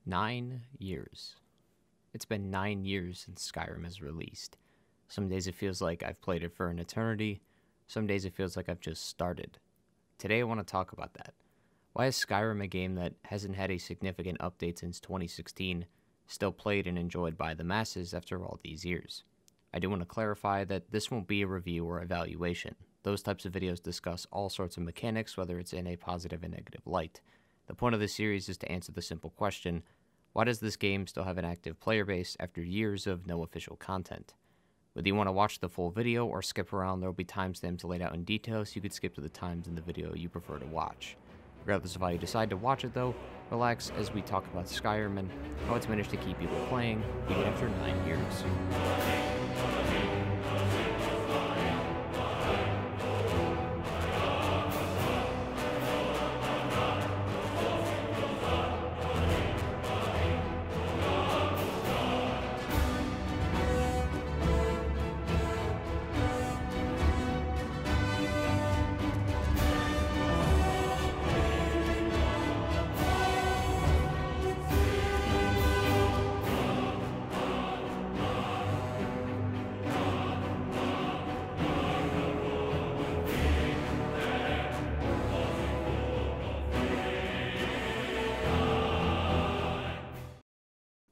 9 years. It's been 9 years since Skyrim has released. Some days it feels like I've played it for an eternity. Some days it feels like I've just started. Today I want to talk about that. Why is Skyrim, a game that hasn't had a significant update since 2016, still played and enjoyed by the masses after all these years? I do want to clarify that this won't be a review or evaluation. Those types of videos discuss all sorts of mechanics, whether it's in a positive and negative light. The point of this series is to answer the simple question: why does this game still have an active player base after years of no official content? Whether you want to watch the full video or skip around, there will be timestamps laid out in detail, so you could skip to the times in the video you prefer to watch. Regardless of how you decide to watch it though, relax as we talk about Skyrim and how it's managed to keep people playing even after 9 years.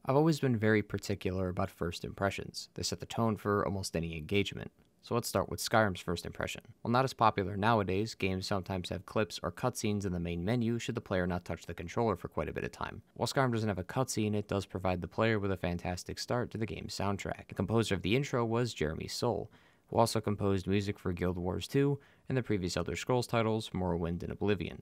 I've always been very particular about first impressions. They set the tone for almost any engagement. So let's start with Skyrim's first impression. While not as popular nowadays, games sometimes have clips or cutscenes in the main menu should the player not touch the controller for quite a bit of time. While Skyrim doesn't have a cutscene, it does provide the player with a fantastic start to the game's soundtrack. The composer of the intro was Jeremy Soule, who also composed music for Guild Wars 2 and the previous Elder Scrolls titles, Morrowind and Oblivion.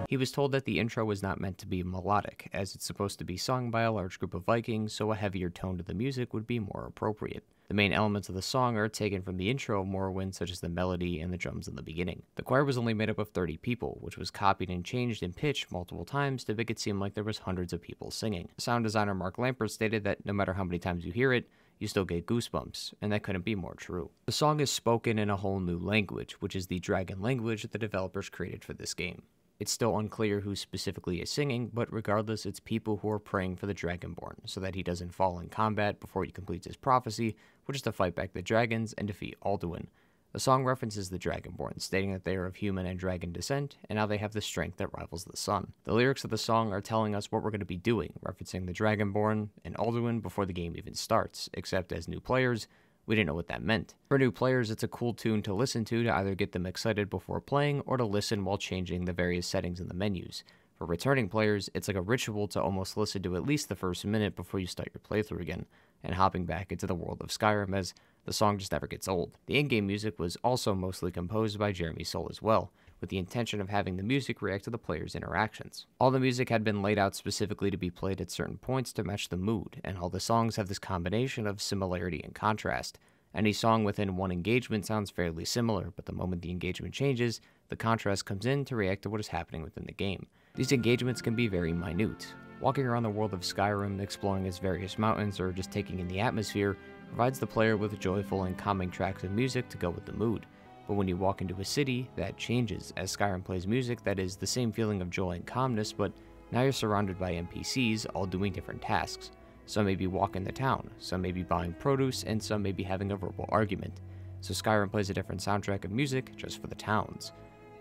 He was told that the intro was not meant to be melodic, as it's supposed to be sung by a large group of Vikings, so a heavier tone to the music would be more appropriate. The main elements of the song are taken from the intro of Morrowind, such as the melody and the drums in the beginning. The choir was only made up of 30 people, which was copied and changed in pitch multiple times to make it seem like there was hundreds of people singing. Sound designer Mark Lampert stated that no matter how many times you hear it, you still get goosebumps, and that couldn't be more true. The song is spoken in a whole new language, which is the dragon language that the developers created for this game. It's still unclear who specifically is singing, but regardless, it's people who are praying for the Dragonborn, so that he doesn't fall in combat before he completes his prophecy, which is to fight back the dragons and defeat Alduin. The song references the Dragonborn, stating that they are of human and dragon descent, and how they have the strength that rivals the sun. The lyrics of the song are telling us what we're going to be doing, referencing the Dragonborn and Alduin before the game even starts, except as new players, we didn't know what that meant. For new players, it's a cool tune to listen to either get them excited before playing or to listen while changing the various settings in the menus. For returning players, it's like a ritual to almost listen to at least the first minute before you start your playthrough again, and hopping back into the world of Skyrim, as the song just never gets old. The in-game music was also mostly composed by Jeremy Soule as well, with the intention of having the music react to the player's interactions. All the music had been laid out specifically to be played at certain points to match the mood, and all the songs have this combination of similarity and contrast. Any song within one engagement sounds fairly similar, but the moment the engagement changes, the contrast comes in to react to what is happening within the game. These engagements can be very minute. Walking around the world of Skyrim, exploring its various mountains, or just taking in the atmosphere provides the player with joyful and calming tracks of music to go with the mood. But when you walk into a city, that changes, as Skyrim plays music that is the same feeling of joy and calmness, but now you're surrounded by NPCs, all doing different tasks. Some may be walking the town, some may be buying produce, and some may be having a verbal argument. So Skyrim plays a different soundtrack of music just for the towns.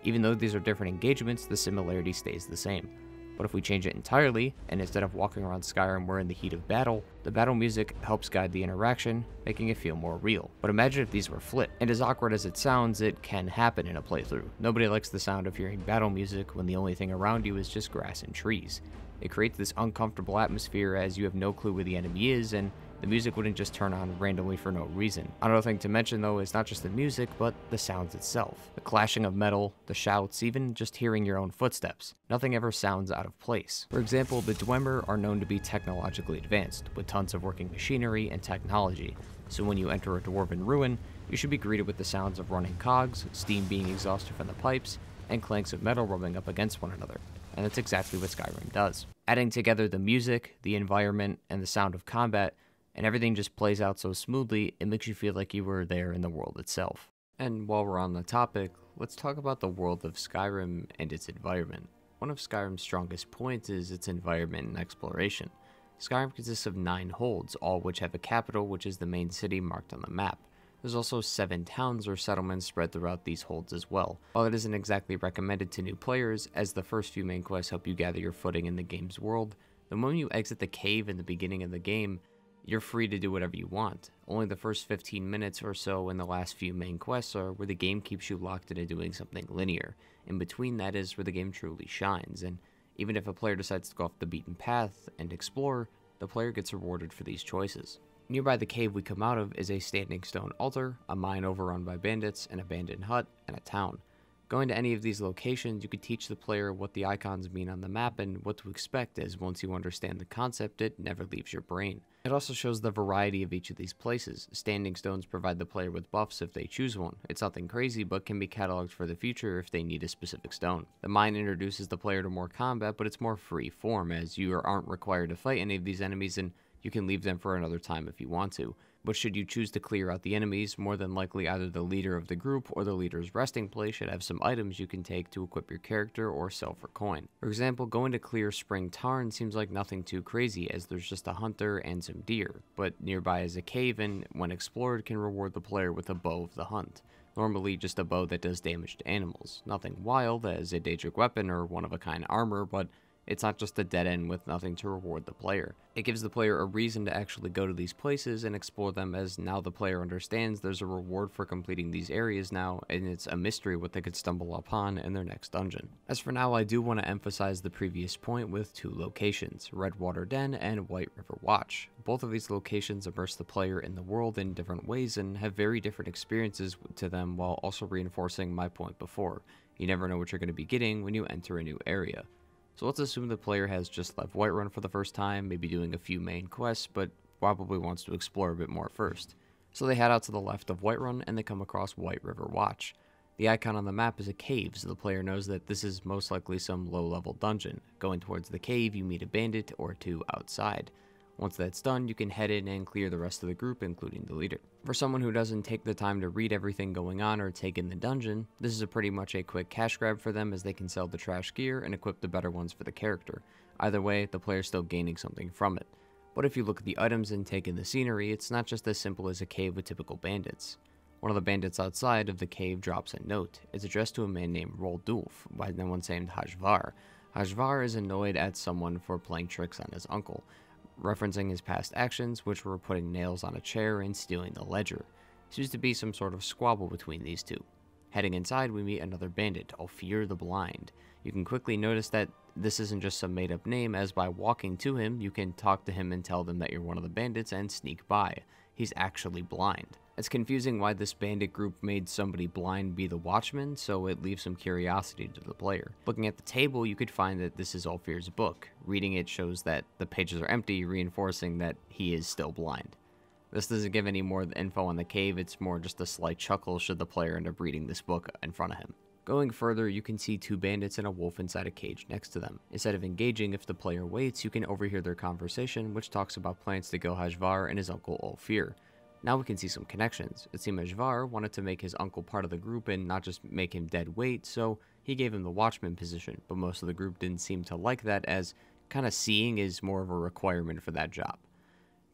Even though these are different engagements, the similarity stays the same. But if we change it entirely, and instead of walking around Skyrim we're in the heat of battle, the battle music helps guide the interaction, making it feel more real. But imagine if these were flipped. And as awkward as it sounds, it can happen in a playthrough. Nobody likes the sound of hearing battle music when the only thing around you is just grass and trees. It creates this uncomfortable atmosphere as you have no clue where the enemy is, and the music wouldn't just turn on randomly for no reason. Another thing to mention though is not just the music, but the sounds itself. The clashing of metal, the shouts, even just hearing your own footsteps. Nothing ever sounds out of place. For example, the Dwemer are known to be technologically advanced, with tons of working machinery and technology. So when you enter a dwarven ruin, you should be greeted with the sounds of running cogs, steam being exhausted from the pipes, and clanks of metal rubbing up against one another. And that's exactly what Skyrim does. Adding together the music, the environment, and the sound of combat and everything just plays out so smoothly, it makes you feel like you were there in the world itself. And while we're on the topic, let's talk about the world of Skyrim and its environment. One of Skyrim's strongest points is its environment and exploration. Skyrim consists of 9 holds, all which have a capital, which is the main city marked on the map. There's also 7 towns or settlements spread throughout these holds as well. While it isn't exactly recommended to new players, as the first few main quests help you gather your footing in the game's world, the moment you exit the cave in the beginning of the game, you're free to do whatever you want. Only the first 15 minutes or so in the last few main quests are where the game keeps you locked into doing something linear. In between that is where the game truly shines, and even if a player decides to go off the beaten path and explore, the player gets rewarded for these choices. Nearby the cave we come out of is a standing stone altar, a mine overrun by bandits, an abandoned hut, and a town. Going to any of these locations, you could teach the player what the icons mean on the map and what to expect, as once you understand the concept, it never leaves your brain. It also shows the variety of each of these places. Standing stones provide the player with buffs if they choose one. It's nothing crazy, but can be cataloged for the future if they need a specific stone. The mine introduces the player to more combat, but it's more free form, as you aren't required to fight any of these enemies, and you can leave them for another time if you want to. But should you choose to clear out the enemies, more than likely either the leader of the group or the leader's resting place should have some items you can take to equip your character or sell for coin. For example, going to clear Spring Tarn seems like nothing too crazy, as there's just a hunter and some deer, but nearby is a cave and, when explored, can reward the player with a bow of the hunt. Normally just a bow that does damage to animals. Nothing wild as a Daedric weapon or one-of-a-kind armor, but it's not just a dead end with nothing to reward the player. It gives the player a reason to actually go to these places and explore them, as now the player understands there's a reward for completing these areas now, and it's a mystery what they could stumble upon in their next dungeon. As for now, I do want to emphasize the previous point with 2 locations, Redwater Den and White River Watch. Both of these locations immerse the player in the world in different ways and have very different experiences to them, while also reinforcing my point before. You never know what you're going to be getting when you enter a new area. So let's assume the player has just left Whiterun for the first time, maybe doing a few main quests, but probably wants to explore a bit more first. So they head out to the left of Whiterun and they come across White River Watch. The icon on the map is a cave, so the player knows that this is most likely some low-level dungeon. Going towards the cave, you meet a bandit or 2 outside. Once that's done, you can head in and clear the rest of the group, including the leader. For someone who doesn't take the time to read everything going on or take in the dungeon, this is pretty much a quick cash grab for them, as they can sell the trash gear and equip the better ones for the character. Either way, the player's still gaining something from it. But if you look at the items and take in the scenery, it's not just as simple as a cave with typical bandits. One of the bandits outside of the cave drops a note. It's addressed to a man named Roldulf, by no one named Hajvar. Hajvar is annoyed at someone for playing tricks on his uncle, referencing his past actions, which were putting nails on a chair and stealing the ledger. Seems to be some sort of squabble between these two. Heading inside, we meet another bandit, Ophir the Blind. You can quickly notice that this isn't just some made-up name, as by walking to him, you can talk to him and tell them that you're one of the bandits and sneak by. He's actually blind. It's confusing why this bandit group made somebody blind be the watchman, so it leaves some curiosity to the player. Looking at the table, you could find that this is Ophir's book. Reading it shows that the pages are empty, reinforcing that he is still blind. This doesn't give any more info on the cave, it's more just a slight chuckle should the player end up reading this book in front of him. Going further, you can see 2 bandits and a wolf inside a cage next to them. Instead of engaging, if the player waits, you can overhear their conversation, which talks about plans to kill Hajvar and his uncle Ophir. Now we can see some connections. It seemed Hajvar wanted to make his uncle part of the group and not just make him dead weight, so he gave him the watchman position, but most of the group didn't seem to like that, as kinda seeing is more of a requirement for that job.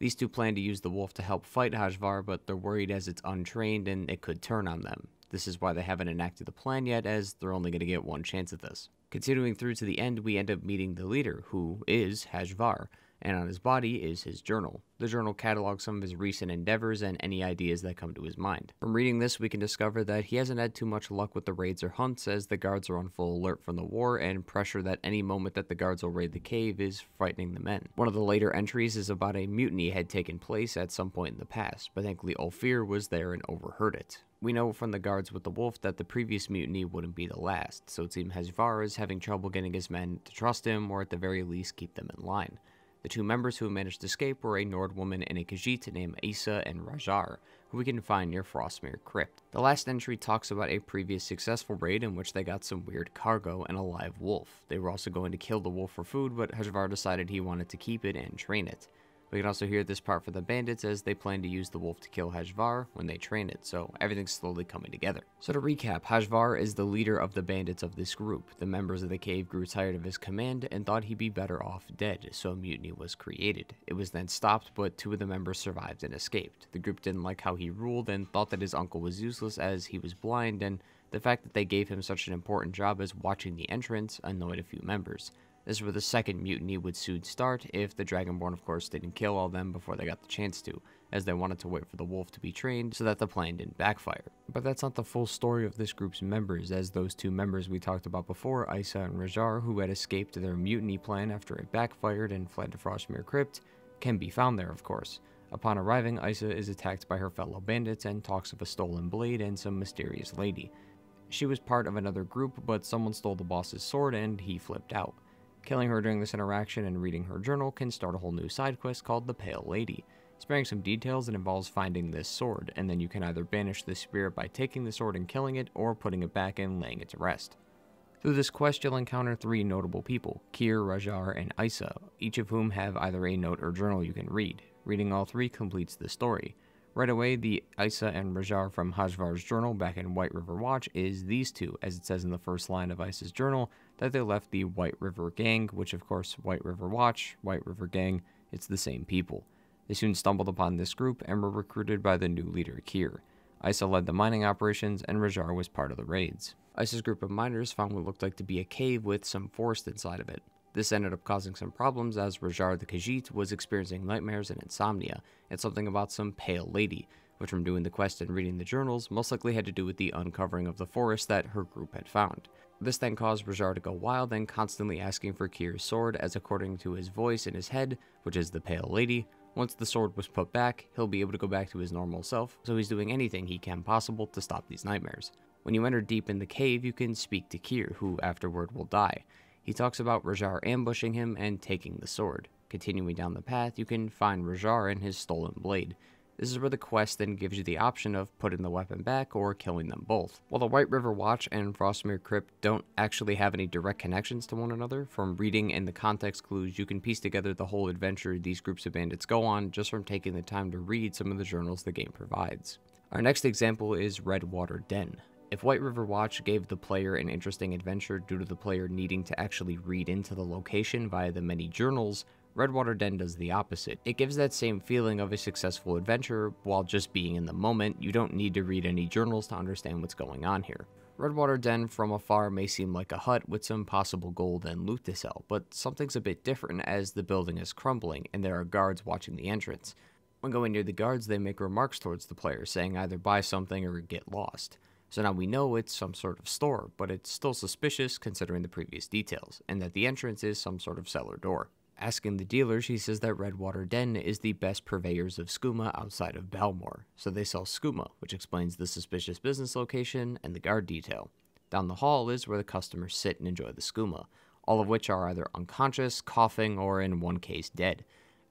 These 2 plan to use the wolf to help fight Hajvar, but they're worried as it's untrained and it could turn on them. This is why they haven't enacted the plan yet, as they're only going to get one chance at this. Continuing through to the end, we end up meeting the leader, who is Hajvar, and on his body is his journal. The journal catalogs some of his recent endeavors and any ideas that come to his mind. From reading this, we can discover that he hasn't had too much luck with the raids or hunts, as the guards are on full alert from the war, and pressure that any moment that the guards will raid the cave is frightening the men. One of the later entries is about a mutiny had taken place at some point in the past, but thankfully Ophir was there and overheard it. We know from the guards with the wolf that the previous mutiny wouldn't be the last, so it seems Hajvar is having trouble getting his men to trust him, or at the very least keep them in line. The 2 members who managed to escape were a Nord woman and a Khajiit named Isa and Rajar, who we can find near Frostmere Crypt. The last entry talks about a previous successful raid in which they got some weird cargo and a live wolf. They were also going to kill the wolf for food, but Hajvar decided he wanted to keep it and train it. We can also hear this part for the bandits as they plan to use the wolf to kill Hajvar when they train it, so everything's slowly coming together. So to recap, Hajvar is the leader of the bandits of this group. The members of the cave grew tired of his command and thought he'd be better off dead, so a mutiny was created. It was then stopped, but 2 of the members survived and escaped. The group didn't like how he ruled and thought that his uncle was useless as he was blind, and the fact that they gave him such an important job as watching the entrance annoyed a few members. This is where the second mutiny would soon start if the Dragonborn of course didn't kill all of them before they got the chance to, as they wanted to wait for the wolf to be trained so that the plan didn't backfire. But that's not the full story of this group's members, as those 2 members we talked about before, Isa and Rajar, who had escaped their mutiny plan after it backfired and fled to Frostmere Crypt, can be found there of course. Upon arriving, Isa is attacked by her fellow bandits and talks of a stolen blade and some mysterious lady. She was part of another group, but someone stole the boss's sword and he flipped out. Killing her during this interaction and reading her journal can start a whole new side quest called the Pale Lady. Sparing some details, it involves finding this sword, and then you can either banish the spirit by taking the sword and killing it, or putting it back and laying it to rest. Through this quest, you'll encounter 3 notable people, Kyr, Rajar, and Isa, each of whom have either a note or journal you can read. Reading all 3 completes the story. Right away, the Isa and Rajar from Hajvar's journal back in White River Watch is these 2, as it says in the first line of Isa's journal that they left the White River Gang, which of course, White River Watch, White River Gang, it's the same people. They soon stumbled upon this group and were recruited by the new leader, Kyr. Isa led the mining operations and Rajar was part of the raids. Isa's group of miners found what looked like to be a cave with some forest inside of it. This ended up causing some problems as Rajar the Khajiit was experiencing nightmares and insomnia, and something about some pale lady, which from doing the quest and reading the journals most likely had to do with the uncovering of the forest that her group had found. This then caused Rajar to go wild and constantly asking for Kyr's sword, as according to his voice in his head, which is the pale lady, once the sword was put back, he'll be able to go back to his normal self, so he's doing anything he can possible to stop these nightmares. When you enter deep in the cave, you can speak to Kyr, who afterward will die. He talks about Rajar ambushing him and taking the sword. Continuing down the path, you can find Rajar and his stolen blade. This is where the quest then gives you the option of putting the weapon back or killing them both. While the White River Watch and Frostmere Crypt don't actually have any direct connections to one another, from reading and the context clues you can piece together the whole adventure these groups of bandits go on just from taking the time to read some of the journals the game provides. Our next example is Redwater Den. If White River Watch gave the player an interesting adventure due to the player needing to actually read into the location via the many journals, Redwater Den does the opposite. It gives that same feeling of a successful adventure, while just being in the moment. You don't need to read any journals to understand what's going on here. Redwater Den from afar may seem like a hut with some possible gold and loot to sell, but something's a bit different as the building is crumbling and there are guards watching the entrance. When going near the guards, they make remarks towards the player, saying either buy something or get lost. So now we know it's some sort of store, but it's still suspicious considering the previous details, and that the entrance is some sort of cellar door. Asking the dealer, she says that Redwater Den is the best purveyors of skooma outside of Balmore, so they sell skooma, which explains the suspicious business location and the guard detail. Down the hall is where the customers sit and enjoy the skooma, all of which are either unconscious, coughing, or in one case dead.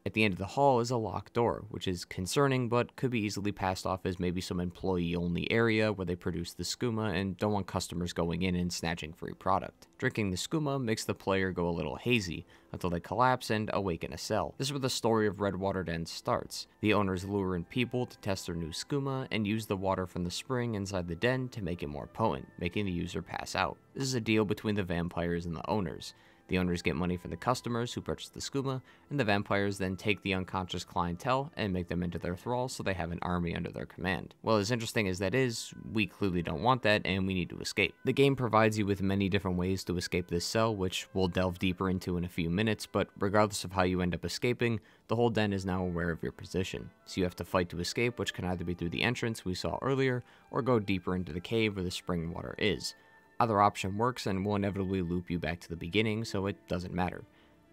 At the end of the hall is a locked door, which is concerning but could be easily passed off as maybe some employee-only area where they produce the skooma and don't want customers going in and snatching free product. Drinking the skooma makes the player go a little hazy until they collapse and awake in a cell. This is where the story of Redwater Den starts. The owners lure in people to test their new skooma and use the water from the spring inside the den to make it more potent, making the user pass out. This is a deal between the vampires and the owners. The owners get money from the customers who purchase the skooma, and the vampires then take the unconscious clientele and make them into their thralls so they have an army under their command. Well, as interesting as that is, we clearly don't want that and we need to escape. The game provides you with many different ways to escape this cell, which we'll delve deeper into in a few minutes, but regardless of how you end up escaping, the whole den is now aware of your position. So you have to fight to escape, which can either be through the entrance we saw earlier, or go deeper into the cave where the spring water is. Either option works and will inevitably loop you back to the beginning, so it doesn't matter.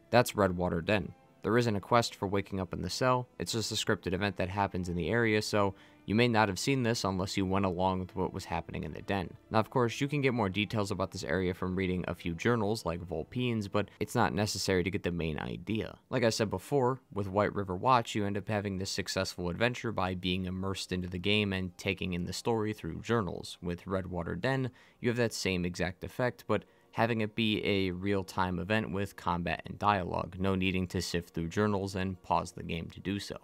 That's Redwater Den. There isn't a quest for waking up in the cell, it's just a scripted event that happens in the area, so you may not have seen this unless you went along with what was happening in the den. Now of course, you can get more details about this area from reading a few journals like Volpine's, but it's not necessary to get the main idea. Like I said before, with White River Watch, you end up having this successful adventure by being immersed into the game and taking in the story through journals. With Redwater Den, you have that same exact effect, but having it be a real-time event with combat and dialogue, no needing to sift through journals and pause the game to do so.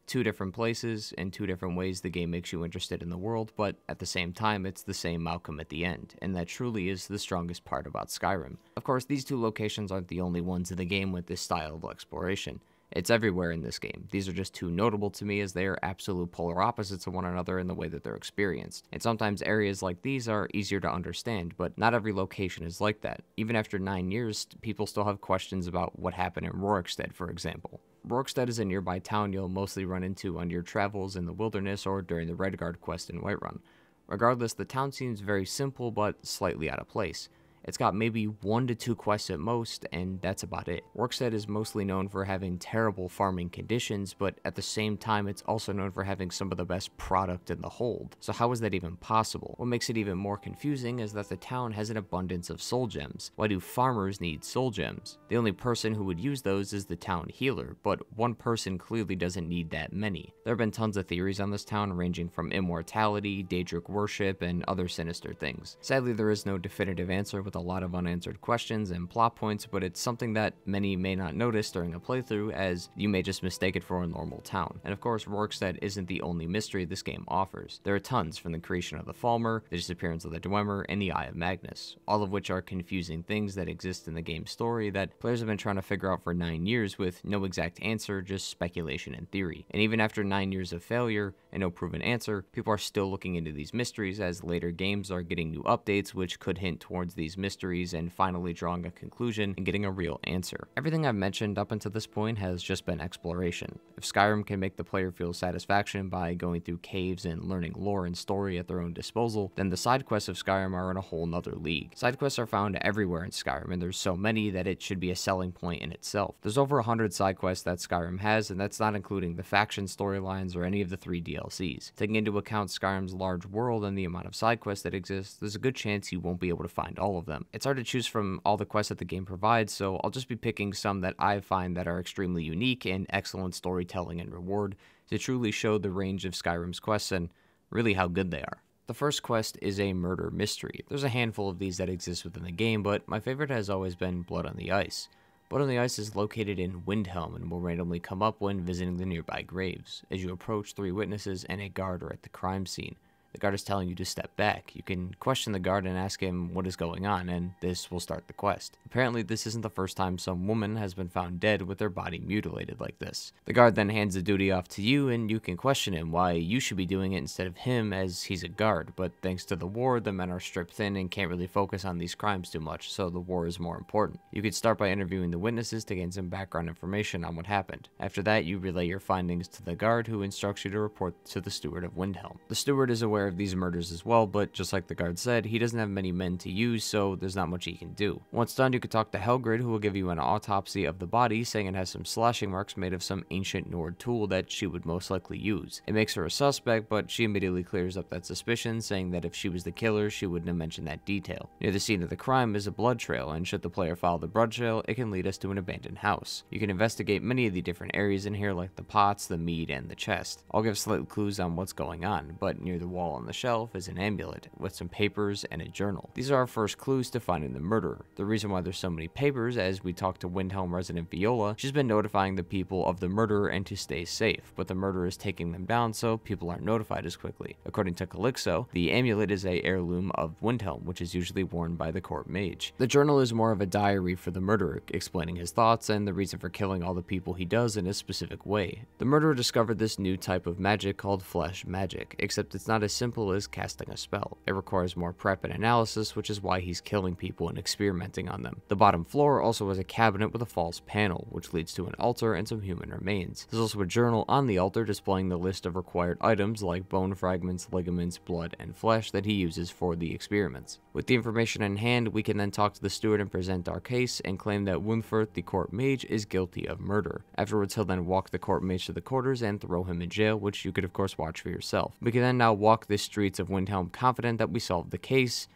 Two different places, in two different ways the game makes you interested in the world, but at the same time it's the same outcome at the end, and that truly is the strongest part about Skyrim. Of course, these two locations aren't the only ones in the game with this style of exploration. It's everywhere in this game. These are just too notable to me as they are absolute polar opposites of one another in the way that they're experienced. And sometimes areas like these are easier to understand, but not every location is like that. Even after 9 years, people still have questions about what happened in Rorikstead, for example. Rorikstead is a nearby town you'll mostly run into on your travels in the wilderness or during the Redguard quest in Whiterun. Regardless, the town seems very simple but slightly out of place. It's got maybe 1 to 2 quests at most, and that's about it. Rorikstead is mostly known for having terrible farming conditions, but at the same time it's also known for having some of the best product in the hold. So how is that even possible? What makes it even more confusing is that the town has an abundance of soul gems. Why do farmers need soul gems? The only person who would use those is the town healer, but one person clearly doesn't need that many. There have been tons of theories on this town ranging from immortality, Daedric worship, and other sinister things. Sadly, there is no definitive answer with a lot of unanswered questions and plot points, but it's something that many may not notice during a playthrough, as you may just mistake it for a normal town. And of course, Rorikstead isn't the only mystery this game offers. There are tons, from the creation of the Falmer, the disappearance of the Dwemer, and the Eye of Magnus, all of which are confusing things that exist in the game's story that players have been trying to figure out for 9 years with no exact answer, just speculation and theory. And even after 9 years of failure and no proven answer, people are still looking into these mysteries as later games are getting new updates which could hint towards these mysteries and finally drawing a conclusion and getting a real answer. Everything I've mentioned up until this point has just been exploration. If Skyrim can make the player feel satisfaction by going through caves and learning lore and story at their own disposal, then the side quests of Skyrim are in a whole nother league. Side quests are found everywhere in Skyrim, and there's so many that it should be a selling point in itself. There's over 100 side quests that Skyrim has, and that's not including the faction storylines or any of the 3 DLCs. Taking into account Skyrim's large world and the amount of side quests that exist, there's a good chance you won't be able to find all of them. It's hard to choose from all the quests that the game provides, so I'll just be picking some that I find that are extremely unique and excellent storytelling and reward to truly show the range of Skyrim's quests and really how good they are. The first quest is a murder mystery. There's a handful of these that exist within the game, but my favorite has always been Blood on the Ice. Blood on the Ice is located in Windhelm and will randomly come up when visiting the nearby graves. As you approach, 3 witnesses and a guard are at the crime scene. The guard is telling you to step back. You can question the guard and ask him what is going on, and this will start the quest. Apparently, this isn't the first time some woman has been found dead with their body mutilated like this. The guard then hands the duty off to you, and you can question him why you should be doing it instead of him, as he's a guard. But thanks to the war, the men are stripped thin and can't really focus on these crimes too much, so the war is more important. You could start by interviewing the witnesses to gain some background information on what happened. After that, you relay your findings to the guard, who instructs you to report to the steward of Windhelm. The steward is aware of these murders as well, but just like the guard said, he doesn't have many men to use, so there's not much he can do. Once done, you can talk to Helgrid, who will give you an autopsy of the body, saying it has some slashing marks made of some ancient Nord tool that she would most likely use. It makes her a suspect, but she immediately clears up that suspicion, saying that if she was the killer, she wouldn't have mentioned that detail. Near the scene of the crime is a blood trail, and should the player follow the blood trail, it can lead us to an abandoned house. You can investigate many of the different areas in here, like the pots, the mead, and the chest. I'll give slight clues on what's going on, but near the wall on the shelf is an amulet with some papers and a journal. These are our first clues to finding the murderer. The reason why there's so many papers, as we talked to Windhelm resident Viola, she's been notifying the people of the murderer and to stay safe, but the murderer is taking them down so people aren't notified as quickly. According to Calixo, the amulet is a heirloom of Windhelm, which is usually worn by the court mage. The journal is more of a diary for the murderer, explaining his thoughts and the reason for killing all the people he does in a specific way. The murderer discovered this new type of magic called flesh magic, except it's not as simple as casting a spell. It requires more prep and analysis, which is why he's killing people and experimenting on them. The bottom floor also has a cabinet with a false panel, which leads to an altar and some human remains. There's also a journal on the altar displaying the list of required items like bone fragments, ligaments, blood, and flesh that he uses for the experiments. With the information in hand, we can then talk to the steward and present our case and claim that Wunfert, the court mage, is guilty of murder. Afterwards, he'll then walk the court mage to the quarters and throw him in jail, which you could of course watch for yourself. We can then now walk the streets of Windhelm confident that we solved the case,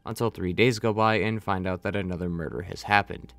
until 3 days go by and find out that another murder has happened.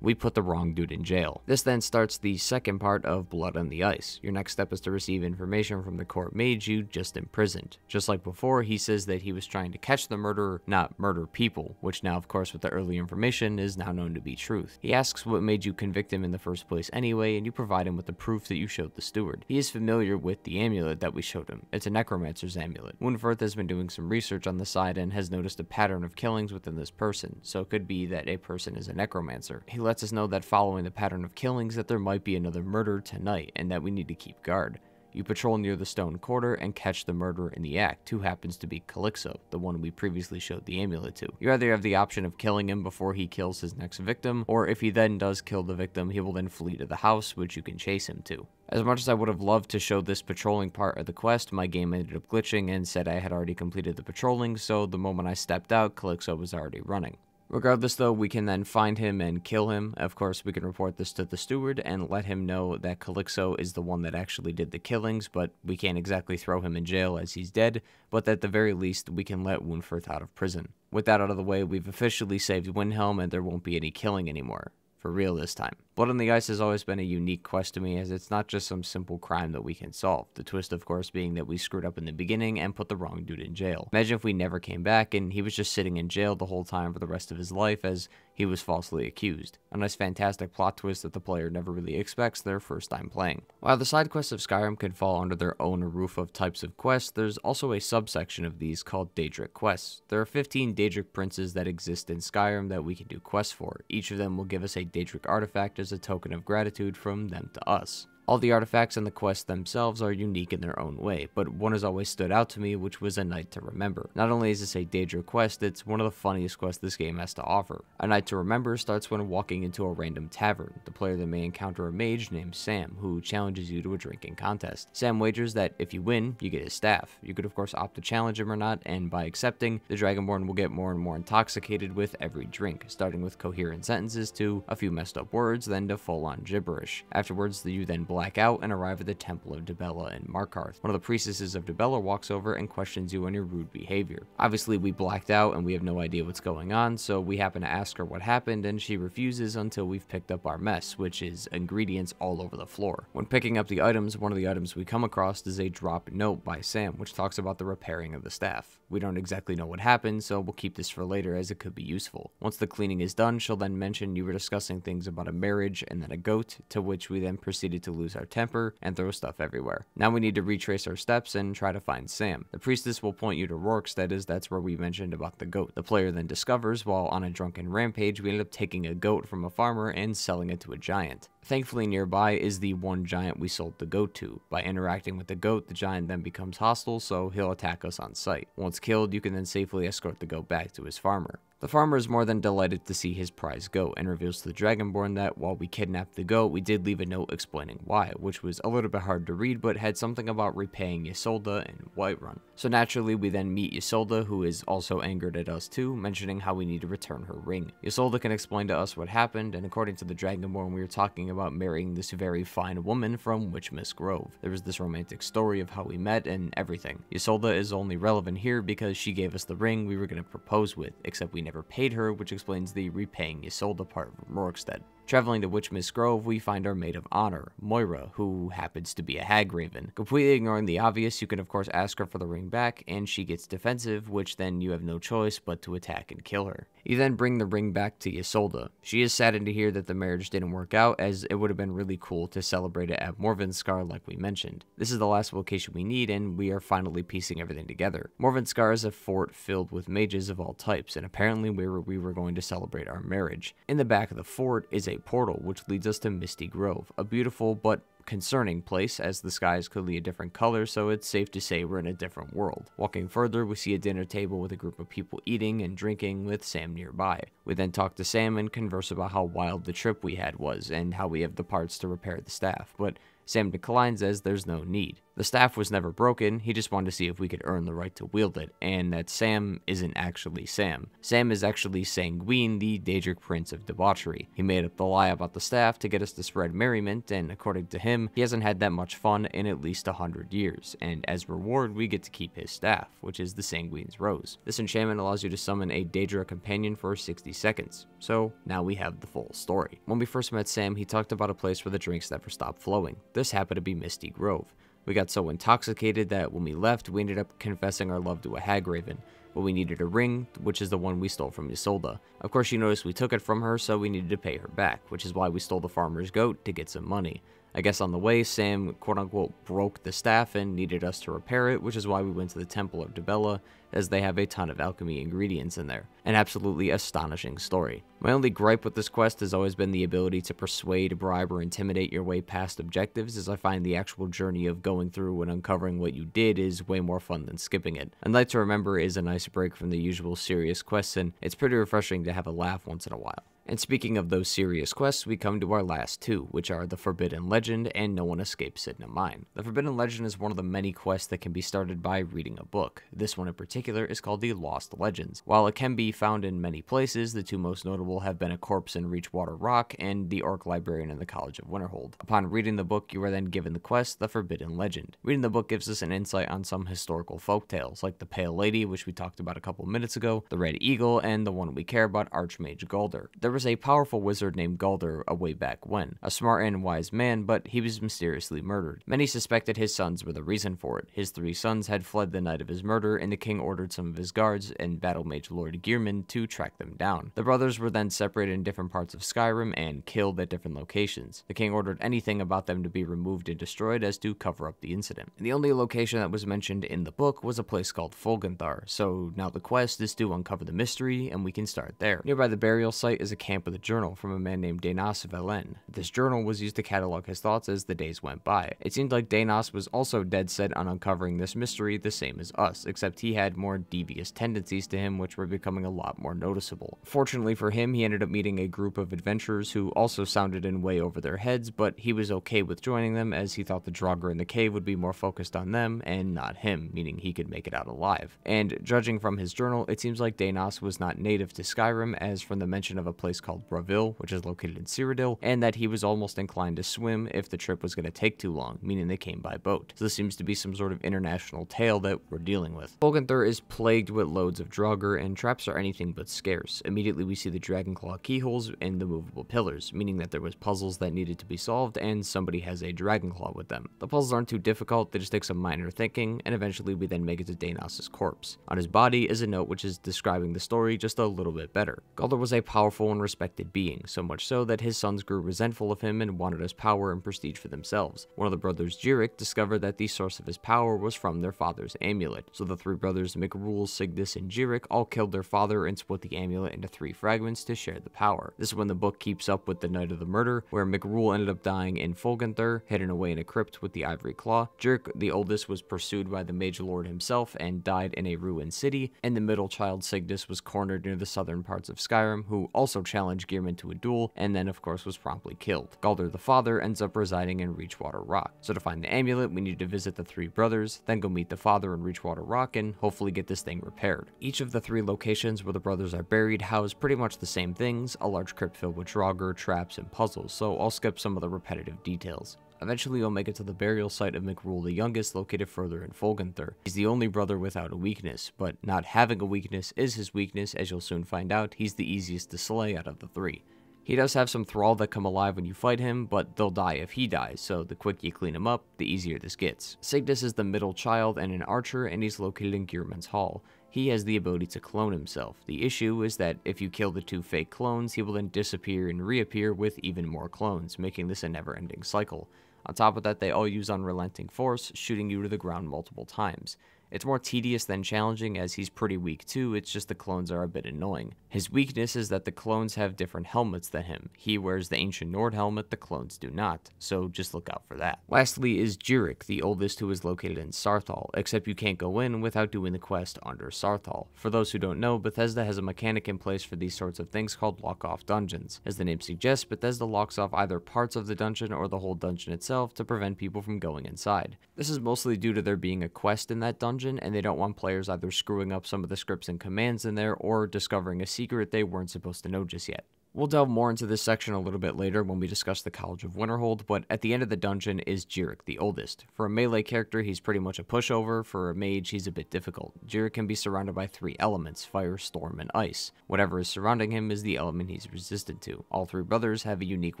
We put the wrong dude in jail. This then starts the second part of Blood on the Ice. Your next step is to receive information from the court mage you just imprisoned. Just like before, he says that he was trying to catch the murderer, not murder people, which now of course with the early information is now known to be truth. He asks what made you convict him in the first place anyway, and you provide him with the proof that you showed the steward. He is familiar with the amulet that we showed him. It's a necromancer's amulet. Wunferth has been doing some research on the side and has noticed a pattern of killings within this person, so it could be that a person is a necromancer. He lets us know that following the pattern of killings that there might be another murder tonight and that we need to keep guard. You patrol near the stone quarter and catch the murderer in the act, who happens to be Calixo, the one we previously showed the amulet to. You either have the option of killing him before he kills his next victim, or if he then does kill the victim, he will then flee to the house, which you can chase him to. As much as I would have loved to show this patrolling part of the quest, my game ended up glitching and said I had already completed the patrolling, so the moment I stepped out, Calixo was already running. Regardless though, we can then find him and kill him. Of course, we can report this to the steward and let him know that Calixo is the one that actually did the killings, but we can't exactly throw him in jail as he's dead, but at the very least, we can let Wunferth out of prison. With that out of the way, we've officially saved Windhelm and there won't be any killing anymore. For real this time. Blood on the Ice has always been a unique quest to me, as it's not just some simple crime that we can solve. The twist, of course, being that we screwed up in the beginning and put the wrong dude in jail. Imagine if we never came back and he was just sitting in jail the whole time for the rest of his life as he was falsely accused. A nice fantastic plot twist that the player never really expects their first time playing. While the side quests of Skyrim could fall under their own roof of types of quests, there's also a subsection of these called Daedric quests. There are 15 Daedric princes that exist in Skyrim that we can do quests for. Each of them will give us a Daedric artifact as a token of gratitude from them to us. All the artifacts and the quests themselves are unique in their own way, but one has always stood out to me, which was A Night to Remember. Not only is this a Daedra quest, it's one of the funniest quests this game has to offer. A Night to Remember starts when walking into a random tavern. The player then may encounter a mage named Sam, who challenges you to a drinking contest. Sam wagers that if you win, you get his staff. You could of course opt to challenge him or not, and by accepting, the Dragonborn will get more and more intoxicated with every drink, starting with coherent sentences to a few messed up words, then to full-on gibberish. Afterwards, you then black out and arrive at the Temple of Dibella in Markarth. One of the priestesses of Dibella walks over and questions you on your rude behavior. Obviously, we blacked out and we have no idea what's going on, so we happen to ask her what happened and she refuses until we've picked up our mess, which is ingredients all over the floor. When picking up the items, one of the items we come across is a drop note by Sam, which talks about the repairing of the staff. We don't exactly know what happened, so we'll keep this for later as it could be useful. Once the cleaning is done, she'll then mention you were discussing things about a marriage and then a goat, to which we then proceeded to lose our temper and throw stuff everywhere. Now we need to retrace our steps and try to find Sam. The priestess will point you to Rorikstead, as that's where we mentioned about the goat. The player then discovers, while on a drunken rampage, we end up taking a goat from a farmer and selling it to a giant. Thankfully nearby is the one giant we sold the goat to. By interacting with the goat, the giant then becomes hostile, so he'll attack us on sight. Once killed, you can then safely escort the goat back to his farmer. The farmer is more than delighted to see his prize goat and reveals to the Dragonborn that while we kidnapped the goat, we did leave a note explaining why, which was a little bit hard to read but had something about repaying Isolde in Whiterun. So naturally we then meet Isolde, who is also angered at us too, mentioning how we need to return her ring. Isolde can explain to us what happened, and according to the Dragonborn, we were talking about marrying this very fine woman from Witchmist Grove. There was this romantic story of how we met and everything. Isolde is only relevant here because she gave us the ring we were going to propose with, except we never paid her, which explains the repaying Isolde part from Rorikstead. Traveling to Witchmist Grove, we find our maid of honor, Moira, who happens to be a Hagraven. Completely ignoring the obvious, you can of course ask her for the ring back, and she gets defensive, which then you have no choice but to attack and kill her. You then bring the ring back to Isolde. She is saddened to hear that the marriage didn't work out, as it would have been really cool to celebrate it at Morvenskar like we mentioned. This is the last location we need, and we are finally piecing everything together. Morvenskar is a fort filled with mages of all types, and apparently we were going to celebrate our marriage. In the back of the fort is a portal which leads us to Misty Grove, a beautiful but concerning place, as the sky is clearly a different color, so it's safe to say we're in a different world. Walking further, we see a dinner table with a group of people eating and drinking with Sam nearby. We then talk to Sam and converse about how wild the trip we had was and how we have the parts to repair the staff, but Sam declines as there's no need. The staff was never broken, he just wanted to see if we could earn the right to wield it, and that Sam isn't actually Sam. Sam is actually Sanguine, the Daedric Prince of Debauchery. He made up the lie about the staff to get us to spread merriment, and according to him, he hasn't had that much fun in at least 100 years, and as reward, we get to keep his staff, which is the Sanguine's Rose. This enchantment allows you to summon a Daedra companion for 60 seconds, so now we have the full story. When we first met Sam, he talked about a place where the drinks never stopped flowing. This happened to be Misty Grove. We got so intoxicated that when we left, we ended up confessing our love to a hag raven, but we needed a ring, which is the one we stole from Isolde. Of course, she noticed we took it from her, so we needed to pay her back, which is why we stole the farmer's goat to get some money. I guess on the way, Sam quote-unquote broke the staff and needed us to repair it, which is why we went to the Temple of Dibella, as they have a ton of alchemy ingredients in there. An absolutely astonishing story. My only gripe with this quest has always been the ability to persuade, bribe, or intimidate your way past objectives, as I find the actual journey of going through and uncovering what you did is way more fun than skipping it. A Night to Remember is a nice break from the usual serious quests, and it's pretty refreshing to have a laugh once in a while. And speaking of those serious quests, we come to our last two, which are the Forbidden Legend and No One Escapes It in a Mine. The Forbidden Legend is one of the many quests that can be started by reading a book. This one in particular is called the Lost Legends. While it can be found in many places, the two most notable have been a corpse in Reachwater Rock and the Orc Librarian in the College of Winterhold. Upon reading the book, you are then given the quest, the Forbidden Legend. Reading the book gives us an insight on some historical folktales, like the Pale Lady, which we talked about a couple minutes ago, the Red Eagle, and the one we care about, Archmage Galder. There was a powerful wizard named Galder a way back when, a smart and wise man, but he was mysteriously murdered. Many suspected his sons were the reason for it. His 3 sons had fled the night of his murder, and the king ordered some of his guards and battle mage Lord Gearman to track them down. The brothers were then separated in different parts of Skyrim and killed at different locations. The king ordered anything about them to be removed and destroyed as to cover up the incident. And the only location that was mentioned in the book was a place called Folgenthar, so now the quest is to uncover the mystery, and we can start there. Nearby the burial site is a camp with a journal from a man named Danos Velen. This journal was used to catalog his thoughts as the days went by. It seemed like Danos was also dead set on uncovering this mystery the same as us, except he had more devious tendencies to him which were becoming a lot more noticeable. Fortunately for him, he ended up meeting a group of adventurers who also sounded in way over their heads, but he was okay with joining them as he thought the Draugr in the cave would be more focused on them and not him, meaning he could make it out alive. And judging from his journal, it seems like Danos was not native to Skyrim, as from the mention of a place called Bravil, which is located in Cyrodiil, and that he was almost inclined to swim if the trip was going to take too long, meaning they came by boat. So this seems to be some sort of international tale that we're dealing with. Folgenthar is plagued with loads of Draugr, and traps are anything but scarce. Immediately we see the Dragonclaw keyholes and the movable pillars, meaning that there was puzzles that needed to be solved, and somebody has a Dragonclaw with them. The puzzles aren't too difficult, they just take some minor thinking, and eventually we then make it to Danos' corpse. On his body is a note which is describing the story just a little bit better. Galder was a powerful and respected being, so much so that his sons grew resentful of him and wanted his power and prestige for themselves. One of the brothers, Jirik, discovered that the source of his power was from their father's amulet, so the 3 brothers, Mikrul, Sigdis, and Jirik, all killed their father and split the amulet into 3 fragments to share the power. This is when the book keeps up with the night of the murder, where Mikrul ended up dying in Folgenthar, hidden away in a crypt with the ivory claw. Jirik, the oldest, was pursued by the mage lord himself and died in a ruined city, and the middle child, Sigdis, was cornered near the southern parts of Skyrim, who also challenged Gearman to a duel, and then of course was promptly killed. Galder the father ends up residing in Reachwater Rock. So to find the amulet, we need to visit the 3 brothers, then go meet the father in Reachwater Rock and hopefully get this thing repaired. Each of the 3 locations where the brothers are buried house pretty much the same things, a large crypt filled with Draugr, traps, and puzzles, so I'll skip some of the repetitive details. Eventually, you'll make it to the burial site of Mikrul the youngest, located further in Folgenthar. He's the only brother without a weakness, but not having a weakness is his weakness, as you'll soon find out. He's the easiest to slay out of the 3. He does have some thrall that come alive when you fight him, but they'll die if he dies, so the quicker you clean him up, the easier this gets. Sigdis is the middle child and an archer, and he's located in Gearman's Hall. He has the ability to clone himself. The issue is that if you kill the 2 fake clones, he will then disappear and reappear with even more clones, making this a never-ending cycle. On top of that, they all use unrelenting force, shooting you to the ground multiple times. It's more tedious than challenging as he's pretty weak too, it's just the clones are a bit annoying. His weakness is that the clones have different helmets than him. He wears the Ancient Nord helmet, the clones do not, so just look out for that. Lastly is Jirik, the oldest, who is located in Sarthal, except you can't go in without doing the quest under Sarthal. For those who don't know, Bethesda has a mechanic in place for these sorts of things called lock-off dungeons. As the name suggests, Bethesda locks off either parts of the dungeon or the whole dungeon itself to prevent people from going inside. This is mostly due to there being a quest in that dungeon, and they don't want players either screwing up some of the scripts and commands in there or discovering a secret they weren't supposed to know just yet. We'll delve more into this section a little bit later when we discuss the College of Winterhold, but at the end of the dungeon is Jirik, the oldest. For a melee character, he's pretty much a pushover. For a mage, he's a bit difficult. Jirik can be surrounded by 3 elements, fire, storm, and ice. Whatever is surrounding him is the element he's resistant to. All 3 brothers have a unique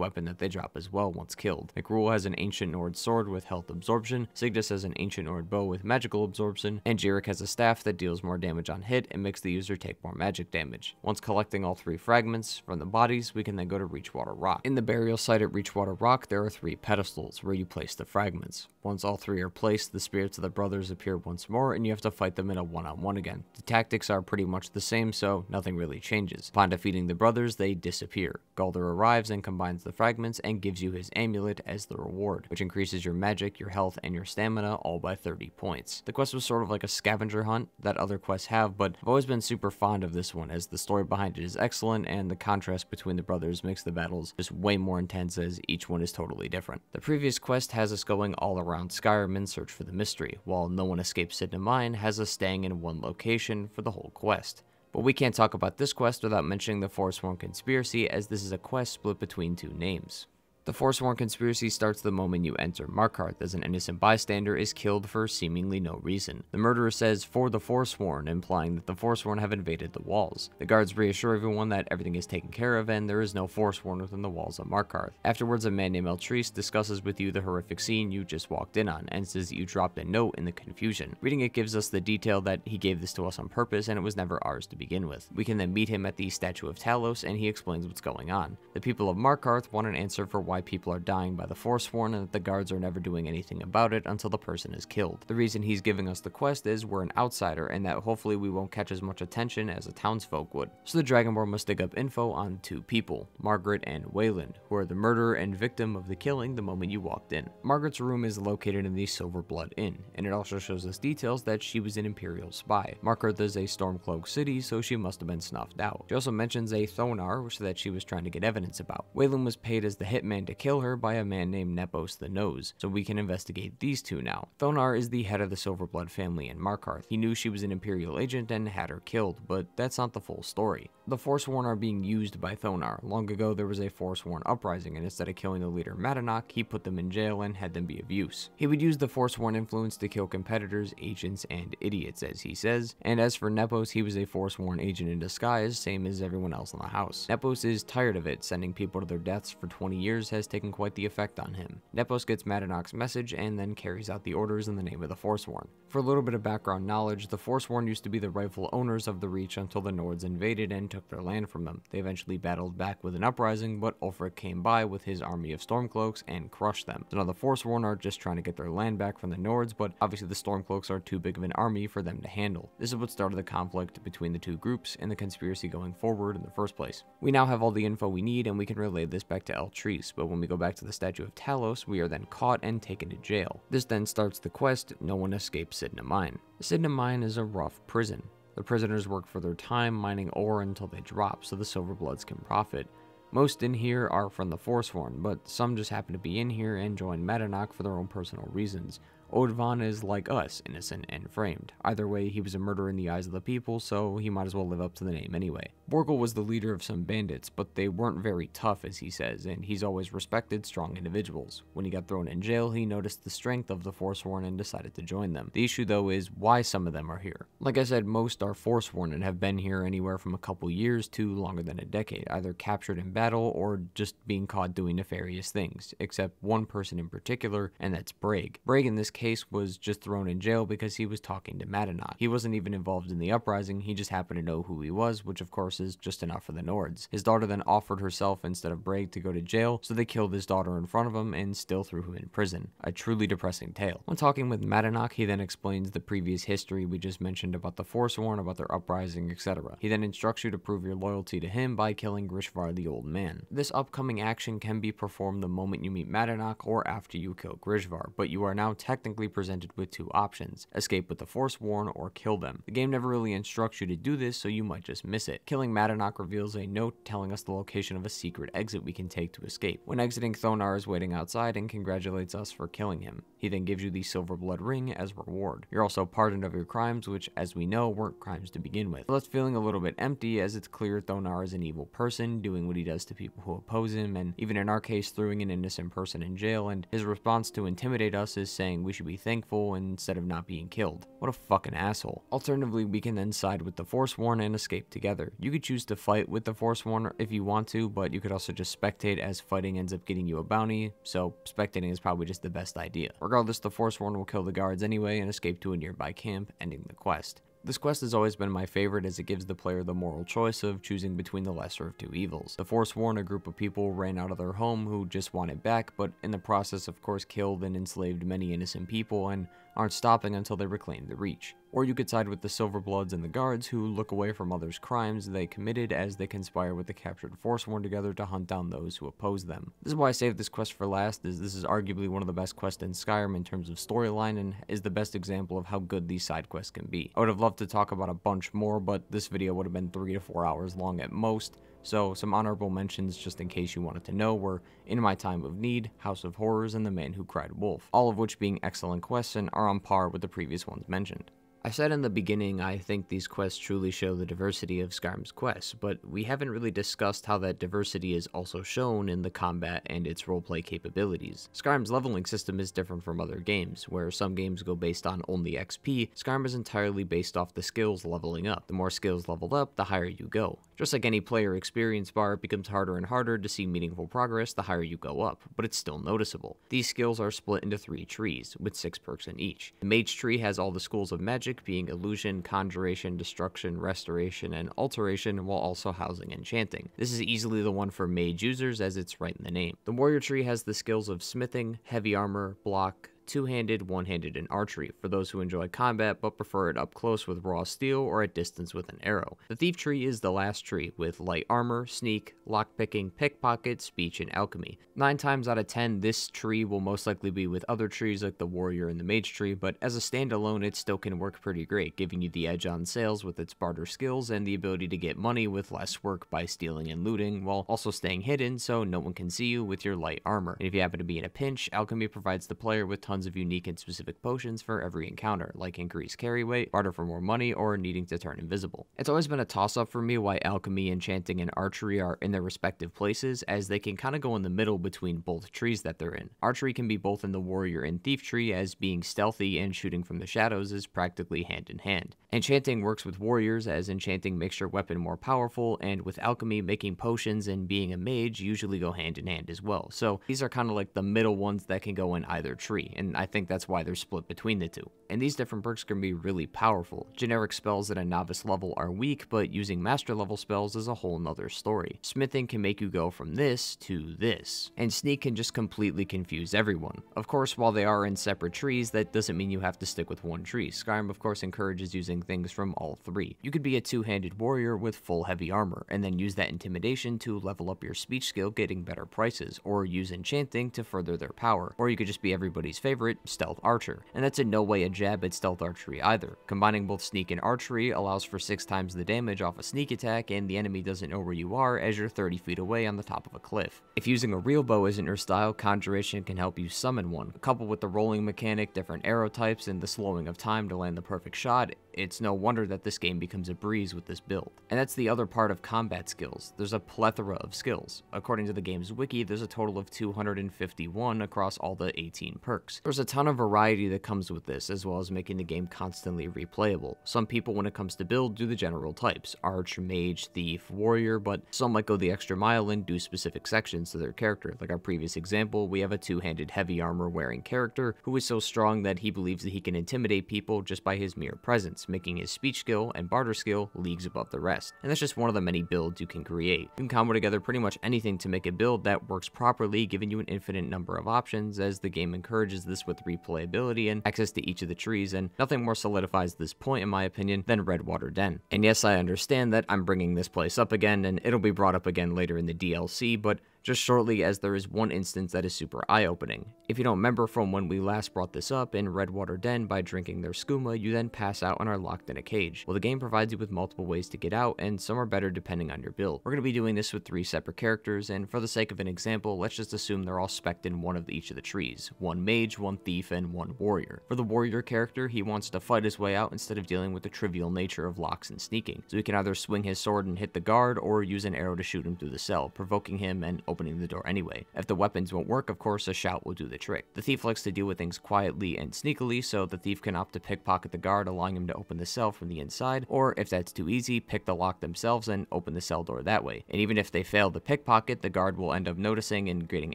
weapon that they drop as well once killed. McRule has an Ancient Nord sword with health absorption, Sigdus has an Ancient Nord bow with magical absorption, and Jirik has a staff that deals more damage on hit and makes the user take more magic damage. Once collecting all 3 fragments from the bodies, we can then go to Reachwater Rock. In the burial site at Reachwater Rock, there are 3 pedestals where you place the fragments. Once all 3 are placed, the spirits of the brothers appear once more, and you have to fight them in a one-on-one again. The tactics are pretty much the same, so nothing really changes. Upon defeating the brothers, they disappear. Galder arrives and combines the fragments and gives you his amulet as the reward, which increases your magic, your health, and your stamina all by 30 points. The quest was sort of like a scavenger hunt that other quests have, but I've always been super fond of this one as the story behind it is excellent, and the contrast between the brothers makes the battles just way more intense as each one is totally different. The previous quest has us going all around Skyrim in search for the mystery, while No One Escapes Sid and Mine has us staying in one location for the whole quest. But we can't talk about this quest without mentioning the Forsworn Conspiracy, as this is a quest split between 2 names. The Forsworn Conspiracy starts the moment you enter Markarth, as an innocent bystander is killed for seemingly no reason. The murderer says, "For the Forsworn," implying that the Forsworn have invaded the walls. The guards reassure everyone that everything is taken care of and there is no Forsworn within the walls of Markarth. Afterwards, a man named Eltrice discusses with you the horrific scene you just walked in on, and says that you dropped a note in the confusion. Reading it gives us the detail that he gave this to us on purpose and it was never ours to begin with. We can then meet him at the Statue of Talos and he explains what's going on. The people of Markarth want an answer for why people are dying by the Forsworn and that the guards are never doing anything about it until the person is killed. The reason he's giving us the quest is we're an outsider and that hopefully we won't catch as much attention as a townsfolk would. So the Dragonborn must dig up info on 2 people, Margaret and Wayland, who are the murderer and victim of the killing the moment you walked in. Margaret's room is located in the Silverblood Inn, and it also shows us details that she was an Imperial spy. Markarth is a Stormcloak city, so she must have been snuffed out. She also mentions a Thonar, which that she was trying to get evidence about. Wayland was paid as the hitman to kill her by a man named Nepos the Nose, so we can investigate these 2 now. Thonar is the head of the Silverblood family in Markarth. He knew she was an Imperial agent and had her killed, but that's not the full story. The Forsworn are being used by Thonar. Long ago there was a Forsworn uprising, and instead of killing the leader Madanach, he put them in jail and had them be of use. He would use the Forsworn influence to kill competitors, agents, and idiots, as he says, and as for Nepos, he was a Forsworn agent in disguise, same as everyone else in the house. Nepos is tired of it. Sending people to their deaths for 20 years has taken quite the effect on him. Nepos gets Madanach's message and then carries out the orders in the name of the Forsworn. For a little bit of background knowledge, the Forsworn used to be the rightful owners of the Reach until the Nords invaded and took their land from them. They eventually battled back with an uprising, but Ulfric came by with his army of Stormcloaks and crushed them. So now the Forsworn are just trying to get their land back from the Nords, but obviously the Stormcloaks are too big of an army for them to handle. This is what started the conflict between the 2 groups and the conspiracy going forward in the first place. We now have all the info we need and we can relay this back to Eltrice, but when we go back to the Statue of Talos, we are then caught and taken to jail. This then starts the quest, No One Escapes Sid and Mine. Sid and Mine is a rough prison. The prisoners work for their time mining ore until they drop so the Silverbloods can profit. Most in here are from the Forsworn, but some just happen to be in here and join Madanach for their own personal reasons. Odvan is like us, innocent and framed. Either way, he was a murderer in the eyes of the people, so he might as well live up to the name anyway. Borgel was the leader of some bandits, but they weren't very tough, as he says, and he's always respected strong individuals. When he got thrown in jail, he noticed the strength of the Forsworn and decided to join them. The issue, though, is why some of them are here. Like I said, most are Forsworn and have been here anywhere from a couple years to longer than a decade, either captured in battle or just being caught doing nefarious things, except one person in particular, and that's Brag. Brag in this case was just thrown in jail because he was talking to Madanach. He wasn't even involved in the uprising, he just happened to know who he was, which of course is just enough for the Nords. His daughter then offered herself instead of Braig to go to jail, so they killed his daughter in front of him and still threw him in prison. A truly depressing tale. When talking with Madanach, he then explains the previous history we just mentioned about the Forsworn, about their uprising, etc. He then instructs you to prove your loyalty to him by killing Grishvar the Old Man. This upcoming action can be performed the moment you meet Madanach or after you kill Grishvar, but you are now technically presented with two options: escape with the Forsworn or kill them. The game never really instructs you to do this, so you might just miss it. Killing Madanach reveals a note telling us the location of a secret exit we can take to escape. When exiting, Thonar is waiting outside and congratulates us for killing him. He then gives you the Silver Blood Ring as reward. You're also pardoned of your crimes, which, as we know, weren't crimes to begin with. Left feeling a little bit empty, as it's clear Thonar is an evil person, doing what he does to people who oppose him, and even in our case, throwing an innocent person in jail, and his response to intimidate us is saying we should be thankful instead of not being killed. What a fucking asshole. Alternatively, we can then side with the Forsworn and escape together. You could choose to fight with the Forsworn if you want to, but you could also just spectate, as fighting ends up getting you a bounty, so spectating is probably just the best idea. Regardless, the Forsworn will kill the guards anyway and escape to a nearby camp, ending the quest. This quest has always been my favorite, as it gives the player the moral choice of choosing between the lesser of two evils. The Forsworn, a group of people, ran out of their home who just want it back, but in the process of course killed and enslaved many innocent people and aren't stopping until they reclaim the Reach. Or you could side with the Silverbloods and the guards, who look away from others' crimes they committed as they conspire with the captured Forsworn together to hunt down those who oppose them. This is why I saved this quest for last, as this is arguably one of the best quests in Skyrim in terms of storyline and is the best example of how good these side quests can be. I would have loved to talk about a bunch more, but this video would have been 3 to 4 hours long at most, so some honorable mentions just in case you wanted to know were In My Time of Need, House of Horrors, and The Man Who Cried Wolf, all of which being excellent quests and are on par with the previous ones mentioned. I said in the beginning I think these quests truly show the diversity of Skyrim's quests, but we haven't really discussed how that diversity is also shown in the combat and its roleplay capabilities. Skyrim's leveling system is different from other games, where some games go based on only XP. Skyrim is entirely based off the skills leveling up. The more skills leveled up, the higher you go. Just like any player experience bar, it becomes harder and harder to see meaningful progress the higher you go up, but it's still noticeable. These skills are split into 3 trees, with 6 perks in each. The Mage tree has all the schools of magic, being illusion, conjuration, destruction, restoration, and alteration, while also housing enchanting. This is easily the one for mage users, as it's right in the name. The warrior tree has the skills of smithing, heavy armor, block, two-handed, one-handed, and archery, for those who enjoy combat but prefer it up close with raw steel or at distance with an arrow. The thief tree is the last tree, with light armor, sneak, lockpicking, pickpocket, speech, and alchemy. 9 times out of 10, this tree will most likely be with other trees like the warrior and the mage tree, but as a standalone it still can work pretty great, giving you the edge on sales with its barter skills and the ability to get money with less work by stealing and looting, while also staying hidden so no one can see you with your light armor. And if you happen to be in a pinch, alchemy provides the player with tons of unique and specific potions for every encounter, like increased carry weight, barter for more money, or needing to turn invisible. It's always been a toss-up for me why alchemy, enchanting, and archery are in their respective places, as they can kind of go in the middle between both trees that they're in. Archery can be both in the warrior and thief tree, as being stealthy and shooting from the shadows is practically hand in hand. Enchanting works with warriors, as enchanting makes your weapon more powerful, and with alchemy, making potions and being a mage usually go hand in hand as well. So these are kind of like the middle ones that can go in either tree, and I think that's why they're split between the two. And these different perks can be really powerful. Generic spells at a novice level are weak, but using master level spells is a whole nother story. Smithing can make you go from this to this, and sneak can just completely confuse everyone. Of course, while they are in separate trees, that doesn't mean you have to stick with one tree. Skyrim of course encourages using things from all 3. You could be a 2-handed warrior with full heavy armor, and then use that intimidation to level up your speech skill, getting better prices, or use enchanting to further their power. Or you could just be everybody's favorite, stealth archer, and that's in no way a jab at stealth archery either. Combining both sneak and archery allows for 6 times the damage off a sneak attack, and the enemy doesn't know where you are as you're 30 feet away on the top of a cliff. If using a real bow isn't your style, conjuration can help you summon one. Coupled with the rolling mechanic, different arrow types, and the slowing of time to land the perfect shot, it's no wonder that this game becomes a breeze with this build. And that's the other part of combat skills. There's a plethora of skills. According to the game's wiki, there's a total of 251 across all the 18 perks. There's a ton of variety that comes with this, as well as making the game constantly replayable. Some people, when it comes to build, do the general types, arch, mage, thief, warrior, but some might go the extra mile and do specific sections to their character. Like our previous example, we have a two-handed heavy armor wearing character who is so strong that he believes that he can intimidate people just by his mere presence, making his speech skill and barter skill leagues above the rest. And that's just one of the many builds you can create. You can combo together pretty much anything to make a build that works properly, giving you an infinite number of options, as the game encourages this with replayability and access to each of the trees, and nothing more solidifies this point in my opinion than Redwater Den. And yes, I understand that I'm bringing this place up again, and it'll be brought up again later in the DLC, but just shortly, as there is one instance that is super eye-opening. If you don't remember from when we last brought this up, in Redwater Den, by drinking their skooma, you then pass out and are locked in a cage. Well, the game provides you with multiple ways to get out, and some are better depending on your build. We're going to be doing this with 3 separate characters, and for the sake of an example, let's just assume they're all spec'd in one of each of the trees. 1 mage, 1 thief, and 1 warrior. For the warrior character, he wants to fight his way out instead of dealing with the trivial nature of locks and sneaking. So he can either swing his sword and hit the guard, or use an arrow to shoot him through the cell, provoking him and opening the door anyway. If the weapons won't work, of course, a shout will do the trick. The thief likes to deal with things quietly and sneakily, so the thief can opt to pickpocket the guard, allowing him to open the cell from the inside, or if that's too easy, pick the lock themselves and open the cell door that way. And even if they fail the pickpocket, the guard will end up noticing and getting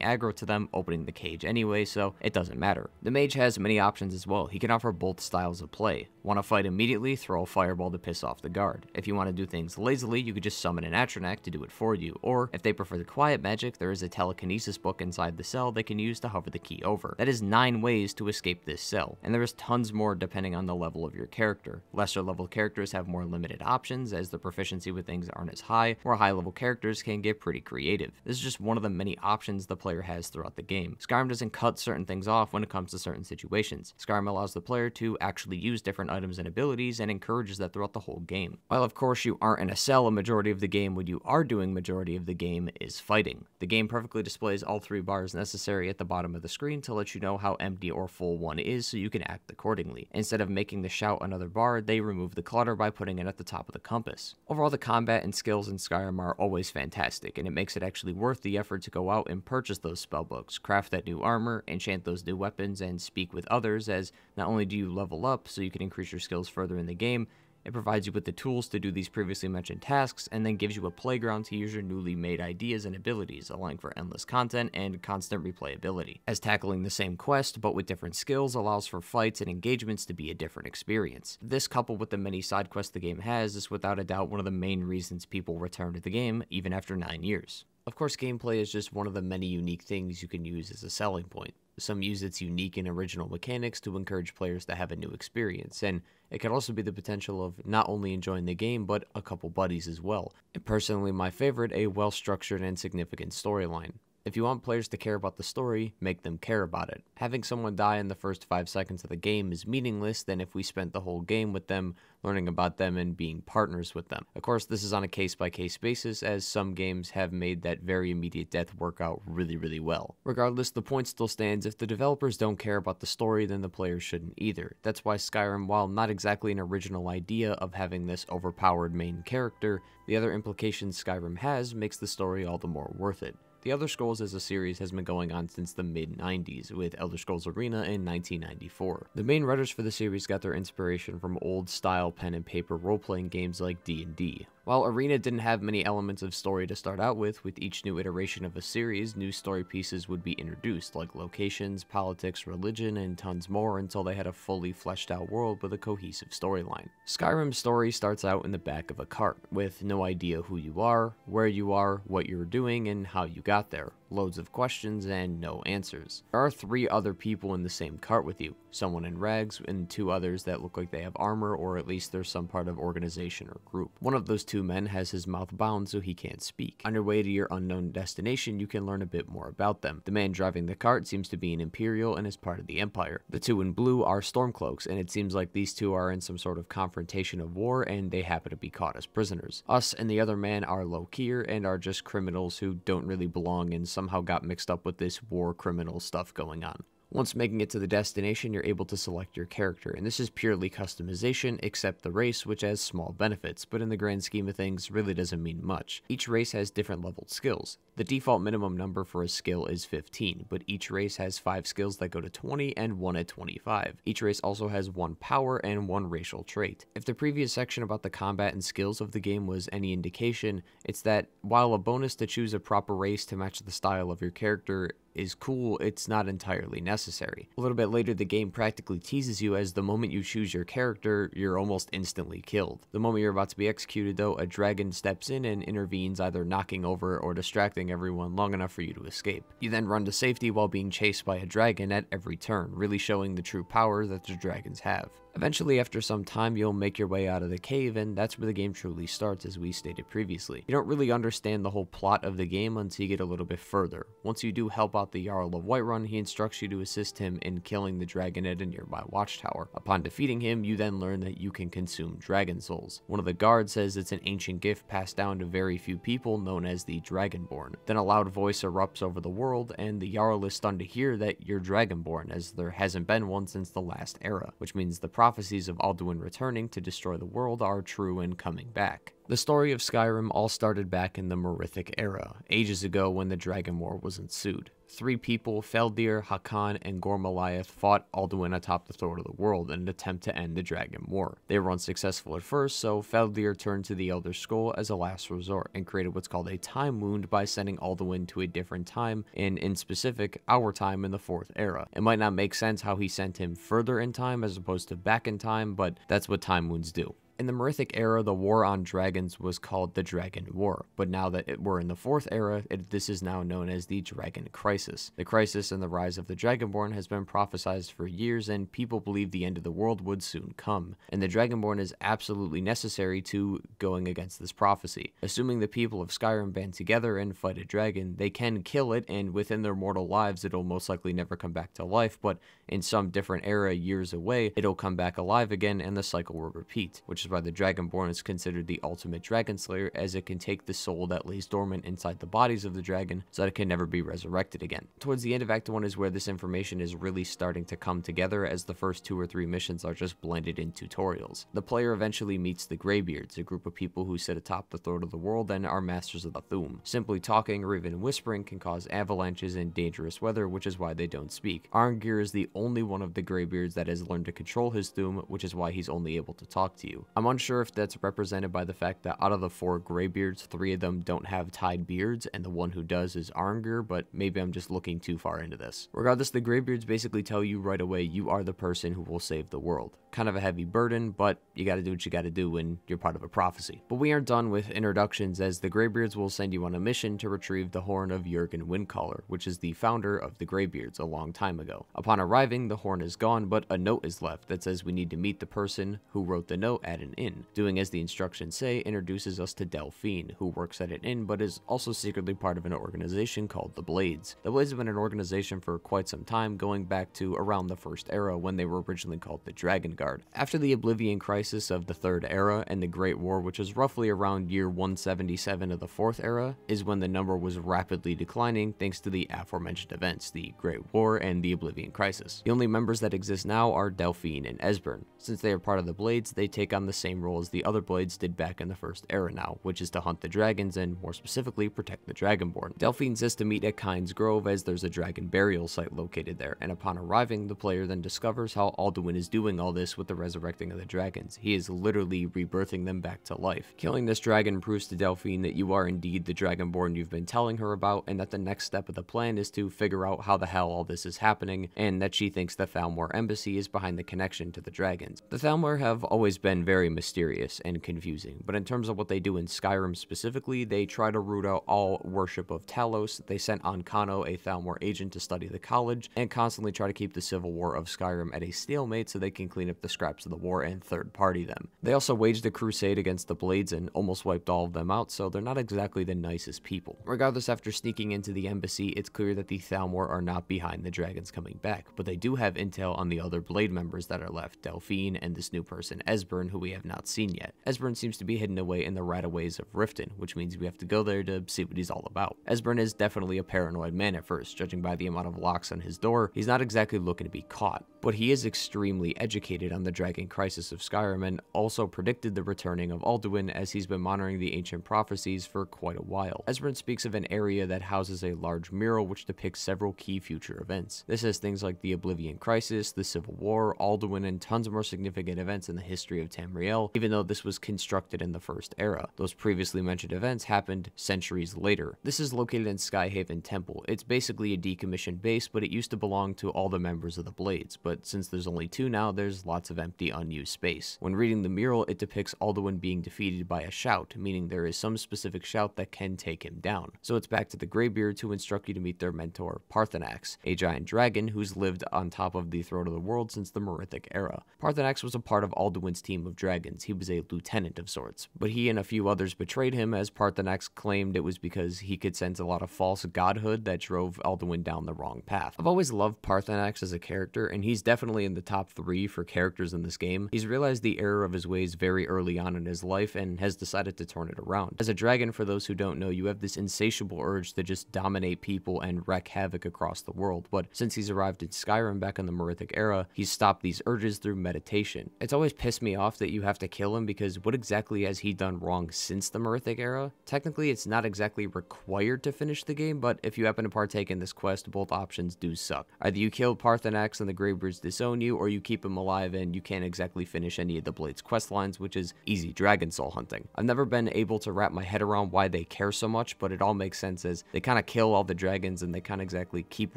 aggro to them, opening the cage anyway, so it doesn't matter. The mage has many options as well. He can offer both styles of play. Want to fight immediately? Throw a fireball to piss off the guard. If you want to do things lazily, you could just summon an Atronach to do it for you, or if they prefer the quiet magic, there is a telekinesis book inside the cell they can use to hover the key over. That is 9 ways to escape this cell, and there is tons more depending on the level of your character. Lesser level characters have more limited options, as the proficiency with things aren't as high, where high level characters can get pretty creative. This is just one of the many options the player has throughout the game. Skyrim doesn't cut certain things off when it comes to certain situations. Skyrim allows the player to actually use different items and abilities, and encourages that throughout the whole game. While of course you aren't in a cell a majority of the game, what you are doing majority of the game is fighting. The game perfectly displays all 3 bars necessary at the bottom of the screen to let you know how empty or full one is, so you can act accordingly. Instead of making the shout another bar, they remove the clutter by putting it at the top of the compass. Overall, the combat and skills in Skyrim are always fantastic, and it makes it actually worth the effort to go out and purchase those spellbooks, craft that new armor, enchant those new weapons, and speak with others, as not only do you level up so you can increase your skills further in the game, it provides you with the tools to do these previously mentioned tasks, and then gives you a playground to use your newly made ideas and abilities, allowing for endless content and constant replayability. As tackling the same quest, but with different skills, allows for fights and engagements to be a different experience. This, coupled with the many side quests the game has, is without a doubt one of the main reasons people return to the game, even after 9 years. Of course, gameplay is just one of the many unique things you can use as a selling point. Some use its unique and original mechanics to encourage players to have a new experience, and it could also be the potential of not only enjoying the game, but a couple buddies as well. And personally, my favorite, a well-structured and significant storyline. If you want players to care about the story, make them care about it. Having someone die in the first 5 seconds of the game is meaningless than if we spent the whole game with them, learning about them and being partners with them. Of course, this is on a case-by-case basis, as some games have made that very immediate death work out really well. Regardless, the point still stands: if the developers don't care about the story, then the players shouldn't either. That's why Skyrim, while not exactly an original idea of having this overpowered main character, the other implications Skyrim has makes the story all the more worth it. The Elder Scrolls as a series has been going on since the mid-90s, with Elder Scrolls Arena in 1994. The main writers for the series got their inspiration from old-style pen-and-paper role-playing games like D&D. While Arena didn't have many elements of story to start out with each new iteration of a series, new story pieces would be introduced, like locations, politics, religion, and tons more, until they had a fully fleshed out world with a cohesive storyline. Skyrim's story starts out in the back of a cart, with no idea who you are, where you are, what you're doing, and how you got there. Loads of questions and no answers. There are 3 other people in the same cart with you, someone in rags and 2 others that look like they have armor, or at least they're some part of organization or group. One of those 2 men has his mouth bound so he can't speak. On your way to your unknown destination, you can learn a bit more about them. The man driving the cart seems to be an Imperial and is part of the Empire. The 2 in blue are Stormcloaks, and it seems like these 2 are in some sort of confrontation of war, and they happen to be caught as prisoners. Us and the other man are low-kier and are just criminals who don't really belong and somehow got mixed up with this war criminal stuff going on. Once making it to the destination, you're able to select your character, and this is purely customization, except the race, which has small benefits, but in the grand scheme of things, really doesn't mean much. Each race has different leveled skills. The default minimum number for a skill is 15, but each race has 5 skills that go to 20 and 1 at 25. Each race also has 1 power and 1 racial trait. If the previous section about the combat and skills of the game was any indication, it's that while a bonus to choose a proper race to match the style of your character is cool, it's not entirely necessary. A little bit later, the game practically teases you as the moment you choose your character, you're almost instantly killed. The moment you're about to be executed, though, a dragon steps in and intervenes, either knocking over or distracting everyone long enough for you to escape. You then run to safety while being chased by a dragon at every turn, really showing the true power that the dragons have. Eventually, after some time, you'll make your way out of the cave, and that's where the game truly starts, as we stated previously. You don't really understand the whole plot of the game until you get a little bit further. Once you do help out the Jarl of Whiterun, he instructs you to assist him in killing the dragon at a nearby watchtower. Upon defeating him, you then learn that you can consume dragon souls. One of the guards says it's an ancient gift passed down to very few people, known as the Dragonborn. Then a loud voice erupts over the world, and the Jarl is stunned to hear that you're Dragonborn, as there hasn't been one since the last era, which means the prophecies of Alduin returning to destroy the world are true and coming back. The story of Skyrim all started back in the Merithic era, ages ago when the Dragon War was ensued. 3 people, Feldir, Hakan, and Gormalaith, fought Alduin atop the throat of the world in an attempt to end the Dragon War. They were unsuccessful at first, so Feldir turned to the Elder Scroll as a last resort and created what's called a time wound by sending Alduin to a different time, and in specific, our time in the 4th era. It might not make sense how he sent him further in time as opposed to back in time, but that's what time wounds do. In the Merithic era, the war on dragons was called the Dragon War, but now that we're in the 4th era, this is now known as the Dragon Crisis. The crisis and the rise of the Dragonborn has been prophesized for years, and people believe the end of the world would soon come, and the Dragonborn is absolutely necessary to going against this prophecy. Assuming the people of Skyrim band together and fight a dragon, they can kill it, and within their mortal lives, it'll most likely never come back to life, but in some different era years away, it'll come back alive again, and the cycle will repeat, which is why the Dragonborn is considered the ultimate dragon slayer, as it can take the soul that lays dormant inside the bodies of the dragon so that it can never be resurrected again. Towards the end of Act 1 is where this information is really starting to come together, as the first 2 or 3 missions are just blended in tutorials. The player eventually meets the Greybeards, a group of people who sit atop the throat of the world and are masters of the Thu'um. Simply talking or even whispering can cause avalanches and dangerous weather, which is why they don't speak. Arngir is the only one of the Greybeards that has learned to control his Thu'um, which is why he's only able to talk to you. I'm unsure if that's represented by the fact that out of the 4 Greybeards, 3 of them don't have tied beards, and the one who does is Arngir, but maybe I'm just looking too far into this. Regardless, the Greybeards basically tell you right away you are the person who will save the world. Kind of a heavy burden, but you gotta do what you gotta do when you're part of a prophecy. But we aren't done with introductions, as the Greybeards will send you on a mission to retrieve the horn of Jurgen Windcaller, which is the founder of the Greybeards a long time ago. Upon arriving, the horn is gone, but a note is left that says we need to meet the person who wrote the note at an inn. Doing as the instructions say introduces us to Delphine, who works at an inn but is also secretly part of an organization called the Blades. The Blades have been an organization for quite some time, going back to around the 1st era when they were originally called the Dragon Guard. After the Oblivion Crisis of the 3rd era and the Great War, which was roughly around year 177 of the 4th era, is when the number was rapidly declining thanks to the aforementioned events, the Great War and the Oblivion Crisis. The only members that exist now are Delphine and Esbern. Since they are part of the Blades, they take on the same role as the other Blades did back in the 1st era now, which is to hunt the dragons and, more specifically, protect the Dragonborn. Delphine says to meet at Kyne's Grove, as there's a dragon burial site located there, and upon arriving, the player then discovers how Alduin is doing all this with the resurrecting of the dragons. He is literally rebirthing them back to life. Killing this dragon proves to Delphine that you are indeed the Dragonborn you've been telling her about, and that the next step of the plan is to figure out how the hell all this is happening, and that she thinks the Thalmor Embassy is behind the connection to the dragons. The Thalmor have always been very mysterious and confusing, but in terms of what they do in Skyrim specifically, they try to root out all worship of Talos. They sent Ankano, a Thalmor agent, to study the college, and constantly try to keep the civil war of Skyrim at a stalemate so they can clean up the scraps of the war and third-party them. They also waged a crusade against the Blades and almost wiped all of them out, so they're not exactly the nicest people. Regardless, after sneaking into the embassy, it's clear that the Thalmor are not behind the dragons coming back, but they do have intel on the other Blade members that are left, Delphine and this new person, Esbern, who we we have not seen yet. Esbern seems to be hidden away in the Rataways of Riften, which means we have to go there to see what he's all about. Esbern is definitely a paranoid man at first, judging by the amount of locks on his door. He's not exactly looking to be caught, but he is extremely educated on the dragon crisis of Skyrim and also predicted the returning of Alduin, as he's been monitoring the ancient prophecies for quite a while. Esbern speaks of an area that houses a large mural which depicts several key future events. This has things like the Oblivion Crisis, the Civil War, Alduin, and tons more significant events in the history of Tamriel, even though this was constructed in the First Era. Those previously mentioned events happened centuries later. This is located in Skyhaven Temple. It's basically a decommissioned base, but it used to belong to all the members of the Blades, but since there's only 2 now, there's lots of empty, unused space. When reading the mural, it depicts Alduin being defeated by a shout, meaning there is some specific shout that can take him down. So it's back to the Greybeard to instruct you to meet their mentor, Parthenax, a giant dragon who's lived on top of the throne of the world since the Merithic era. Parthenax was a part of Alduin's team of dragons. He was a lieutenant of sorts, but he and a few others betrayed him, as Parthenax claimed it was because he could sense a lot of false godhood that drove Alduin down the wrong path. I've always loved Parthenax as a character, and he's definitely in the top 3 for characters in this game. He's realized the error of his ways very early on in his life and has decided to turn it around. As a dragon, for those who don't know, you have this insatiable urge to just dominate people and wreak havoc across the world, but since he's arrived in Skyrim back in the Merithic era, he's stopped these urges through meditation. It's always pissed me off that you have to kill him, because what exactly has he done wrong since the Merithic era? Technically, it's not exactly required to finish the game, but if you happen to partake in this quest, both options do suck. Either you kill Parthenax and the Greybeards disown you, or you keep him alive and you can't exactly finish any of the Blade's quest lines, which is easy dragon soul hunting. I've never been able to wrap my head around why they care so much, but it all makes sense as they kind of kill all the dragons and they can't exactly keep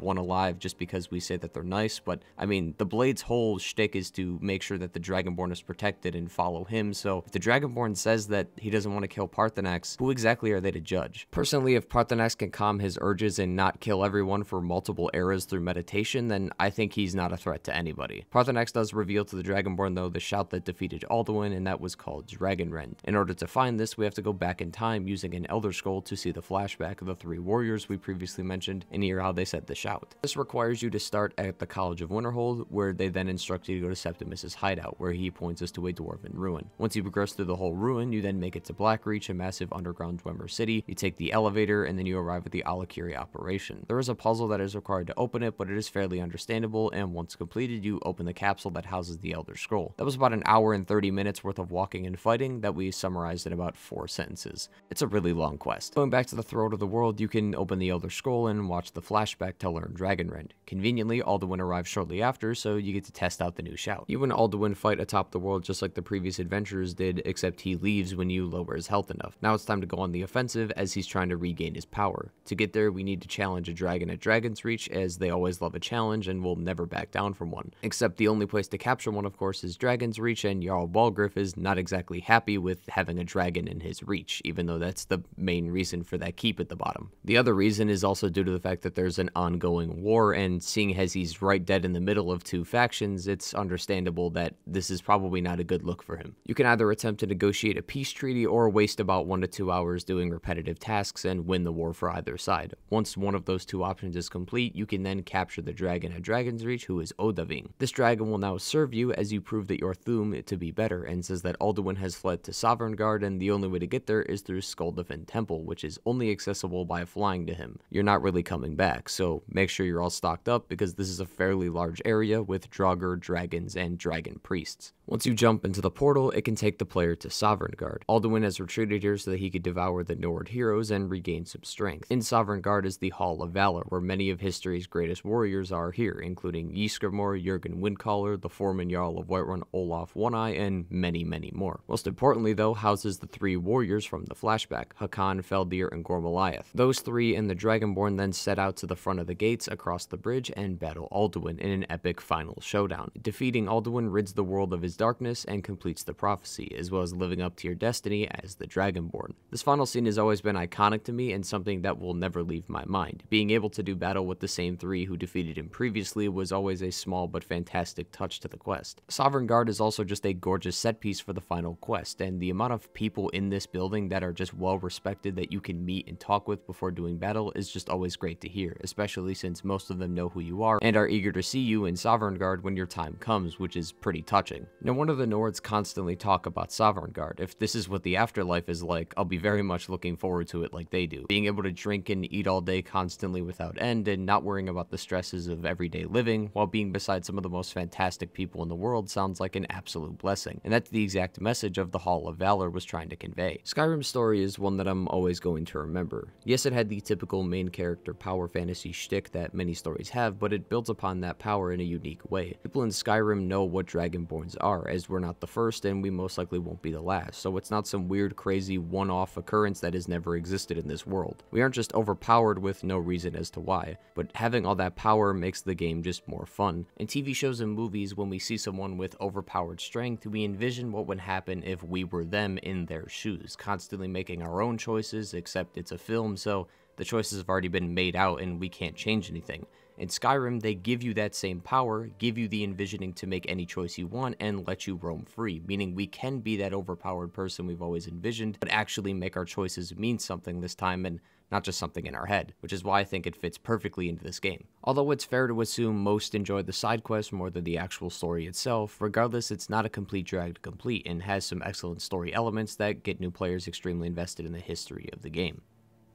one alive just because we say that they're nice. But I mean, the Blade's whole shtick is to make sure that the Dragonborn is protected and follow him, so if the Dragonborn says that he doesn't want to kill Parthenax, who exactly are they to judge? Personally, if Parthenax can calm his urges and not kill everyone for multiple eras through meditation, then I think he's not a threat to anybody. Parthenax does reveal to the Dragonborn, though, the shout that defeated Alduin, and that was called Dragonrend. In order to find this, we have to go back in time using an Elder Scroll to see the flashback of the 3 warriors we previously mentioned and hear how they said the shout. This requires you to start at the College of Winterhold, where they then instruct you to go to Septimus's hideout, where he points us to a dwarven ruin. Once you progress through the whole ruin, you then make it to Blackreach, a massive underground Dwemer city. You take the elevator, and then you arrive at the Alakiri operation. There is a puzzle that is required to open it, but it is fairly understandable, and once completed, you open the capsule that houses the Elder Scroll. That was about an hour and 30 minutes worth of walking and fighting that we summarized in about 4 sentences. It's a really long quest. Going back to the Throne of the World, you can open the Elder Scroll and watch the flashback to learn Dragonrend. Conveniently, Alduin arrives shortly after, so you get to test out the new shout. You and Alduin fight atop the world just like the previous adventurers did, except he leaves when you lower his health enough. Now it's time to go on the offensive, as he's trying to regain his power. To get there, we need to challenge a dragon at Dragon's Reach, as they always love a challenge and will never back down from one. Except the only place to capture one, of course, is Dragon's Reach, and Jarl Balgriff is not exactly happy with having a dragon in his reach, even though that's the main reason for that keep at the bottom. The other reason is also due to the fact that there's an ongoing war, and seeing as he's right dead in the middle of 2 factions, it's understandable that this is probably not a good look for him. You can either attempt to negotiate a peace treaty or waste about 1 to 2 hours doing repetitive tasks and win the war for either side. Once one of those 2 options is complete, you can then capture the dragon at Dragon's Reach, who is Odahviing. This dragon will now serve you as you prove that your Thuum to be better, and says that Alduin has fled to Sovngarde, and the only way to get there is through Skuldafn Temple, which is only accessible by flying to him. You're not really coming back, so make sure you're all stocked up, because this is a fairly large area with Draugr, dragons, and dragon priests. Once you jump into the portal, it can take the player to Sovngarde. Alduin has retreated here so that he could devour the Nord heroes and regain some strength. In Sovngarde is the Hall of Valor, where many of history's greatest warriors are here, including Ysgramor, Jurgen Windcaller, the Foreman Jarl of Whiterun, Olaf One-Eye, and many, many more. Most importantly, though, houses the 3 warriors from the flashback, Hakan, Feldir, and Gormalaith. Those 3 and the Dragonborn then set out to the front of the gates across the bridge and battle Alduin in an epic final showdown. Defeating Alduin rids the world of his darkness and completes the prophecy, as well as living up to your destiny as the Dragonborn. This final scene has always been iconic to me and something that will never leave my mind. Being able to do battle with the same 3 who defeated him previously was always a small but fantastic touch to the quest. Sovngarde is also just a gorgeous set piece for the final quest, and the amount of people in this building that are just well respected that you can meet and talk with before doing battle is just always great to hear, especially since most of them know who you are and are eager to see you in Sovngarde when your time comes, which is pretty touching. No wonder the Nords constantly talk about Sovngarde. If this is what the afterlife is like, I'll be very much looking forward to it like they do. Being able to drink and eat all day constantly without end, and not worrying about the stresses of everyday living, while being beside some of the most fantastic people in the world sounds like an absolute blessing. And that's the exact message of the Hall of Valor was trying to convey. Skyrim's story is one that I'm always going to remember. Yes, it had the typical main character power fantasy shtick that many stories have, but it builds upon that power in a unique way. People in Skyrim know what Dragonborns are, as we're not the first and we most likely won't be the last, so it's not some weird crazy one-off occurrence that has never existed in this world. We aren't just overpowered with no reason as to why, but having all that power makes the game just more fun. In TV shows and movies, when we see someone with overpowered strength, we envision what would happen if we were them in their shoes, constantly making our own choices, except it's a film, so the choices have already been made out and we can't change anything. In Skyrim, they give you that same power, give you the envisioning to make any choice you want, and let you roam free, meaning we can be that overpowered person we've always envisioned, but actually make our choices mean something this time and not just something in our head, which is why I think it fits perfectly into this game. Although it's fair to assume most enjoyed the side quests more than the actual story itself, regardless, it's not a complete drag to complete and has some excellent story elements that get new players extremely invested in the history of the game.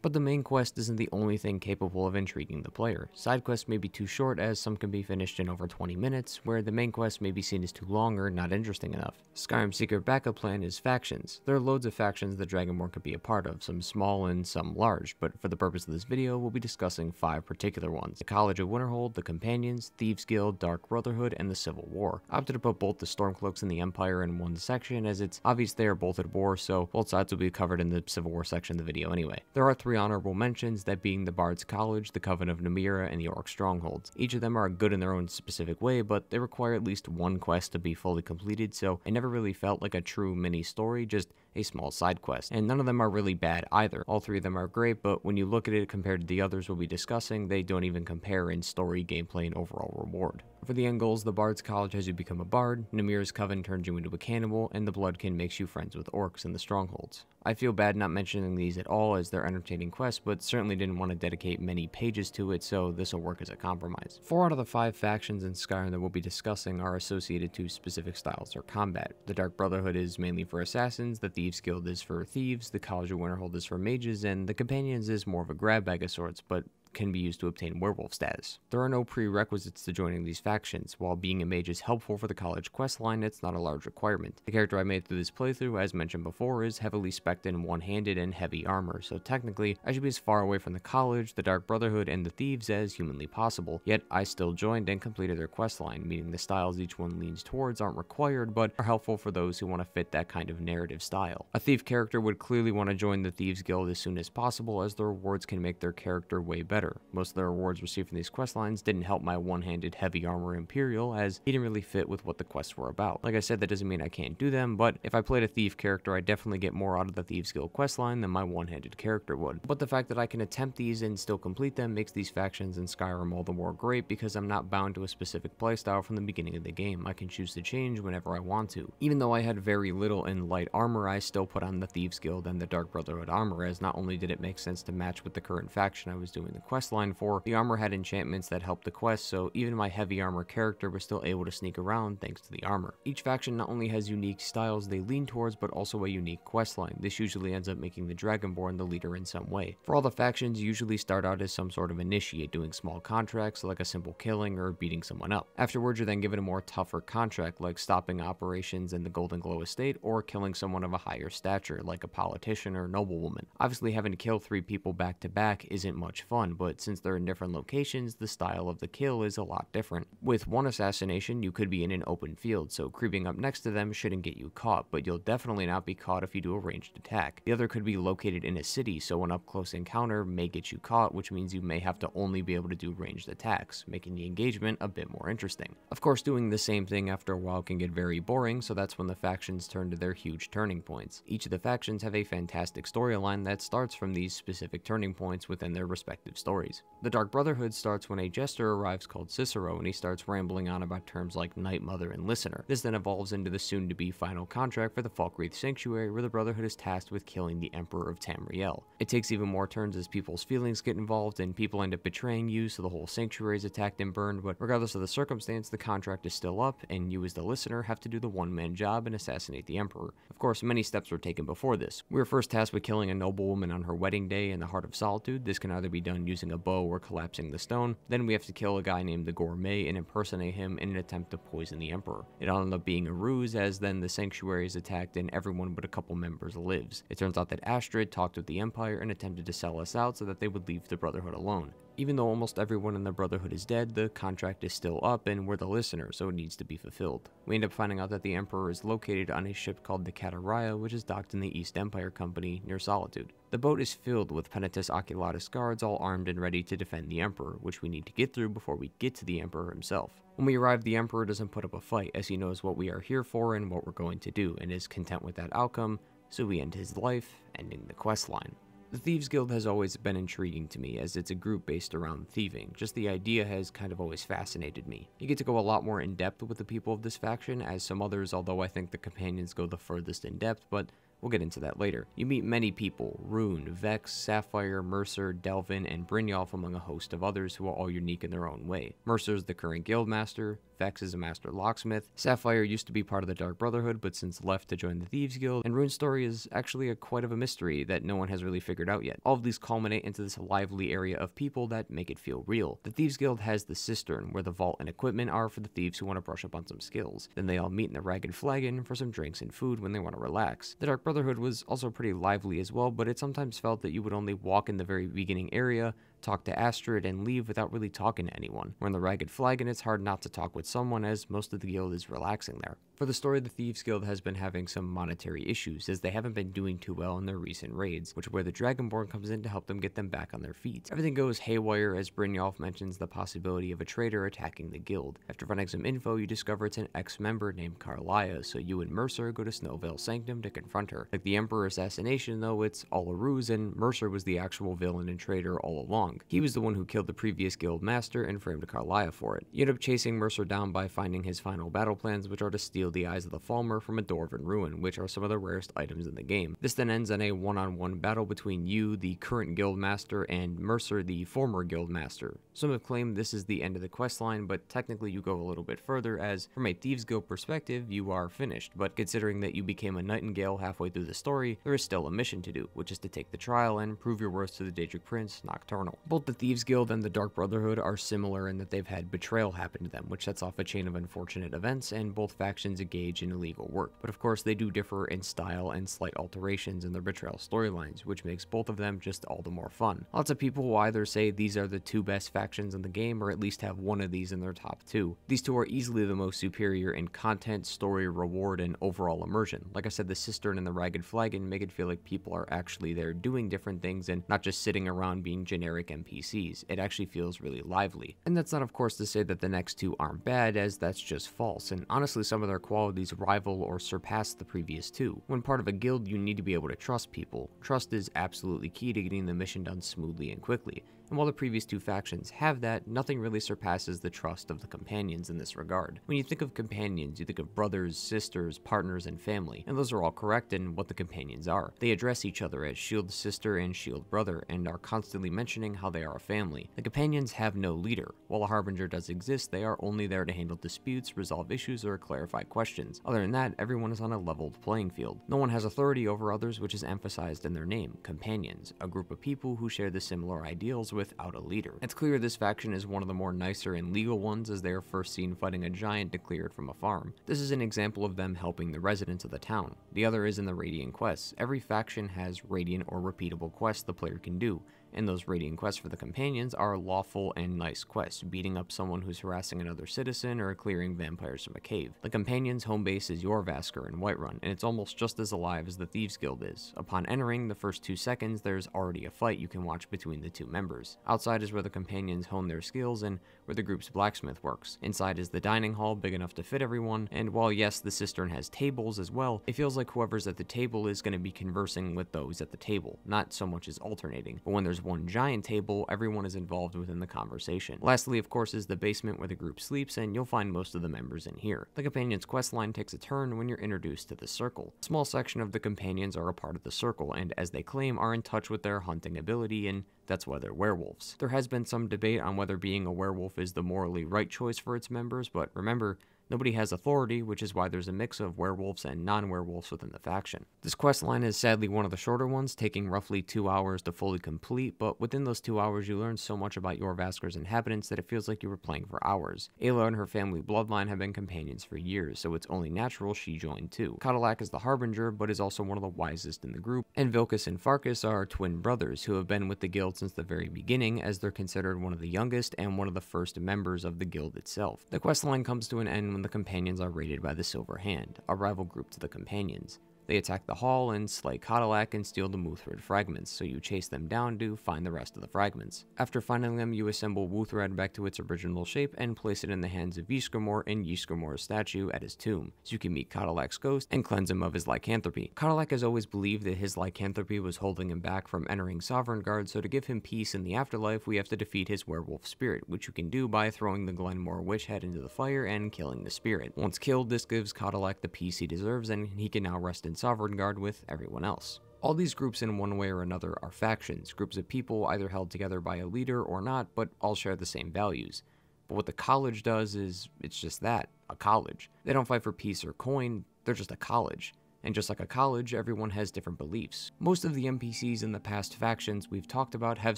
But the main quest isn't the only thing capable of intriguing the player. Side quests may be too short, as some can be finished in over 20 minutes, where the main quest may be seen as too long or not interesting enough. Skyrim's secret backup plan is factions. There are loads of factions that Dragonborn could be a part of, some small and some large, but for the purpose of this video, we'll be discussing 5 particular ones: the College of Winterhold, the Companions, Thieves Guild, Dark Brotherhood, and the Civil War. I opted to put both the Stormcloaks and the Empire in one section, as it's obvious they are both at war, so both sides will be covered in the Civil War section of the video anyway. There are 3 honorable mentions, that being the Bard's College, the Coven of Namira, and the Orc Strongholds. Each of them are good in their own specific way, but they require at least one quest to be fully completed, so it never really felt like a true mini-story, just a small side quest. And none of them are really bad either. All 3 of them are great, but when you look at it compared to the others we'll be discussing, they don't even compare in story, gameplay, and overall reward. For the end goals, the Bard's College has you become a bard, Namira's Coven turns you into a cannibal, and the Bloodkin makes you friends with orcs in the strongholds. I feel bad not mentioning these at all as they're entertaining quests, but certainly didn't want to dedicate many pages to it, so this will work as a compromise. 4 out of the 5 factions in Skyrim that we'll be discussing are associated to specific styles or combat. The Dark Brotherhood is mainly for assassins, the Thieves Guild is for thieves, the College of Winterhold is for mages, and the Companions is more of a grab bag of sorts, but can be used to obtain werewolf status. There are no prerequisites to joining these factions. While being a mage is helpful for the college questline, it's not a large requirement. The character I made through this playthrough, as mentioned before, is heavily spec'd in one-handed and heavy armor, so technically I should be as far away from the college, the Dark Brotherhood, and the thieves as humanly possible, yet I still joined and completed their questline, meaning the styles each one leans towards aren't required, but are helpful for those who want to fit that kind of narrative style. A thief character would clearly want to join the Thieves Guild as soon as possible, as the rewards can make their character way better. Most of the rewards received from these questlines didn't help my one-handed heavy armor Imperial, as he didn't really fit with what the quests were about. Like I said, that doesn't mean I can't do them, but if I played a thief character, I definitely get more out of the Thieves Guild questline than my one-handed character would. But the fact that I can attempt these and still complete them makes these factions in Skyrim all the more great, because I'm not bound to a specific playstyle from the beginning of the game. I can choose to change whenever I want to. Even though I had very little in light armor, I still put on the Thieves Guild and the Dark Brotherhood armor, as not only did it make sense to match with the current faction I was doing the questline for, the armor had enchantments that helped the quest, so even my heavy armor character was still able to sneak around thanks to the armor. Each faction not only has unique styles they lean towards, but also a unique questline. This usually ends up making the Dragonborn the leader in some way. For all the factions, you usually start out as some sort of initiate, doing small contracts like a simple killing or beating someone up. Afterwards, you're then given a more tougher contract, like stopping operations in the Golden Glow estate or killing someone of a higher stature, like a politician or noblewoman. Obviously, having to kill 3 people back to back isn't much fun, but since they're in different locations, the style of the kill is a lot different. With one assassination, you could be in an open field, so creeping up next to them shouldn't get you caught, but you'll definitely not be caught if you do a ranged attack. The other could be located in a city, so an up-close encounter may get you caught, which means you may have to only be able to do ranged attacks, making the engagement a bit more interesting. Of course, doing the same thing after a while can get very boring, so that's when the factions turn to their huge turning points. Each of the factions have a fantastic storyline that starts from these specific turning points within their respective stories. The Dark Brotherhood starts when a jester arrives called Cicero, and he starts rambling on about terms like Night Mother and Listener. This then evolves into the soon-to-be final contract for the Falkreath Sanctuary, where the Brotherhood is tasked with killing the Emperor of Tamriel. It takes even more turns as people's feelings get involved, and people end up betraying you, so the whole sanctuary is attacked and burned, but regardless of the circumstance, the contract is still up, and you as the Listener have to do the one-man job and assassinate the Emperor. Of course, many steps were taken before this. We were first tasked with killing a noblewoman on her wedding day in the Heart of Solitude. This can either be done using a bow or collapsing the stone. Then we have to kill a guy named the Gourmet and impersonate him in an attempt to poison the Emperor. It all ended up being a ruse, as then the sanctuary is attacked and everyone but a couple members lives. It turns out that Astrid talked with the Empire and attempted to sell us out so that they would leave the Brotherhood alone. Even though almost everyone in the Brotherhood is dead, the contract is still up and we're the Listener, so it needs to be fulfilled. We end up finding out that the Emperor is located on a ship called the Kataraya, which is docked in the East Empire Company near Solitude. The boat is filled with Penitus Oculatus guards all armed and ready to defend the Emperor, which we need to get through before we get to the Emperor himself. When we arrive, the Emperor doesn't put up a fight, as he knows what we are here for and what we're going to do, and is content with that outcome, so we end his life, ending the questline. The Thieves Guild has always been intriguing to me, as it's a group based around thieving. Just the idea has kind of always fascinated me. You get to go a lot more in depth with the people of this faction, as some others, although I think the companions go the furthest in depth, but we'll get into that later. You meet many people: Rune, Vex, Sapphire, Mercer, Delvin, and Brynjolf, among a host of others who are all unique in their own way. Mercer's the current guildmaster, Vex is a master locksmith, Sapphire used to be part of the Dark Brotherhood but since left to join the Thieves Guild, and Rune's story is actually quite of a mystery that no one has really figured out yet. All of these culminate into this lively area of people that make it feel real. The Thieves Guild has the Cistern, where the vault and equipment are for the thieves who want to brush up on some skills. Then they all meet in the Ragged Flagon for some drinks and food when they want to relax. The Dark Brotherhood was also pretty lively as well, but it sometimes felt that you would only walk in the very beginning area, talk to Astrid, and leave without really talking to anyone. Where in the Ragged Flagon, it's hard not to talk with someone, as most of the guild is relaxing there. For the story, the Thieves Guild has been having some monetary issues, as they haven't been doing too well in their recent raids, which is where the Dragonborn comes in to help them get them back on their feet. Everything goes haywire as Brynjolf mentions the possibility of a traitor attacking the guild. After finding some info, you discover it's an ex-member named Carlia, so you and Mercer go to Snowvale Sanctum to confront her. Like the Emperor assassination, though, it's all a ruse, and Mercer was the actual villain and traitor all along. He was the one who killed the previous guild master and framed Carlia for it. You end up chasing Mercer down by finding his final battle plans, which are to steal the Eyes of the Falmer from a Dwarven ruin, which are some of the rarest items in the game. This then ends in a one-on-one battle between you, the current guild master, and Mercer, the former guild master. Some have claimed this is the end of the questline, but technically you go a little bit further, as from a Thieves Guild perspective, you are finished, but considering that you became a Nightingale halfway through the story, there is still a mission to do, which is to take the trial and prove your worth to the Daedric Prince, Nocturnal. Both the Thieves Guild and the Dark Brotherhood are similar in that they've had betrayal happen to them, which sets off a chain of unfortunate events, and both factions engage in illegal work. But of course, they do differ in style and slight alterations in their betrayal storylines, which makes both of them just all the more fun. Lots of people will either say these are the two best factions in the game, or at least have one of these in their top two. These two are easily the most superior in content, story, reward, and overall immersion. Like I said, the Cistern and the Ragged Flagon make it feel like people are actually there doing different things and not just sitting around being generic NPCs. It actually feels really lively. And that's not, of course, to say that the next two aren't bad, as that's just false, and honestly some of their qualities rival or surpass the previous two. When part of a guild, you need to be able to trust people. Trust is absolutely key to getting the mission done smoothly and quickly. And while the previous two factions have that, nothing really surpasses the trust of the companions in this regard. When you think of companions, you think of brothers, sisters, partners, and family, and those are all correct in what the companions are. They address each other as shield sister and shield brother, and are constantly mentioning how they are a family. The companions have no leader. While a harbinger does exist, they are only there to handle disputes, resolve issues, or clarify questions. Other than that, everyone is on a leveled playing field. No one has authority over others, which is emphasized in their name, companions, a group of people who share the similar ideals without a leader. It's clear this faction is one of the more nicer and legal ones, as they are first seen fighting a giant declared from a farm. This is an example of them helping the residents of the town. The other is in the Radiant quests. Every faction has Radiant or repeatable quests the player can do, and those Radiant quests for the companions are lawful and nice quests, beating up someone who's harassing another citizen or clearing vampires from a cave. The companions' home base is Jorvaskr in Whiterun, and it's almost just as alive as the Thieves Guild is. Upon entering, the first 2 seconds, there's already a fight you can watch between the two members. Outside is where the companions hone their skills and where the group's blacksmith works. Inside is the dining hall, big enough to fit everyone, and while yes, the cistern has tables as well, it feels like whoever's at the table is going to be conversing with those at the table, not so much as alternating. But when there's there's one giant table, everyone is involved within the conversation. Lastly, of course, is the basement where the group sleeps, and you'll find most of the members in here. The companion's questline takes a turn when you're introduced to the circle. A small section of the companions are a part of the circle, and as they claim, are in touch with their hunting ability, and that's why they're werewolves. There has been some debate on whether being a werewolf is the morally right choice for its members, but remember, nobody has authority, which is why there's a mix of werewolves and non-werewolves within the faction. This questline is sadly one of the shorter ones, taking roughly 2 hours to fully complete, but within those 2 hours you learn so much about Jorrvaskr's inhabitants that it feels like you were playing for hours. Ayla and her family bloodline have been companions for years, so it's only natural she joined too. Cadillac is the Harbinger, but is also one of the wisest in the group, and Vilkas and Farkas are twin brothers who have been with the guild since the very beginning, as they're considered one of the youngest and one of the first members of the guild itself. The questline comes to an end when the companions are raided by the Silver Hand, a rival group to the companions. They attack the hall and slay Cadillac and steal the Wuthred fragments, so you chase them down to find the rest of the fragments. After finding them, you assemble Wuthred back to its original shape and place it in the hands of Ysgramor in Ysgramor's statue at his tomb, so you can meet Cadillac's ghost and cleanse him of his lycanthropy. Cadillac has always believed that his lycanthropy was holding him back from entering Sovngarde, so to give him peace in the afterlife, we have to defeat his werewolf spirit, which you can do by throwing the Glenmore witch head into the fire and killing the spirit. Once killed, this gives Cadillac the peace he deserves, and he can now rest in Sovngarde with everyone else. All these groups in one way or another are factions, groups of people either held together by a leader or not, but all share the same values. But what the college does is, it's just that, a college. They don't fight for peace or coin, they're just a college. And just like a college, everyone has different beliefs. Most of the NPCs in the past factions we've talked about have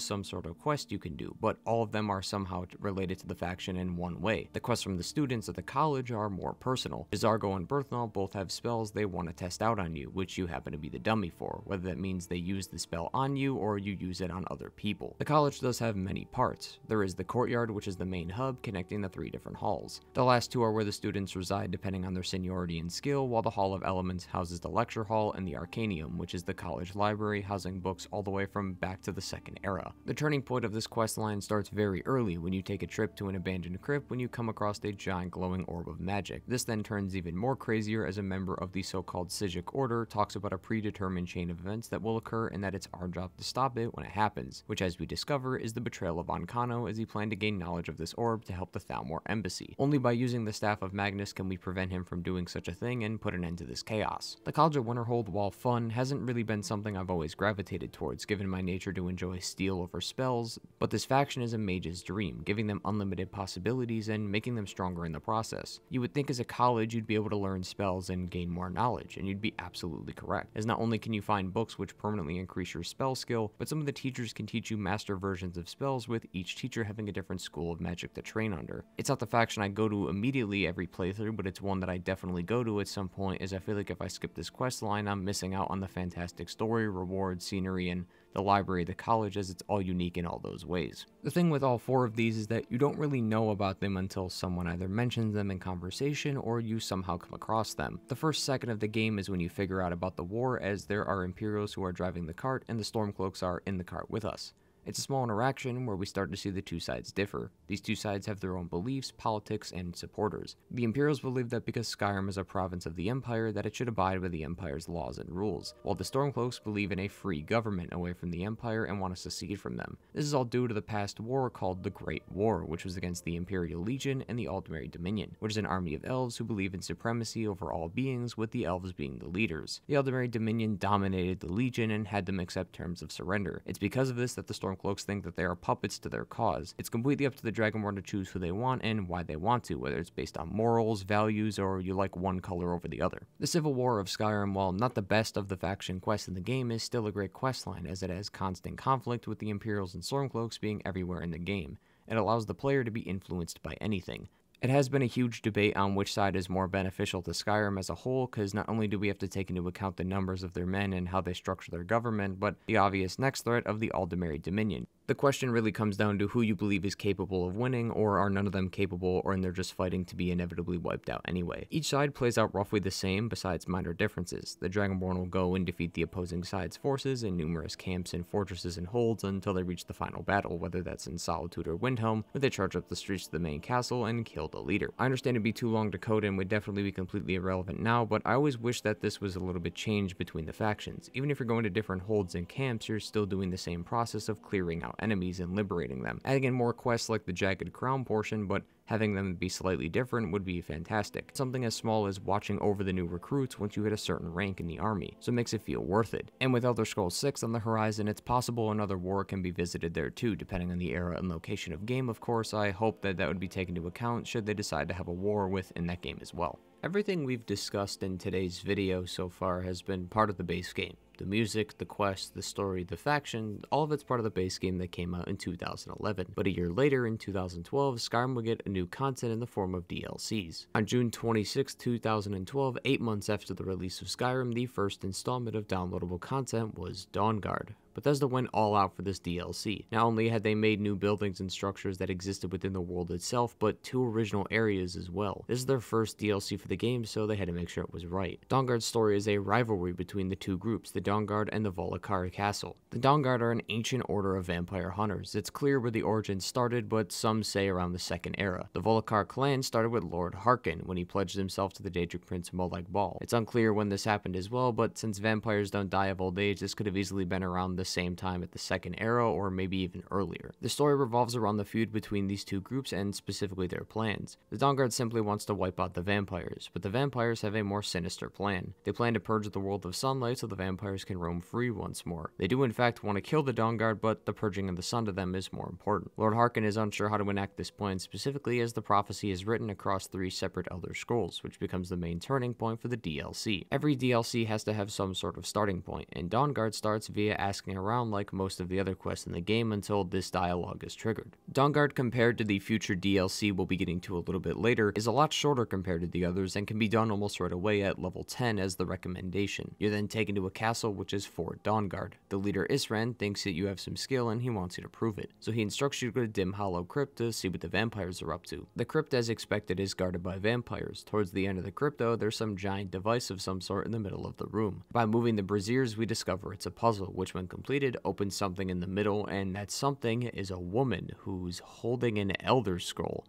some sort of quest you can do, but all of them are somehow related to the faction in one way. The quests from the students at the college are more personal. J'zargo and Berthnall both have spells they want to test out on you, which you happen to be the dummy for, whether that means they use the spell on you or you use it on other people. The college does have many parts. There is the courtyard, which is the main hub connecting the 3 different halls. The last 2 are where the students reside depending on their seniority and skill, while the Hall of Elements houses the lecture hall and the Arcanium, which is the college library housing books all the way from back to the Second Era. The turning point of this questline starts very early when you take a trip to an abandoned crypt when you come across a giant glowing orb of magic. This then turns even more crazier as a member of the so-called Psijic Order talks about a predetermined chain of events that will occur and that it's our job to stop it when it happens, which as we discover is the betrayal of Ancano as he planned to gain knowledge of this orb to help the Thalmor embassy. Only by using the Staff of Magnus can we prevent him from doing such a thing and put an end to this chaos. The College of Winterhold, while fun, hasn't really been something I've always gravitated towards, given my nature to enjoy steel over spells, but this faction is a mage's dream, giving them unlimited possibilities and making them stronger in the process. You would think as a college you'd be able to learn spells and gain more knowledge, and you'd be absolutely correct, as not only can you find books which permanently increase your spell skill, but some of the teachers can teach you master versions of spells, with each teacher having a different school of magic to train under. It's not the faction I go to immediately every playthrough, but it's one that I definitely go to at some point, as I feel like if I skip this quest line, I'm missing out on the fantastic story, rewards, scenery, and the library, the college, as it's all unique in all those ways. The thing with all 4 of these is that you don't really know about them until someone either mentions them in conversation or you somehow come across them. The first second of the game is when you figure out about the war, as there are Imperials who are driving the cart and the Stormcloaks are in the cart with us. It's a small interaction where we start to see the 2 sides differ. These 2 sides have their own beliefs, politics, and supporters. The Imperials believe that because Skyrim is a province of the Empire, that it should abide by the Empire's laws and rules, while the Stormcloaks believe in a free government away from the Empire and want to secede from them. This is all due to the past war called the Great War, which was against the Imperial Legion and the Aldmeri Dominion, which is an army of elves who believe in supremacy over all beings, with the elves being the leaders. The Aldmeri Dominion dominated the Legion and had them accept terms of surrender. It's because of this that the Stormcloaks think that they are puppets to their cause. It's completely up to the Dragonborn to choose who they want and why they want to, whether it's based on morals, values, or you like one color over the other. The Civil War of Skyrim, while not the best of the faction quests in the game, is still a great questline, as it has constant conflict with the Imperials and Stormcloaks being everywhere in the game. It allows the player to be influenced by anything. It has been a huge debate on which side is more beneficial to Skyrim as a whole, because not only do we have to take into account the numbers of their men and how they structure their government, but the obvious next threat of the Aldmeri Dominion. The The question really comes down to who you believe is capable of winning, or are none of them capable, or they're just fighting to be inevitably wiped out anyway. Each side plays out roughly the same, besides minor differences. The Dragonborn will go and defeat the opposing side's forces in numerous camps and fortresses and holds until they reach the final battle, whether that's in Solitude or Windhelm, where they charge up the streets to the main castle and kill the leader. I understand it'd be too long to code and would definitely be completely irrelevant now, but I always wish that this was a little bit changed between the factions. Even if you're going to different holds and camps, you're still doing the same process of clearing out enemies and liberating them. Adding in more quests like the Jagged Crown portion, but having them be slightly different would be fantastic. Something as small as watching over the new recruits once you hit a certain rank in the army, so it makes it feel worth it. And with Elder Scrolls 6 on the horizon, it's possible another war can be visited there too, depending on the era and location of game, of course. I hope that would be taken into account should they decide to have a war within that game as well. Everything we've discussed in today's video so far has been part of the base game. The music, the quest, the story, the faction, all of it's part of the base game that came out in 2011. But a year later, in 2012, Skyrim would get a new content in the form of DLCs. On June 26, 2012, 8 months after the release of Skyrim, the first installment of downloadable content was Dawnguard. Bethesda went all out for this DLC. Not only had they made new buildings and structures that existed within the world itself, but 2 original areas as well. This is their first DLC for the game, so they had to make sure it was right. Dawnguard's story is a rivalry between the 2 groups, the Dawnguard and the Volokar Castle. The Dawnguard are an ancient order of vampire hunters. It's clear where the origins started, but some say around the Second Era. The Volokar clan started with Lord Harkin when he pledged himself to the Daedric Prince Molag Bal. It's unclear when this happened as well, but since vampires don't die of old age, this could have easily been around the same time at the Second Era, or maybe even earlier. The story revolves around the feud between these 2 groups and specifically their plans. The Dawnguard simply wants to wipe out the vampires, but the vampires have a more sinister plan. They plan to purge the world of sunlight so the vampires can roam free once more. They do in fact want to kill the Dawnguard, but the purging of the sun to them is more important. Lord Harkin is unsure how to enact this plan specifically, as the prophecy is written across 3 separate Elder Scrolls, which becomes the main turning point for the DLC. Every DLC has to have some sort of starting point, and Dawnguard starts via asking around like most of the other quests in the game until this dialogue is triggered. Dawnguard, compared to the future DLC we'll be getting to a little bit later, is a lot shorter compared to the others and can be done almost right away at level 10 as the recommendation. You're then taken to a castle which is for Dawnguard. The leader Isran thinks that you have some skill and he wants you to prove it, so he instructs you to go to Dim Hollow Crypt to see what the vampires are up to. The crypt, as expected, is guarded by vampires. Towards the end of the crypt though, there's some giant device of some sort in the middle of the room. By moving the braziers, we discover it's a puzzle, which when completed opens something in the middle, and that something is a woman who's holding an Elder Scroll.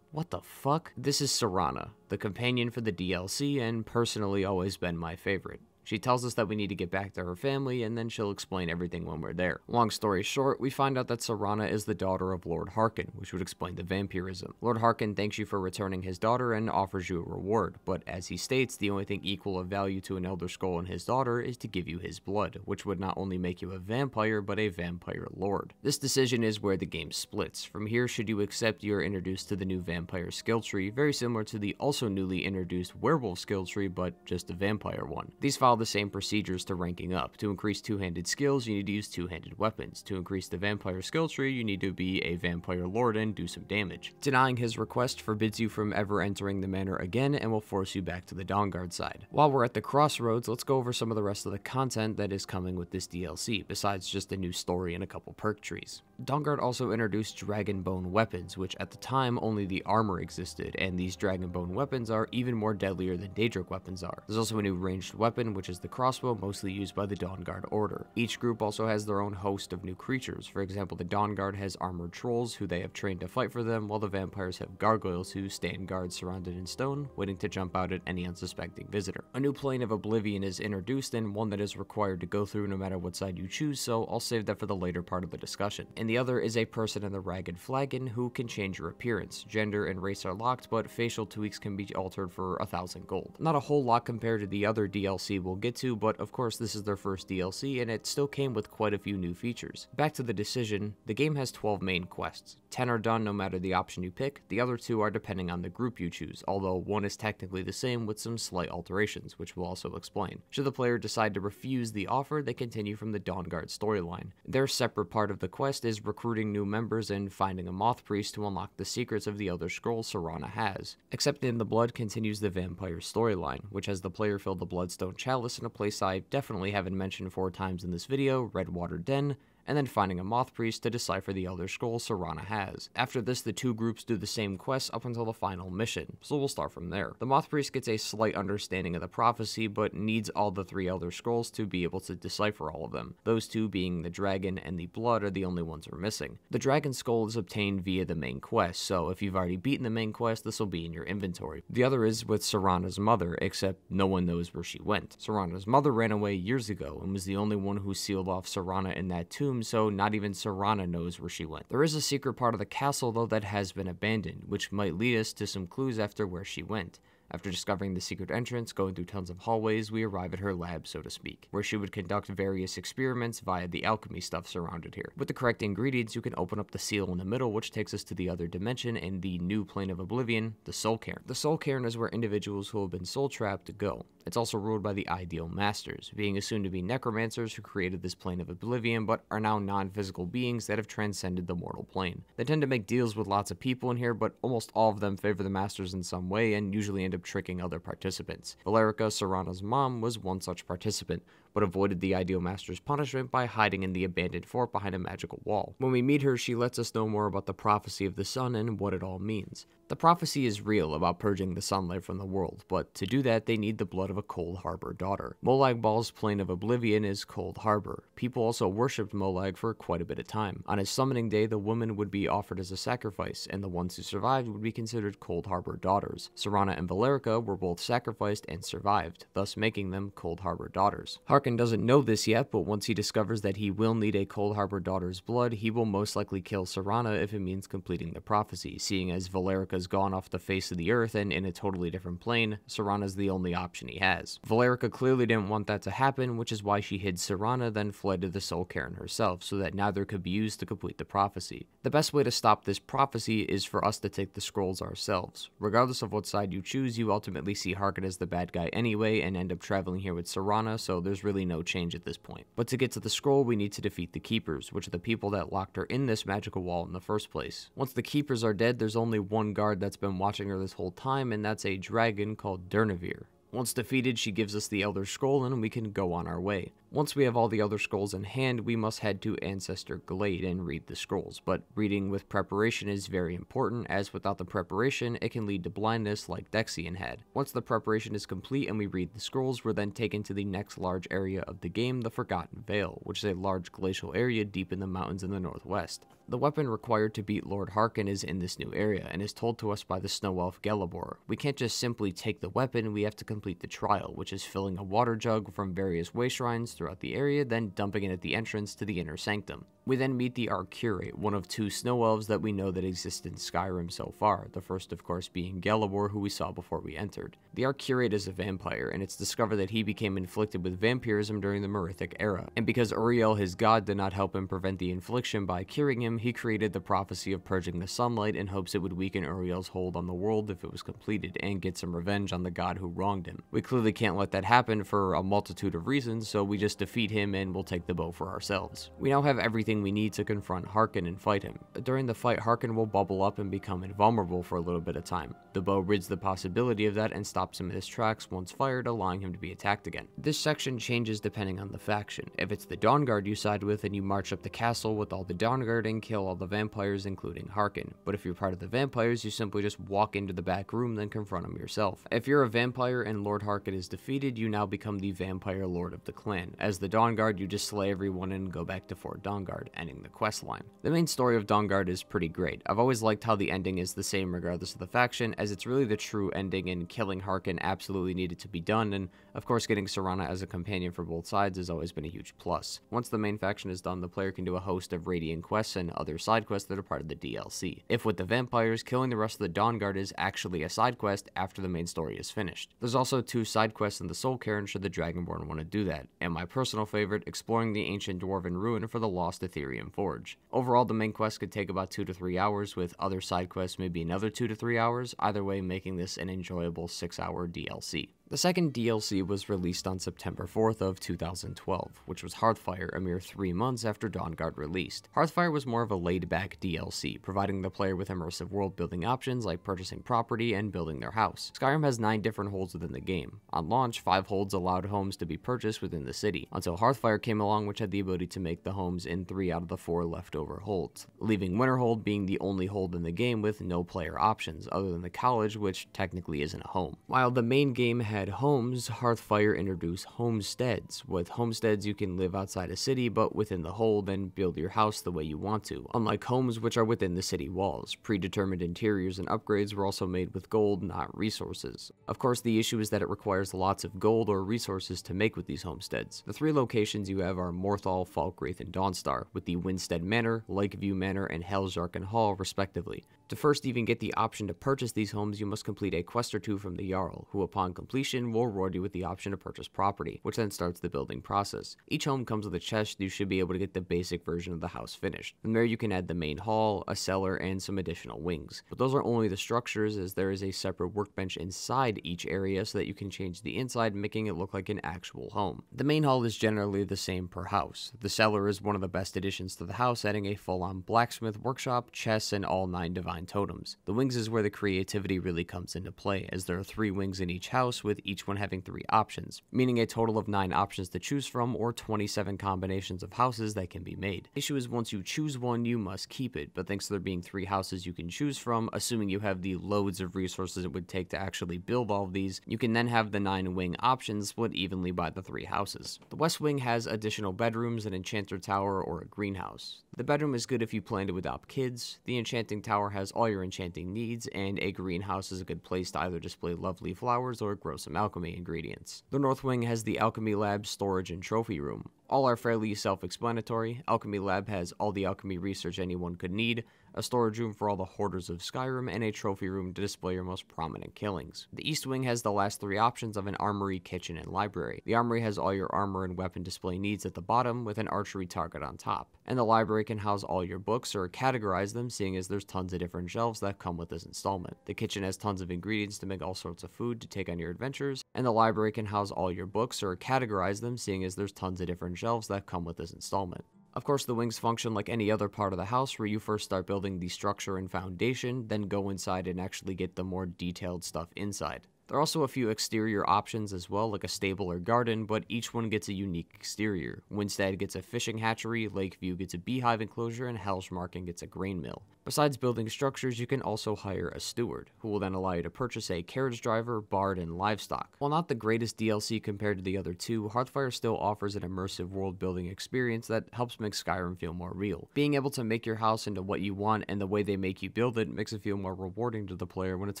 What the fuck? This is Serana, the companion for the DLC, and personally always been my favorite. She tells us that we need to get back to her family, and then she'll explain everything when we're there. Long story short, we find out that Serana is the daughter of Lord Harkin, which would explain the vampirism. Lord Harkin thanks you for returning his daughter and offers you a reward, but as he states, the only thing equal of value to an Elder Scroll and his daughter is to give you his blood, which would not only make you a vampire, but a vampire lord. This decision is where the game splits. From here, should you accept, you are introduced to the new vampire skill tree, very similar to the also newly introduced werewolf skill tree, but just a vampire one. These follow the same procedures to ranking up. To increase two-handed skills, you need to use two-handed weapons. To increase the vampire skill tree, you need to be a vampire lord and do some damage. Denying his request forbids you from ever entering the manor again and will force you back to the Dawnguard side. While we're at the crossroads, let's go over some of the rest of the content that is coming with this DLC, besides just a new story and a couple perk trees. Dawnguard also introduced Dragonbone weapons, which at the time only the armor existed, and these Dragonbone weapons are even more deadlier than Daedric weapons are. There's also a new ranged weapon, which is the crossbow, mostly used by the Dawnguard Order. Each group also has their own host of new creatures. For example, the Dawnguard has armored trolls, who they have trained to fight for them, while the vampires have gargoyles, who stand guard surrounded in stone, waiting to jump out at any unsuspecting visitor. A new plane of Oblivion is introduced, and one that is required to go through no matter what side you choose, so I'll save that for the later part of the discussion. And the other is a person in the Ragged Flagon, who can change your appearance. Gender and race are locked, but facial tweaks can be altered for 1,000 gold. Not a whole lot compared to the other DLC we'll get to, but of course this is their first DLC, and it still came with quite a few new features. Back to the decision, the game has 12 main quests. 10 are done no matter the option you pick, the other 2 are depending on the group you choose, although one is technically the same with some slight alterations, which we'll also explain. Should the player decide to refuse the offer, they continue from the Dawnguard storyline. Their separate part of the quest is recruiting new members and finding a moth priest to unlock the secrets of the Elder Scrolls Serana has. Accepted in the Blood continues the vampire storyline, which has the player fill the Bloodstone Chalice in a place I definitely haven't mentioned 4 times in this video, Redwater Den, and then finding a Moth Priest to decipher the Elder Scroll Serana has. After this, the two groups do the same quest up until the final mission, so we'll start from there. The Moth Priest gets a slight understanding of the prophecy, but needs all the 3 Elder Scrolls to be able to decipher all of them. Those two, being the Dragon and the Blood, are the only ones we're missing. The Dragon Skull is obtained via the main quest, so if you've already beaten the main quest, this will be in your inventory. The other is with Serana's mother, except no one knows where she went. Serana's mother ran away years ago and was the only one who sealed off Serana in that tomb, so not even Serana knows where she went. There is a secret part of the castle though that has been abandoned, which might lead us to some clues after where she went. After discovering the secret entrance, going through tons of hallways, we arrive at her lab, so to speak, where she would conduct various experiments via the alchemy stuff surrounded here. With the correct ingredients, you can open up the seal in the middle, which takes us to the other dimension and the new plane of oblivion, the Soul Cairn. The Soul Cairn is where individuals who have been soul-trapped go. It's also ruled by the Ideal Masters, being assumed to be necromancers who created this plane of oblivion, but are now non-physical beings that have transcended the mortal plane. They tend to make deals with lots of people in here, but almost all of them favor the Masters in some way and usually end up tricking other participants. Valerica, Serana's mom, was one such participant, but avoided the Ideal Master's punishment by hiding in the abandoned fort behind a magical wall. When we meet her, she lets us know more about the prophecy of the sun and what it all means. The prophecy is real about purging the sunlight from the world, but to do that, they need the blood of a Cold Harbor daughter. Molag Bal's plane of oblivion is Cold Harbor. People also worshipped Molag for quite a bit of time. On his summoning day, the woman would be offered as a sacrifice, and the ones who survived would be considered Cold Harbor daughters. Serana and Valerica were both sacrificed and survived, thus making them Cold Harbor daughters. Harkon doesn't know this yet, but once he discovers that he will need a Cold Harbor daughter's blood, he will most likely kill Serana if it means completing the prophecy, seeing as Valerica has gone off the face of the earth and in a totally different plane, Serana's the only option he has. Valerica clearly didn't want that to happen, which is why she hid Serana, then fled to the Soul Cairn herself, so that neither could be used to complete the prophecy. The best way to stop this prophecy is for us to take the scrolls ourselves. Regardless of what side you choose, you ultimately see Harkon as the bad guy anyway, and end up traveling here with Serana, so there's really no change at this point. But to get to the scroll, we need to defeat the Keepers, which are the people that locked her in this magical wall in the first place. Once the Keepers are dead, there's only one guard that's been watching her this whole time, and that's a dragon called Durnavir. Once defeated, she gives us the Elder Scroll and we can go on our way. Once we have all the Elder Scrolls in hand, we must head to Ancestor Glade and read the scrolls, but reading with preparation is very important, as without the preparation, it can lead to blindness like Dexian had. Once the preparation is complete and we read the scrolls, we're then taken to the next large area of the game, the Forgotten Vale, which is a large glacial area deep in the mountains in the northwest. The weapon required to beat Lord Harkon is in this new area, and is told to us by the Snow Elf Gelibor. We can't just simply take the weapon, we have to complete the trial, which is filling a water jug from various way shrines throughout the area, then dumping it at the entrance to the inner sanctum. We then meet the Arcurate, one of 2 snow elves that we know that exist in Skyrim so far, the first of course being Gelibor, who we saw before we entered. The Arcurate is a vampire, and it's discovered that he became inflicted with vampirism during the Merithic era, and because Uriel, his god, did not help him prevent the infliction by curing him, he created the prophecy of purging the sunlight in hopes it would weaken Uriel's hold on the world if it was completed, and get some revenge on the god who wronged him. We clearly can't let that happen for a multitude of reasons, so we just defeat him and we'll take the bow for ourselves. We now have everything we need to confront Harkon and fight him. During the fight, Harkon will bubble up and become invulnerable for a little bit of time. The bow rids the possibility of that and stops him in his tracks once fired, allowing him to be attacked again. This section changes depending on the faction. If it's the Dawnguard you side with, and you march up the castle with all the Dawnguard and kill all the vampires including Harkon. But if you're part of the vampires, you simply just walk into the back room then confront him yourself. If you're a vampire and Lord Harkon is defeated, you now become the Vampire Lord of the clan. As the Dawnguard, you just slay everyone and go back to Fort Dawnguard, ending the quest line. The main story of Dawnguard is pretty great. I've always liked how the ending is the same regardless of the faction, as it's really the true ending, and killing Harkon absolutely needed to be done, and of course getting Serana as a companion for both sides has always been a huge plus. Once the main faction is done, the player can do a host of Radiant quests and other side quests that are part of the DLC. If with the vampires, killing the rest of the Dawnguard is actually a side quest after the main story is finished. There's also 2 side quests in the Soul Cairn should the Dragonborn want to do that, and my personal favorite, exploring the ancient dwarven ruin for the lost Ethereum Forge. Overall, the main quest could take about 2 to 3 hours, with other side quests maybe another 2 to 3 hours, either way making this an enjoyable 6-hour DLC. The second DLC was released on September 4th of 2012, which was Hearthfire, a mere 3 months after Dawnguard released. Hearthfire was more of a laid-back DLC, providing the player with immersive world-building options like purchasing property and building their house. Skyrim has 9 different holds within the game. On launch, 5 holds allowed homes to be purchased within the city, until Hearthfire came along, which had the ability to make the homes in 3 out of the 4 leftover holds, leaving Winterhold being the only hold in the game with no player options, other than the college, which technically isn't a home. While the main game had homes, Hearthfire introduced homesteads. With homesteads, you can live outside a city, but within the hold and build your house the way you want to, unlike homes which are within the city walls. Predetermined interiors and upgrades were also made with gold, not resources. Of course, the issue is that it requires lots of gold or resources to make with these homesteads. The 3 locations you have are Morthal, Falkwraith, and Dawnstar, with the Winstead Manor, Lakeview Manor, and Hellsjarken Hall, respectively. To first even get the option to purchase these homes, you must complete a quest or 2 from the Jarl, who upon completion will reward you with the option to purchase property, which then starts the building process. Each home comes with a chest, you should be able to get the basic version of the house finished. From there you can add the main hall, a cellar, and some additional wings. But those are only the structures, as there is a separate workbench inside each area so that you can change the inside, making it look like an actual home. The main hall is generally the same per house. The cellar is one of the best additions to the house, adding a full-on blacksmith workshop, chests, and all 9 divine totems. The wings is where the creativity really comes into play, as there are 3 wings in each house, with each one having 3 options, meaning a total of 9 options to choose from, or 27 combinations of houses that can be made. The issue is once you choose one, you must keep it, but thanks to there being 3 houses you can choose from, assuming you have the loads of resources it would take to actually build all of these, you can then have the 9 wing options split evenly by the 3 houses. The west wing has additional bedrooms, an enchanter tower, or a greenhouse. The bedroom is good if you plan to adopt kids, the enchanting tower has all your enchanting needs, and a greenhouse is a good place to either display lovely flowers or grow some alchemy ingredients. The north wing has the alchemy lab, storage, and trophy room. All are fairly self-explanatory. Alchemy lab has all the alchemy research anyone could need, a storage room for all the hoarders of Skyrim, and a trophy room to display your most prominent killings. The east wing has the last 3 options of an armory, kitchen, and library. The armory has all your armor and weapon display needs at the bottom, with an archery target on top. And the library can house all your books, or categorize them, seeing as there's tons of different shelves that come with this installment. The kitchen has tons of ingredients to make all sorts of food to take on your adventures, and the library can house all your books, or categorize them, seeing as there's tons of different shelves that come with this installment. Of course, the wings function like any other part of the house, where you first start building the structure and foundation, then go inside and actually get the more detailed stuff inside. There are also a few exterior options as well, like a stable or garden, but each one gets a unique exterior. Winstead gets a fishing hatchery, Lakeview gets a beehive enclosure, and Hellsjarken gets a grain mill. Besides building structures, you can also hire a steward, who will then allow you to purchase a carriage driver, bard, and livestock. While not the greatest DLC compared to the other 2, Hearthfire still offers an immersive world-building experience that helps make Skyrim feel more real. Being able to make your house into what you want and the way they make you build it makes it feel more rewarding to the player when it's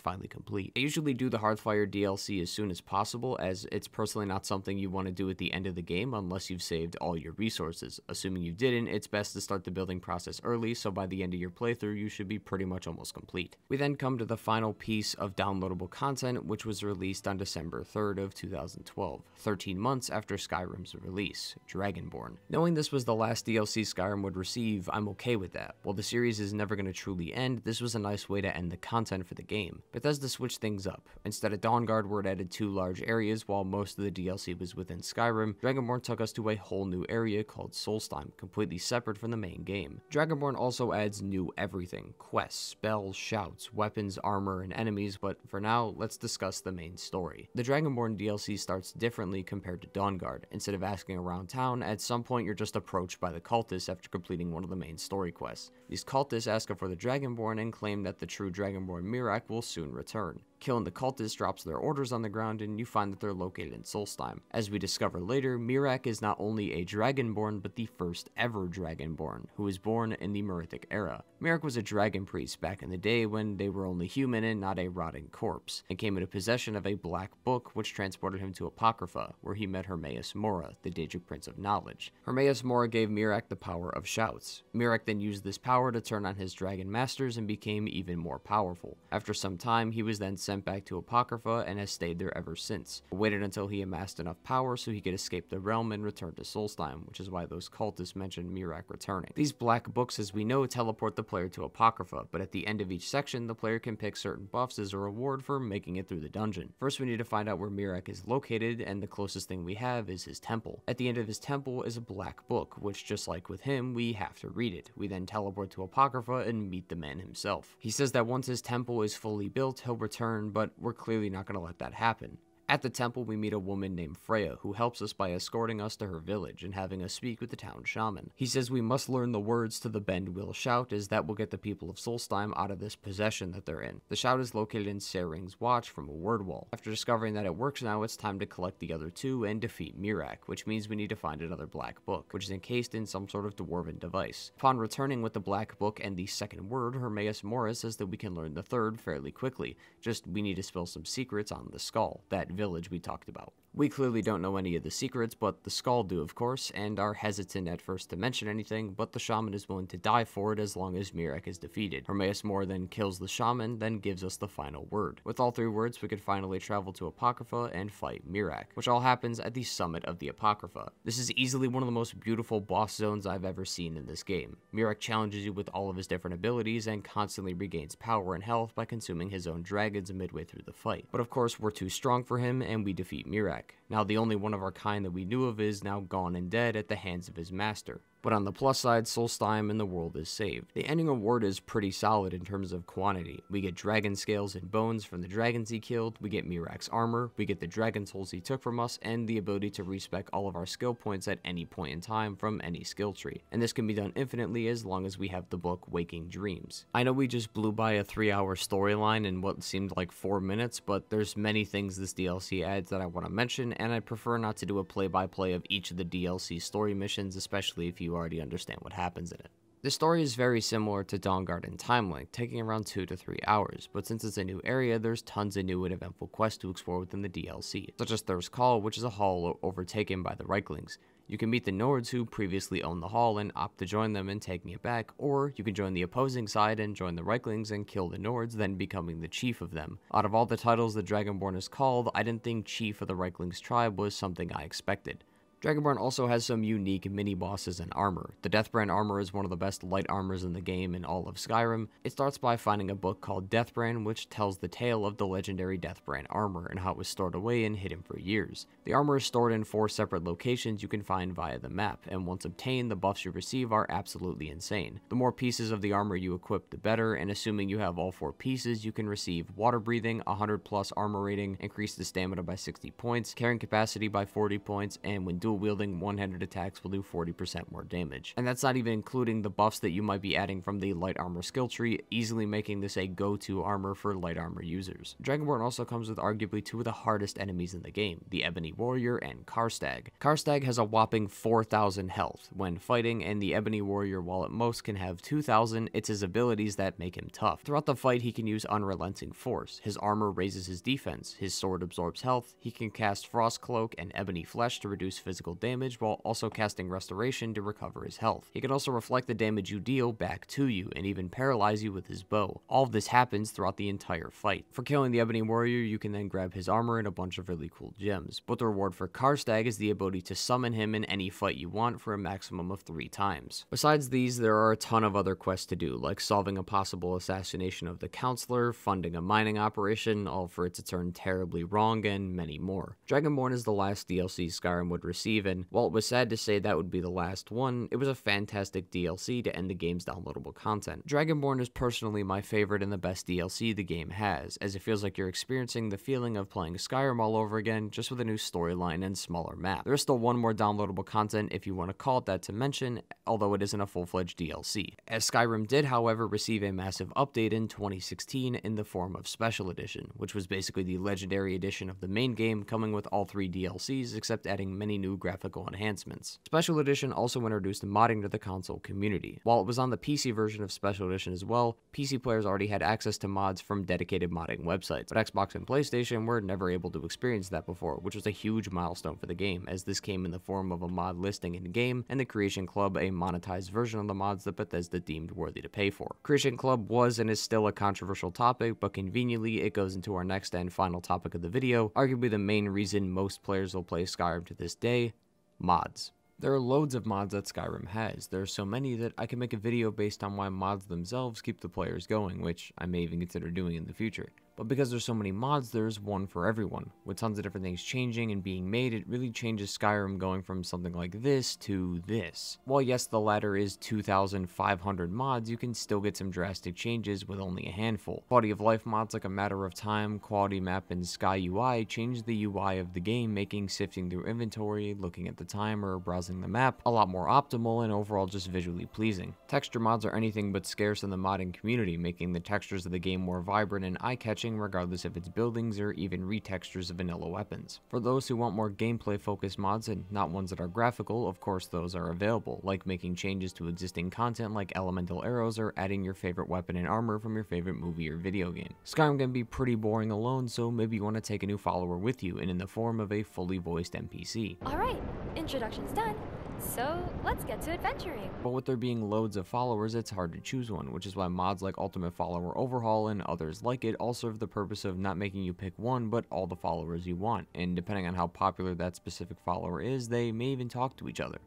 finally complete. I usually do the Hearthfire DLC as soon as possible, as it's personally not something you want to do at the end of the game unless you've saved all your resources. Assuming you didn't, it's best to start the building process early, so by the end of your playthrough, you should be pretty much almost complete. We then come to the final piece of downloadable content, which was released on December 3rd of 2012, 13 months after Skyrim's release, Dragonborn. Knowing this was the last DLC Skyrim would receive, I'm okay with that. While the series is never going to truly end, this was a nice way to end the content for the game. Bethesda switched things up. Instead of Dawnguard, where it added 2 large areas while most of the DLC was within Skyrim, Dragonborn took us to a whole new area called Solstheim, completely separate from the main game. Dragonborn also adds new everything: quests, spells, shouts, weapons, armor, and enemies, but for now, let's discuss the main story. The Dragonborn DLC starts differently compared to Dawnguard. Instead of asking around town, at some point you're just approached by the cultists after completing one of the main story quests. These cultists ask for the Dragonborn and claim that the true Dragonborn Mirak will soon return. Killing the cultists drops their orders on the ground, and you find that they're located in Solstheim. As we discover later, Mirak is not only a Dragonborn, but the first ever Dragonborn, who was born in the Merithic era. Mirak was a dragon priest back in the day when they were only human and not a rotting corpse, and came into possession of a black book which transported him to Apocrypha, where he met Hermaeus Mora, the Daedric Prince of Knowledge. Hermaeus Mora gave Mirak the power of shouts. Mirak then used this power to turn on his dragon masters and became even more powerful. After some time, he was then sent back to Apocrypha and has stayed there ever since. Waited until he amassed enough power so he could escape the realm and return to Solstheim, which is why those cultists mentioned Mirak returning. These black books, as we know, teleport the player player to Apocrypha, but at the end of each section, the player can pick certain buffs as a reward for making it through the dungeon. First, we need to find out where Miraak is located, and the closest thing we have is his temple. At the end of his temple is a black book, which just like with him, we have to read it. We then teleport to Apocrypha and meet the man himself. He says that once his temple is fully built, he'll return, but we're clearly not going to let that happen. At the temple, we meet a woman named Freya, who helps us by escorting us to her village and having us speak with the town shaman. He says we must learn the words to the Bend Will Shout, as that will get the people of Solstheim out of this possession that they're in. The shout is located in Sering's Watch from a word wall. After discovering that it works now, it's time to collect the other two and defeat Miraak, which means we need to find another black book, which is encased in some sort of dwarven device. Upon returning with the black book and the second word, Hermaeus Morris says that we can learn the third fairly quickly, just we need to spill some secrets on the skull, that village we talked about. We clearly don't know any of the secrets, but the Skull do, of course, and are hesitant at first to mention anything, but the shaman is willing to die for it as long as Miraak is defeated. Hermaeus Mor then kills the shaman, then gives us the final word. With all three words, we could finally travel to Apocrypha and fight Miraak, which all happens at the summit of the Apocrypha. This is easily one of the most beautiful boss zones I've ever seen in this game. Miraak challenges you with all of his different abilities and constantly regains power and health by consuming his own dragons midway through the fight. But of course, we're too strong for him, and we defeat Miraak. Now, the only one of our kind that we knew of is now gone and dead at the hands of his master. But on the plus side, Solstheim and the world is saved. The ending reward is pretty solid in terms of quantity. We get dragon scales and bones from the dragons he killed, we get Miraak's armor, we get the dragon souls he took from us, and the ability to respec all of our skill points at any point in time from any skill tree. And this can be done infinitely as long as we have the book Waking Dreams. I know we just blew by a 3-hour storyline in what seemed like 4 minutes, but there's many things this DLC adds that I want to mention, and I prefer not to do a play-by-play of each of the DLC story missions, especially if you already understand what happens in it. The story is very similar to Dawnguard and Timelink, taking around 2 to 3 hours, but since it's a new area, there's tons of new and eventful quests to explore within the DLC, such as Thirst Call, which is a hall overtaken by the Reiklings. You can meet the Nords who previously owned the hall and opt to join them in taking it back, or you can join the opposing side and join the Reiklings and kill the Nords, then becoming the chief of them. Out of all the titles the Dragonborn is called, I didn't think chief of the Reiklings tribe was something I expected. Dragonborn also has some unique mini-bosses and armor. The Deathbrand armor is one of the best light armors in the game in all of Skyrim. It starts by finding a book called Deathbrand, which tells the tale of the legendary Deathbrand armor and how it was stored away and hidden for years. The armor is stored in 4 separate locations you can find via the map, and once obtained, the buffs you receive are absolutely insane. The more pieces of the armor you equip, the better, and assuming you have all 4 pieces, you can receive water breathing, 100 plus armor rating, increase the stamina by 60 points, carrying capacity by 40 points, and when dual wielding, one-handed attacks will do 40% more damage. And that's not even including the buffs that you might be adding from the light armor skill tree, easily making this a go-to armor for light armor users. Dragonborn also comes with arguably 2 of the hardest enemies in the game, the Ebony Warrior and Karstag. Karstag has a whopping 4,000 health when fighting, and the Ebony Warrior, while at most can have 2,000, it's his abilities that make him tough. Throughout the fight, he can use Unrelenting Force. His armor raises his defense, his sword absorbs health, he can cast Frost Cloak and Ebony Flesh to reduce physical damage, while also casting Restoration to recover his health. He can also reflect the damage you deal back to you, and even paralyze you with his bow. All of this happens throughout the entire fight. For killing the Ebony Warrior, you can then grab his armor and a bunch of really cool gems, but the reward for Karstag is the ability to summon him in any fight you want for a maximum of 3 times. Besides these, there are a ton of other quests to do, like solving a possible assassination of the Counselor, funding a mining operation, all for it to turn terribly wrong, and many more. Dragonborn is the last DLC Skyrim would receive, and while it was sad to say that would be the last one, it was a fantastic DLC to end the game's downloadable content. Dragonborn is personally my favorite and the best DLC the game has, as it feels like you're experiencing the feeling of playing Skyrim all over again, just with a new storyline and smaller map. There is still one more downloadable content, if you want to call it that, to mention, although it isn't a full-fledged DLC. As Skyrim did, however, receive a massive update in 2016 in the form of Special Edition, which was basically the legendary edition of the main game, coming with all 3 DLCs, except adding many new graphical enhancements. Special Edition also introduced modding to the console community. While it was on the PC version of Special Edition as well, PC players already had access to mods from dedicated modding websites, but Xbox and PlayStation were never able to experience that before, which was a huge milestone for the game, as this came in the form of a mod listing in-game, and the Creation Club a monetized version of the mods that Bethesda deemed worthy to pay for. Creation Club was and is still a controversial topic, but conveniently it goes into our next and final topic of the video, arguably the main reason most players will play Skyrim to this day: mods. There are loads of mods that Skyrim has. There are so many that I can make a video based on why mods themselves keep the players going, which I may even consider doing in the future. But because there's so many mods, there's one for everyone. With tons of different things changing and being made, it really changes Skyrim going from something like this to this. While yes, the latter is 2,500 mods, you can still get some drastic changes with only a handful. Quality of life mods like A Matter of Time, Quality Map, and Sky UI change the UI of the game, making sifting through inventory, looking at the timer, browsing the map a lot more optimal and overall just visually pleasing. Texture mods are anything but scarce in the modding community, making the textures of the game more vibrant and eye-catching regardless if it's buildings or even retextures of vanilla weapons. For those who want more gameplay focused mods and not ones that are graphical, of course those are available, like making changes to existing content like elemental arrows or adding your favorite weapon and armor from your favorite movie or video game. Skyrim can be pretty boring alone, so maybe you want to take a new follower with you and in the form of a fully voiced NPC. Alright, introduction's done. So, let's get to adventuring. But with there being loads of followers, it's hard to choose one, which is why mods like Ultimate Follower Overhaul and others like it all serve the purpose of not making you pick one, but all the followers you want, and depending on how popular that specific follower is, they may even talk to each other.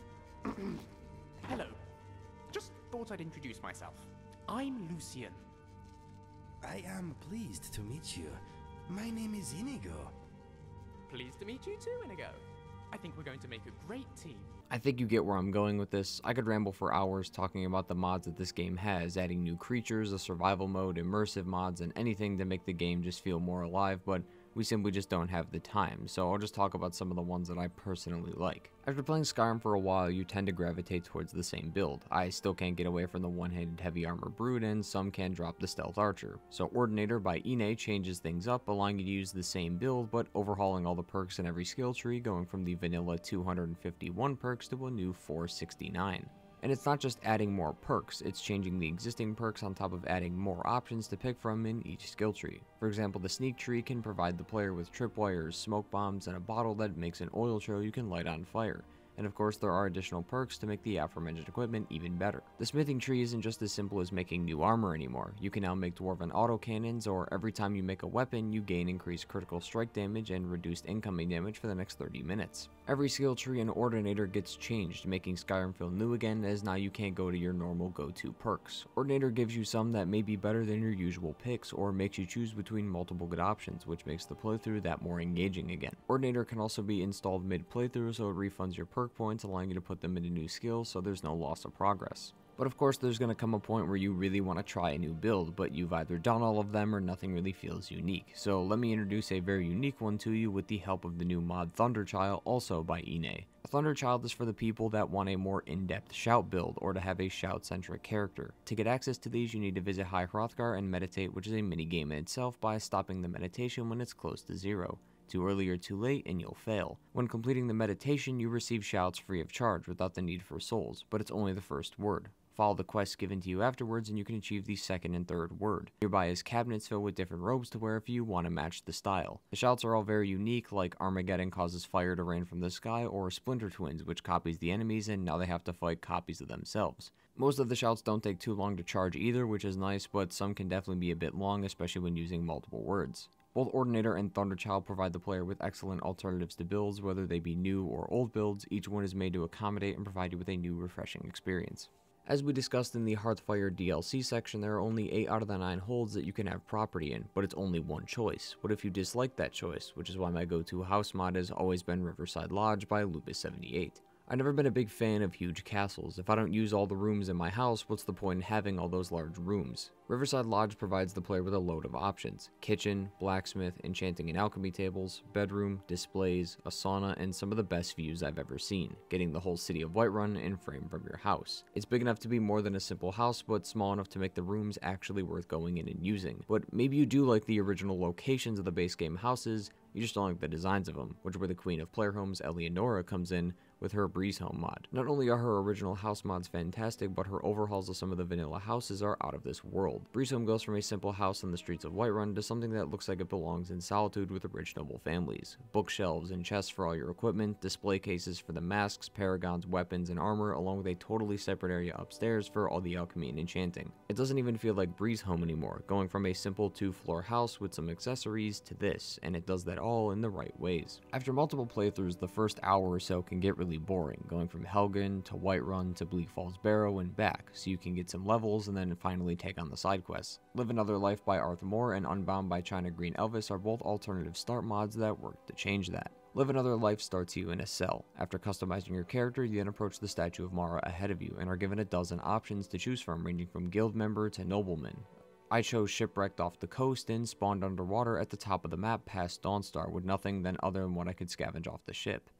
Hello. Just thought I'd introduce myself. I'm Lucian. I am pleased to meet you. My name is Inigo. Pleased to meet you too, Inigo. I think we're going to make a great team. I think you get where I'm going with this. I could ramble for hours talking about the mods that this game has, adding new creatures, a survival mode, immersive mods, and anything to make the game just feel more alive, but we simply just don't have the time, so I'll just talk about some of the ones that I personally like. After playing Skyrim for a while, you tend to gravitate towards the same build. I still can't get away from the one-handed heavy armor brute, and some can drop the stealth archer. So Ordinator by Ine changes things up, allowing you to use the same build, but overhauling all the perks in every skill tree, going from the vanilla 251 perks to a new 469. And it's not just adding more perks, it's changing the existing perks on top of adding more options to pick from in each skill tree. For example, the sneak tree can provide the player with tripwires, smoke bombs, and a bottle that makes an oil trail you can light on fire. And of course there are additional perks to make the aforementioned equipment even better. The smithing tree isn't just as simple as making new armor anymore. You can now make dwarven autocannons, or every time you make a weapon you gain increased critical strike damage and reduced incoming damage for the next 30 minutes. Every skill tree in Ordinator gets changed, making Skyrim feel new again, as now you can't go to your normal go-to perks. Ordinator gives you some that may be better than your usual picks, or makes you choose between multiple good options, which makes the playthrough that more engaging again. Ordinator can also be installed mid-playthrough, so it refunds your perk points, allowing you to put them into new skills, so there's no loss of progress. But of course there's going to come a point where you really want to try a new build, but you've either done all of them or nothing really feels unique. So let me introduce a very unique one to you with the help of the new mod Thunderchild, also by Ine. Thunderchild is for the people that want a more in-depth shout build, or to have a shout-centric character. To get access to these, you need to visit High Hrothgar and meditate, which is a mini-game in itself, by stopping the meditation when it's close to 0. Too early or too late and you'll fail. When completing the meditation, you receive shouts free of charge without the need for souls, but it's only the first word. Follow the quests given to you afterwards and you can achieve the second and third word. Nearby is cabinets filled with different robes to wear if you want to match the style. The shouts are all very unique, like Armageddon causes fire to rain from the sky, or Splinter Twins, which copies the enemies and now they have to fight copies of themselves. Most of the shouts don't take too long to charge either, which is nice, but some can definitely be a bit long, especially when using multiple words. Both Ordinator and Thunderchild provide the player with excellent alternatives to builds, whether they be new or old builds. Each one is made to accommodate and provide you with a new, refreshing experience. As we discussed in the Hearthfire DLC section, there are only 8 out of the 9 holds that you can have property in, but it's only one choice. What if you dislike that choice? Which is why my go-to house mod has always been Riverside Lodge by Lupus78. I've never been a big fan of huge castles. If I don't use all the rooms in my house, what's the point in having all those large rooms? Riverside Lodge provides the player with a load of options: kitchen, blacksmith, enchanting and alchemy tables, bedroom, displays, a sauna, and some of the best views I've ever seen, getting the whole city of Whiterun in frame from your house. It's big enough to be more than a simple house, but small enough to make the rooms actually worth going in and using. But maybe you do like the original locations of the base game houses, you just don't like the designs of them, which is where the queen of player homes, Eleonora, comes in with her Breeze Home mod. Not only are her original house mods fantastic, but her overhauls of some of the vanilla houses are out of this world. Breeze Home goes from a simple house on the streets of Whiterun to something that looks like it belongs in Solitude with rich noble families. Bookshelves and chests for all your equipment, display cases for the masks, paragons, weapons, and armor, along with a totally separate area upstairs for all the alchemy and enchanting. It doesn't even feel like Breeze Home anymore, going from a simple 2-floor house with some accessories to this, and it does that all in the right ways. After multiple playthroughs, the first hour or so can get really really boring, going from Helgen to Whiterun to Bleak Falls Barrow and back, so you can get some levels and then finally take on the side quests. Live Another Life by Arthur Moore and Unbound by China Green Elvis are both alternative start mods that work to change that. Live Another Life starts you in a cell. After customizing your character, you then approach the statue of Mara ahead of you and are given a dozen options to choose from, ranging from guild member to nobleman. I chose Shipwrecked off the coast and spawned underwater at the top of the map past Dawnstar with nothing then other than what I could scavenge off the ship.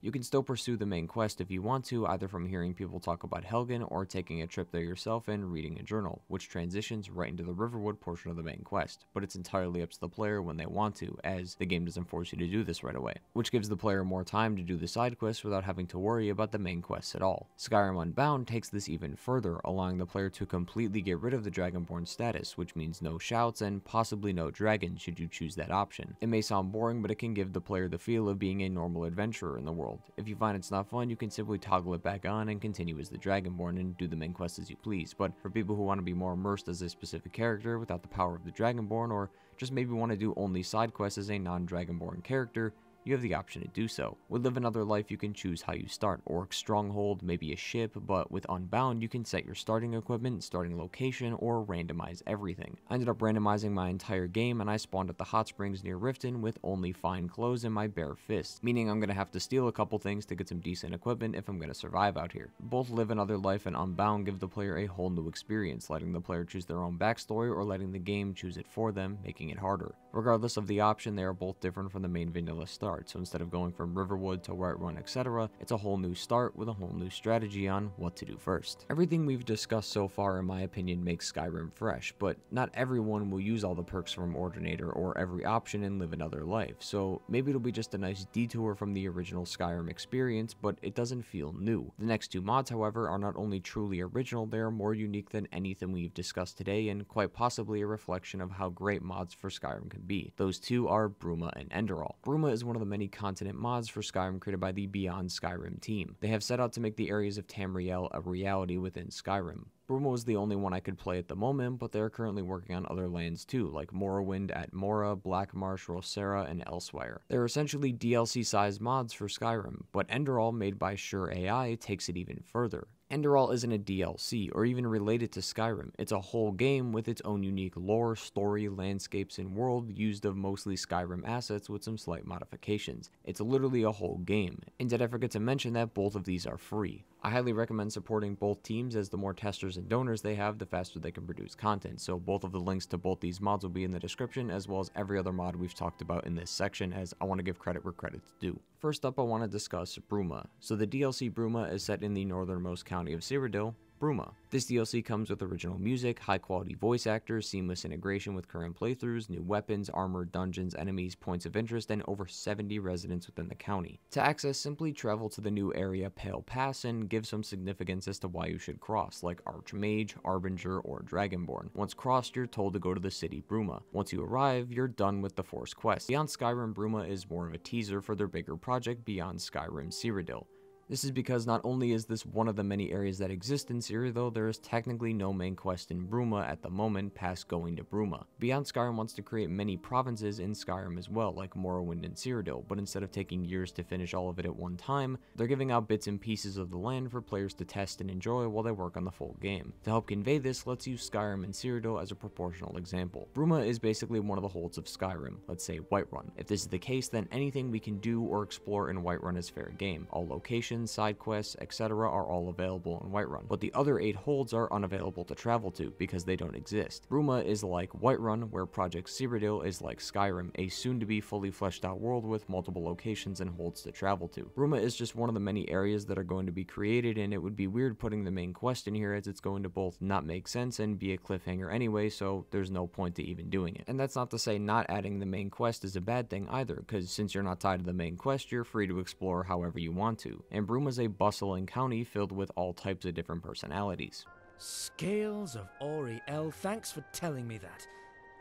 You can still pursue the main quest if you want to, either from hearing people talk about Helgen or taking a trip there yourself and reading a journal, which transitions right into the Riverwood portion of the main quest, but it's entirely up to the player when they want to, as the game doesn't force you to do this right away, which gives the player more time to do the side quests without having to worry about the main quests at all. Skyrim Unbound takes this even further, allowing the player to completely get rid of the Dragonborn status, which means no shouts and possibly no dragons should you choose that option. It may sound boring, but it can give the player the feel of being a normal adventurer in the world. If you find it's not fun, you can simply toggle it back on and continue as the Dragonborn and do the main quest as you please, but for people who want to be more immersed as a specific character without the power of the Dragonborn, or just maybe want to do only side quests as a non-Dragonborn character, you have the option to do so. With Live Another Life, you can choose how you start: Orc Stronghold, maybe a ship, but with Unbound, you can set your starting equipment, starting location, or randomize everything. I ended up randomizing my entire game, and I spawned at the hot springs near Riften with only fine clothes and my bare fists, meaning I'm going to have to steal a couple things to get some decent equipment if I'm going to survive out here. Both Live Another Life and Unbound give the player a whole new experience, letting the player choose their own backstory or letting the game choose it for them, making it harder. Regardless of the option, they are both different from the main vanilla start, so instead of going from Riverwood to Whiterun, etc., it's a whole new start with a whole new strategy on what to do first. Everything we've discussed so far, in my opinion, makes Skyrim fresh, but not everyone will use all the perks from Ordinator or every option in Live Another Life, so maybe it'll be just a nice detour from the original Skyrim experience, but it doesn't feel new. The next two mods, however, are not only truly original, they are more unique than anything we've discussed today, and quite possibly a reflection of how great mods for Skyrim can be. Those two are Bruma and Enderal. Bruma is one of the many continent mods for Skyrim created by the Beyond Skyrim team. They have set out to make the areas of Tamriel a reality within Skyrim. Bruma was the only one I could play at the moment, but they are currently working on other lands too, like Morrowind at Mora, Blackmarsh, Rosera, and elsewhere. They're essentially DLC-sized mods for Skyrim, but Enderal, made by Sure AI, takes it even further. Enderal isn't a DLC, or even related to Skyrim. It's a whole game with its own unique lore, story, landscapes, and world used of mostly Skyrim assets with some slight modifications. It's literally a whole game. And did I forget to mention that both of these are free? I highly recommend supporting both teams, as the more testers and donors they have, the faster they can produce content, so both of the links to both these mods will be in the description, as well as every other mod we've talked about in this section, as I want to give credit where credit's due. First up, I want to discuss Bruma. So the DLC Bruma is set in the northernmost county of Cyrodiil, Bruma. This DLC comes with original music, high-quality voice actors, seamless integration with current playthroughs, new weapons, armor, dungeons, enemies, points of interest, and over 70 residents within the county. To access, simply travel to the new area Pale Pass and give some significance as to why you should cross, like Archmage, Harbinger, or Dragonborn. Once crossed, you're told to go to the city Bruma. Once you arrive, you're done with the Force quest. Beyond Skyrim, Bruma is more of a teaser for their bigger project, Beyond Skyrim Cyrodiil. This is because not only is this one of the many areas that exist in Cyrodiil, there is technically no main quest in Bruma at the moment past going to Bruma. Beyond Skyrim wants to create many provinces in Skyrim as well, like Morrowind and Cyrodiil, but instead of taking years to finish all of it at one time, they're giving out bits and pieces of the land for players to test and enjoy while they work on the full game. To help convey this, let's use Skyrim and Cyrodiil as a proportional example. Bruma is basically one of the holds of Skyrim, let's say Whiterun. If this is the case, then anything we can do or explore in Whiterun is fair game. All locations, side quests, etc. are all available in Whiterun, but the other 8 holds are unavailable to travel to because they don't exist. Bruma is like Whiterun, where Project Cyrodiil is like Skyrim, a soon-to-be fully fleshed out world with multiple locations and holds to travel to. Bruma is just one of the many areas that are going to be created, and it would be weird putting the main quest in here, as it's going to both not make sense and be a cliffhanger anyway, so there's no point to even doing it. And that's not to say not adding the main quest is a bad thing either, because since you're not tied to the main quest, you're free to explore however you want to. And Bruma's a bustling county filled with all types of different personalities. Scales of Oriel, thanks for telling me that.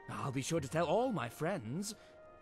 I'll be sure to tell all my friends.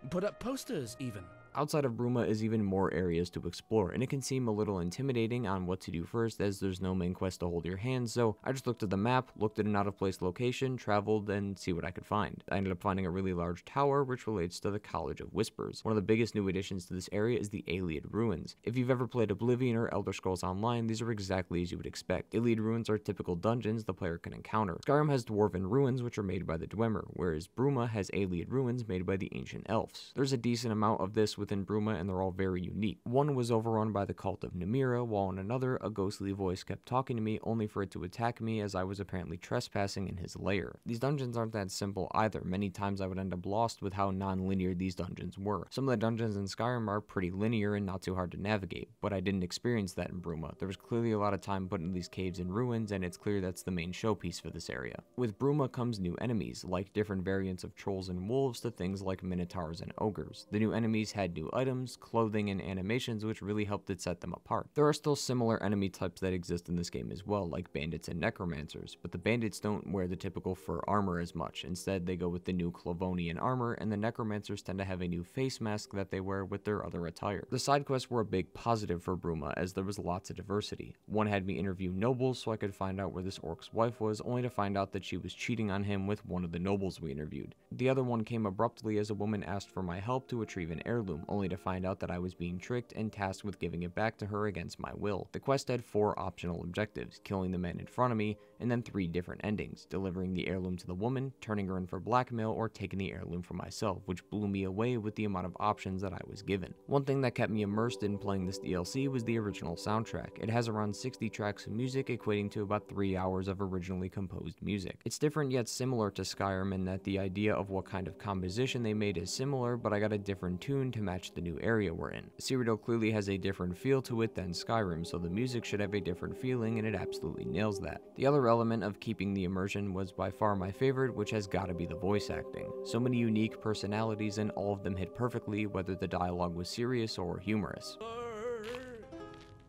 Put up posters, even. Outside of Bruma is even more areas to explore, and it can seem a little intimidating on what to do first as there's no main quest to hold your hand, so I just looked at the map, looked at an out of place location, traveled, and see what I could find. I ended up finding a really large tower which relates to the College of Whispers. One of the biggest new additions to this area is the Iliad Ruins. If you've ever played Oblivion or Elder Scrolls Online, these are exactly as you would expect. Iliad Ruins are typical dungeons the player can encounter. Skyrim has Dwarven Ruins which are made by the Dwemer, whereas Bruma has Iliad Ruins made by the Ancient Elves. There's a decent amount of this within Bruma and they're all very unique. One was overrun by the cult of Namira, while in another, a ghostly voice kept talking to me only for it to attack me as I was apparently trespassing in his lair. These dungeons aren't that simple either. Many times I would end up lost with how non-linear these dungeons were. Some of the dungeons in Skyrim are pretty linear and not too hard to navigate, but I didn't experience that in Bruma. There was clearly a lot of time put into these caves and ruins, and it's clear that's the main showpiece for this area. With Bruma comes new enemies, like different variants of trolls and wolves to things like minotaurs and ogres. The new enemies had new items, clothing, and animations which really helped it set them apart. There are still similar enemy types that exist in this game as well, like bandits and necromancers, but the bandits don't wear the typical fur armor as much. Instead, they go with the new Clavonian armor, and the necromancers tend to have a new face mask that they wear with their other attire. The side quests were a big positive for Bruma as there was lots of diversity. One had me interview nobles so I could find out where this orc's wife was, only to find out that she was cheating on him with one of the nobles we interviewed. The other one came abruptly as a woman asked for my help to retrieve an heirloom, only to find out that I was being tricked and tasked with giving it back to her against my will. The quest had 4 optional objectives: killing the man in front of me, and then 3 different endings: delivering the heirloom to the woman, turning her in for blackmail, or taking the heirloom for myself, which blew me away with the amount of options that I was given. One thing that kept me immersed in playing this DLC was the original soundtrack. It has around 60 tracks of music, equating to about 3 hours of originally composed music. It's different yet similar to Skyrim in that the idea of what kind of composition they made is similar, but I got a different tune to match the new area we're in. Cyrodiil clearly has a different feel to it than Skyrim, so the music should have a different feeling, and it absolutely nails that. The other element of keeping the immersion was by far my favorite, which has gotta be the voice acting. So many unique personalities and all of them hit perfectly, whether the dialogue was serious or humorous.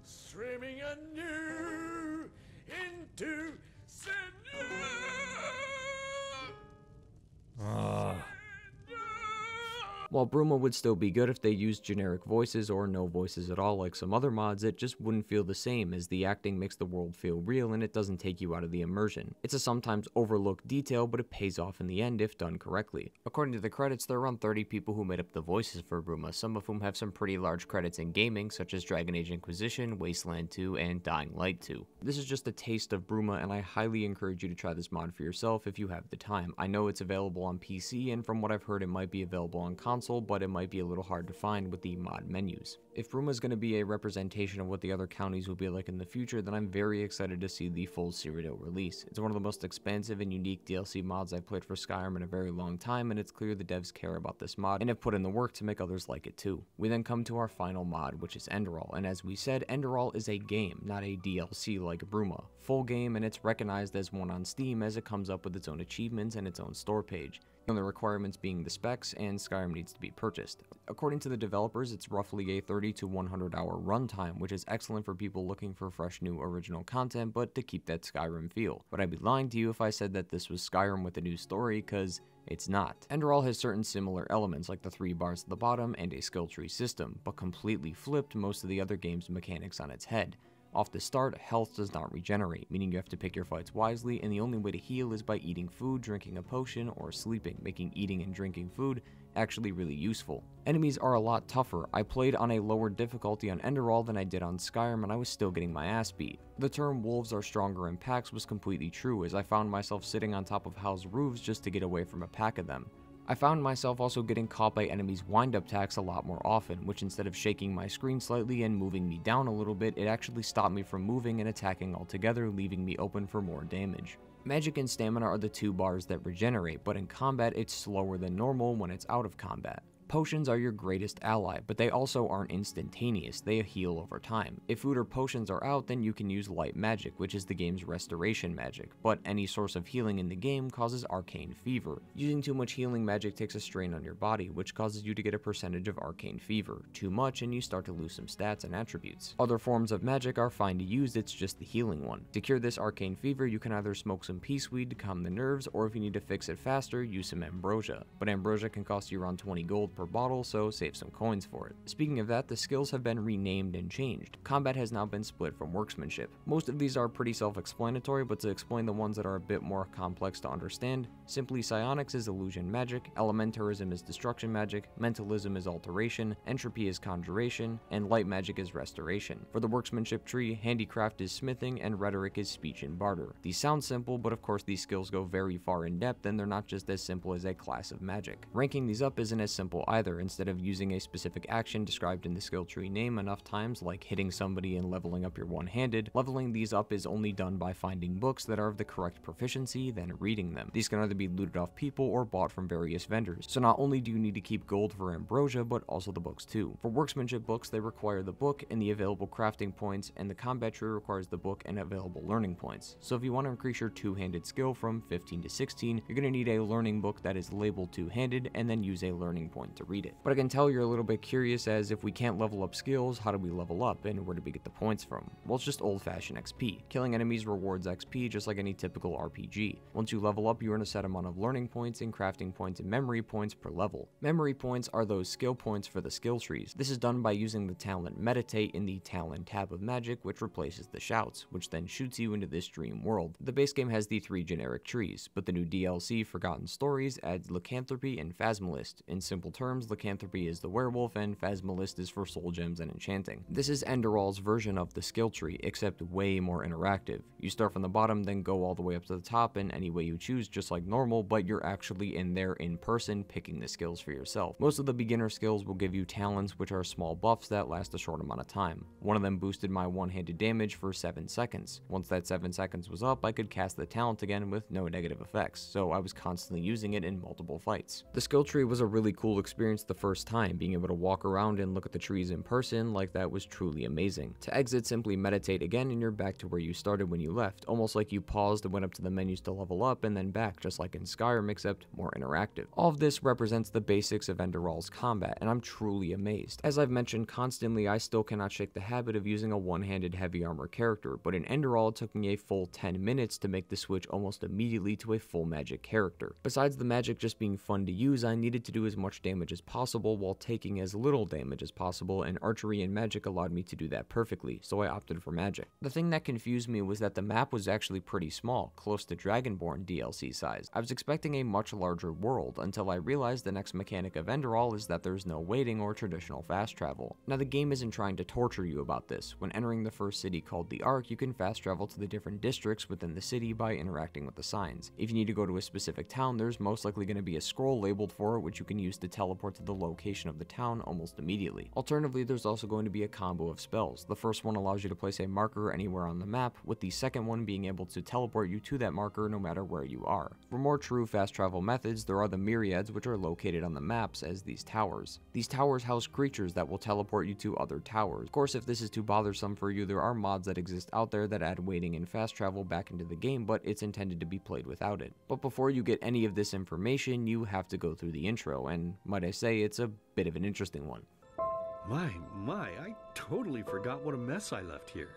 Streaming anew into While Bruma would still be good if they used generic voices or no voices at all like some other mods, it just wouldn't feel the same as the acting makes the world feel real and it doesn't take you out of the immersion. It's a sometimes overlooked detail, but it pays off in the end if done correctly. According to the credits, there are around 30 people who made up the voices for Bruma, some of whom have some pretty large credits in gaming, such as Dragon Age Inquisition, Wasteland 2, and Dying Light 2. This is just a taste of Bruma, and I highly encourage you to try this mod for yourself if you have the time. I know it's available on PC, and from what I've heard it might be available on console, but it might be a little hard to find with the mod menus. If Bruma is going to be a representation of what the other counties will be like in the future, then I'm very excited to see the full Cyrodiil release. It's one of the most expansive and unique DLC mods I've played for Skyrim in a very long time, and it's clear the devs care about this mod and have put in the work to make others like it too. We then come to our final mod, which is Enderal, and as we said, Enderal is a game, not a DLC like Bruma. Full game, and it's recognized as one on Steam as it comes up with its own achievements and its own store page. The only requirements being the specs, and Skyrim needs to be purchased. According to the developers, it's roughly a 30 to 100 hour runtime, which is excellent for people looking for fresh new original content, but to keep that Skyrim feel. But I'd be lying to you if I said that this was Skyrim with a new story, cause it's not. Enderal has certain similar elements like the 3 bars at the bottom and a skill tree system, but completely flipped most of the other game's mechanics on its head. Off the start, health does not regenerate, meaning you have to pick your fights wisely, and the only way to heal is by eating food, drinking a potion, or sleeping, making eating and drinking food actually really useful. Enemies are a lot tougher. I played on a lower difficulty on Enderal than I did on Skyrim, and I was still getting my ass beat. The term wolves are stronger in packs was completely true, as I found myself sitting on top of house roofs just to get away from a pack of them. I found myself also getting caught by enemies' wind-up attacks a lot more often, which instead of shaking my screen slightly and moving me down a little bit, it actually stopped me from moving and attacking altogether, leaving me open for more damage. Magic and stamina are the 2 bars that regenerate, but in combat it's slower than normal when it's out of combat. Potions are your greatest ally, but they also aren't instantaneous, they heal over time. If food or potions are out, then you can use light magic, which is the game's restoration magic, but any source of healing in the game causes arcane fever. Using too much healing magic takes a strain on your body, which causes you to get a percentage of arcane fever. Too much and you start to lose some stats and attributes. Other forms of magic are fine to use, it's just the healing one. To cure this arcane fever, you can either smoke some peace to calm the nerves, or if you need to fix it faster, use some ambrosia. But ambrosia can cost you around 20 gold per per bottle, so save some coins for it. Speaking of that, the skills have been renamed and changed. Combat has now been split from worksmanship. Most of these are pretty self-explanatory, but to explain the ones that are a bit more complex to understand, simply psionics is illusion magic, elementarism is destruction magic, mentalism is alteration, entropy is conjuration, and light magic is restoration. For the worksmanship tree, handicraft is smithing, and rhetoric is speech and barter. These sound simple, but of course these skills go very far in depth, and they're not just as simple as a class of magic. Ranking these up isn't as simple either. Instead of using a specific action described in the skill tree name enough times, like hitting somebody and leveling up your one-handed, leveling these up is only done by finding books that are of the correct proficiency, then reading them. These can either be looted off people or bought from various vendors, so not only do you need to keep gold for ambrosia, but also the books too. For worksmanship books, they require the book and the available crafting points, and the combat tree requires the book and available learning points. So if you want to increase your two-handed skill from 15 to 16, you're going to need a learning book that is labeled two-handed, and then use a learning point to read it. But I can tell you're a little bit curious, as if we can't level up skills, how do we level up, and where do we get the points from? Well, it's just old-fashioned XP. Killing enemies rewards XP just like any typical RPG. Once you level up, you earn a set amount of learning points and crafting points and memory points per level. Memory points are those skill points for the skill trees. This is done by using the talent Meditate in the Talent tab of Magic, which replaces the Shouts, which then shoots you into this dream world. The base game has the 3 generic trees, but the new DLC, Forgotten Stories, adds Lycanthropy and Phasmalist. In simple terms, Lycanthropy is the werewolf, and Phasmalist is for soul gems and enchanting. This is Enderall's version of the skill tree, except way more interactive. You start from the bottom, then go all the way up to the top in any way you choose, just like normal, but you're actually in there in person picking the skills for yourself. Most of the beginner skills will give you talents, which are small buffs that last a short amount of time. One of them boosted my one-handed damage for 7 seconds. Once that 7 seconds was up, I could cast the talent again with no negative effects, so I was constantly using it in multiple fights. The skill tree was a really cool experience the first time. Being able to walk around and look at the trees in person like that was truly amazing. To exit, simply meditate again and you're back to where you started when you left, almost like you paused and went up to the menus to level up and then back, just like in Skyrim, except more interactive. All of this represents the basics of Enderall's combat, and I'm truly amazed. As I've mentioned constantly, I still cannot shake the habit of using a one-handed heavy armor character, but in Enderall it took me a full 10 minutes to make the switch almost immediately to a full magic character. Besides the magic just being fun to use, I needed to do as much damage as possible while taking as little damage as possible, and archery and magic allowed me to do that perfectly, so I opted for magic. The thing that confused me was that the map was actually pretty small, close to Dragonborn DLC size. I was expecting a much larger world, until I realized the next mechanic of Enderall is that there's no waiting or traditional fast travel. Now the game isn't trying to torture you about this. When entering the first city called the Ark, you can fast travel to the different districts within the city by interacting with the signs. If you need to go to a specific town, there's most likely going to be a scroll labeled for it, which you can use to teleport to the location of the town almost immediately. Alternatively, there's also going to be a combo of spells. The first one allows you to place a marker anywhere on the map, with the second one being able to teleport you to that marker no matter where you are. For more true fast travel methods, there are the myriads, which are located on the maps as these towers. These towers house creatures that will teleport you to other towers. Of course, if this is too bothersome for you, there are mods that exist out there that add waiting and fast travel back into the game, but it's intended to be played without it. But before you get any of this information, you have to go through the intro, and might I say, it's a bit of an interesting one. My, I totally forgot what a mess I left here.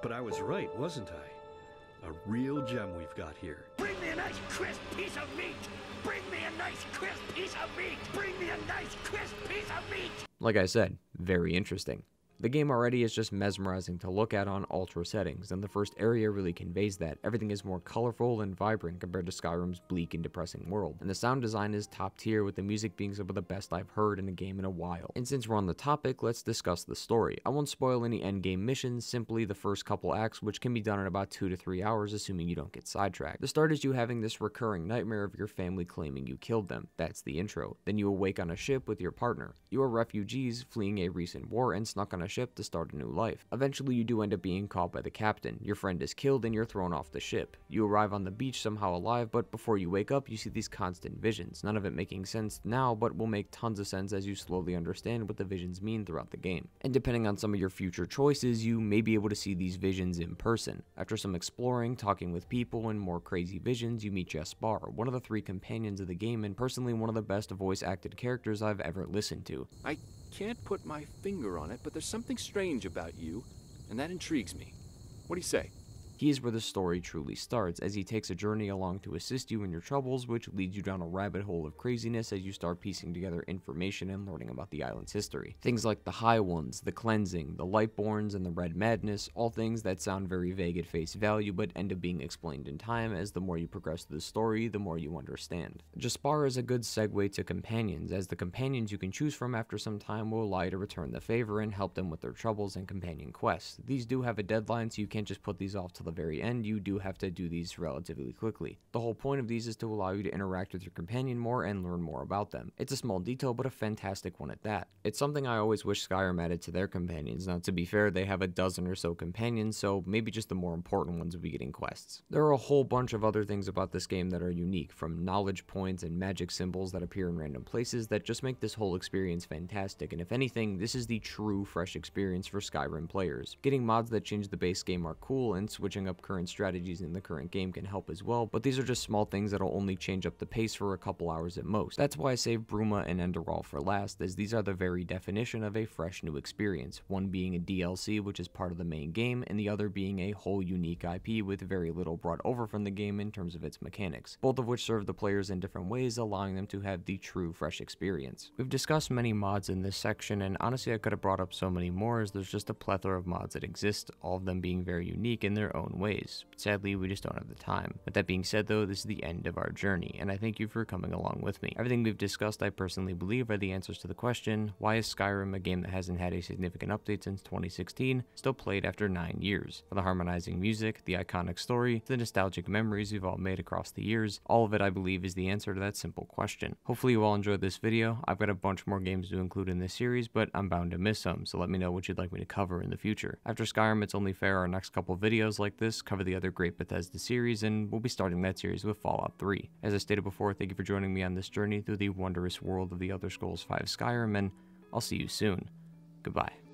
But I was right, wasn't I? A real gem we've got here. Bring me a nice crisp piece of meat! Bring me a nice crisp piece of meat! Bring me a nice crisp piece of meat! Like I said, very interesting. The game already is just mesmerizing to look at on ultra settings, and the first area really conveys that. Everything is more colorful and vibrant compared to Skyrim's bleak and depressing world, and the sound design is top tier, with the music being some of the best I've heard in a game in a while. And since we're on the topic, let's discuss the story. I won't spoil any endgame missions, simply the first couple acts, which can be done in about 2 to 3 hours, assuming you don't get sidetracked. The start is you having this recurring nightmare of your family claiming you killed them. That's the intro. Then you awake on a ship with your partner. You are refugees fleeing a recent war and snuck on a ship to start a new life. Eventually you do end up being caught by the captain. Your friend is killed and you're thrown off the ship. You arrive on the beach somehow alive, but before you wake up you see these constant visions, none of it making sense now, but will make tons of sense as you slowly understand what the visions mean throughout the game. And depending on some of your future choices, you may be able to see these visions in person. After some exploring, talking with people, and more crazy visions, you meet Jess Barr, one of the 3 companions of the game, and personally one of the best voice acted characters I've ever listened to. I can't put my finger on it, but there's something strange about you, and that intrigues me. What do you say? He's where the story truly starts, as he takes a journey along to assist you in your troubles, which leads you down a rabbit hole of craziness as you start piecing together information and learning about the island's history. Things like the High Ones, the Cleansing, the Lightborns, and the Red Madness, all things that sound very vague at face value but end up being explained in time, as the more you progress through the story, the more you understand. Jaspar is a good segue to companions, as the companions you can choose from after some time will allow you to return the favor and help them with their troubles and companion quests. These do have a deadline, so you can't just put these off till the very end. You do have to do these relatively quickly. The whole point of these is to allow you to interact with your companion more and learn more about them. It's a small detail, but a fantastic one at that. It's something I always wish Skyrim added to their companions. Now, to be fair, they have a dozen or so companions, so maybe just the more important ones will be getting quests. There are a whole bunch of other things about this game that are unique, from knowledge points and magic symbols that appear in random places that just make this whole experience fantastic, and if anything, this is the true fresh experience for Skyrim players. Getting mods that change the base game are cool, and switching up current strategies in the current game can help as well, but these are just small things that'll only change up the pace for a couple hours at most. That's why I saved Bruma and Enderal for last, as these are the very definition of a fresh new experience, one being a DLC which is part of the main game, and the other being a whole unique IP with very little brought over from the game in terms of its mechanics, both of which serve the players in different ways, allowing them to have the true fresh experience. We've discussed many mods in this section, and honestly I could have brought up so many more, as there's just a plethora of mods that exist, all of them being very unique in their own ways. Sadly, we just don't have the time. With that being said though, this is the end of our journey, and I thank you for coming along with me. Everything we've discussed I personally believe are the answers to the question, why is Skyrim, a game that hasn't had a significant update since 2016, still played after 9 years? From the harmonizing music, the iconic story, the nostalgic memories we've all made across the years, all of it I believe is the answer to that simple question. Hopefully you all enjoyed this video. I've got a bunch more games to include in this series, but I'm bound to miss some, so let me know what you'd like me to cover in the future. After Skyrim, it's only fair our next couple videos like this cover the other great Bethesda series, and we'll be starting that series with Fallout 3. As I stated before, thank you for joining me on this journey through the wondrous world of the Elder Scrolls V Skyrim, and I'll see you soon. Goodbye.